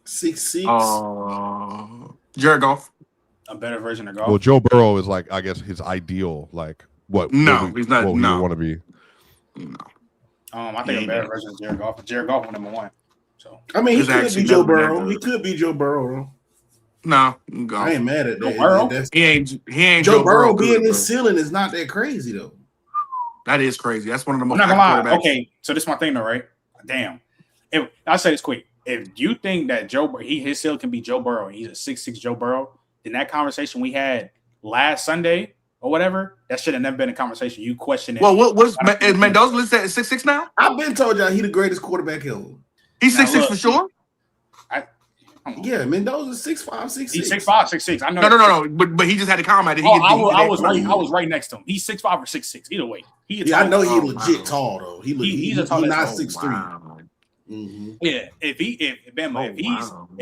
E: 6'6".
B: Jared Goff.
D: A better version of Goff.
C: Well, Joe Burrow is like, I guess, his ideal. Like, what?
B: No, he's not.
C: What
B: no,
C: want to be.
B: No.
D: I think a better version of Jared Goff. But Jared Goff was #1. So
E: I mean, he could be Joe Burrow. He could be Joe Burrow.
B: No,
E: I ain't mad at that.
B: He ain't
E: Joe Burrow being his ceiling is not that crazy though.
B: That is crazy. That's one of the most.
D: I'm not gonna lie. Okay, so this is my thing though, right? Damn. I'll say this quick. If you think that his ceiling can be Joe Burrow and he's a 6'6" Joe Burrow, then that conversation we had last Sunday or whatever, that should have never been a conversation. You question it.
B: Well, is Mendoza listed at 6'6" now?
E: I've been told y'all he the greatest quarterback ever.
B: He's 6'6" for sure.
E: Yeah, Mendoza's 6'5", 6'6".
D: He's 6'5", 6'6". I know.
B: No. But he just had to comment.
D: I was right next to him. He's 6'5" or 6'6". Either way,
E: I know he's legit tall though. He's not 6'3".
D: Wow. Mm-hmm. Yeah, if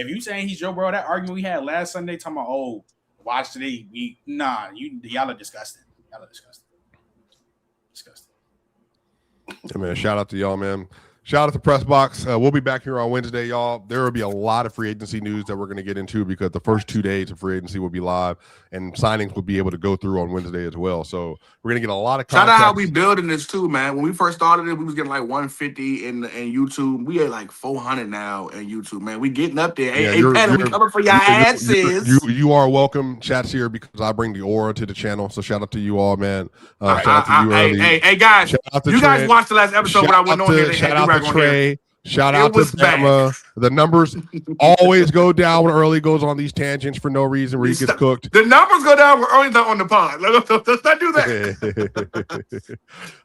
D: you saying he's Joe Burrow, that argument we had last Sunday talking about watch today, y'all are disgusting. Disgusting.
C: Yeah, man, shout out to y'all, man. Shout out to Press Box. We'll be back here on Wednesday, y'all. There will be a lot of free agency news that we're going to get into because the first 2 days of free agency will be live and signings will be able to go through on Wednesday as well. So we're going to get a lot of
B: content. Shout out how we building this too, man. When we first started it, we was getting like 150 in YouTube. We at like 400 now in YouTube, man. We getting up there. Hey, Patty, we coming for your asses.
C: You are welcome. Chat's here because I bring the aura to the channel. So shout out to you all, man. Shout out to you early.
B: Hey, guys. You guys watched the last episode when I went on here.
C: Shout out to Trey. Shout out to Bama. The numbers always go down when Early goes on these tangents for no reason where he gets cooked.
B: The numbers go down when Early's not on the pod. Let's not do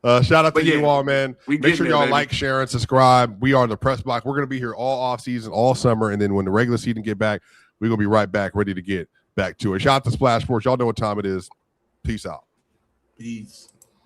C: that. Shout out to you all, man. Make sure y'all like, share, and subscribe. We are the Press Box. We're going to be here all off season, all summer. And then when the regular season get back, we're going to be right back, ready to get back to it. Shout out to Splash Sports. Y'all know what time it is. Peace out.
E: Peace.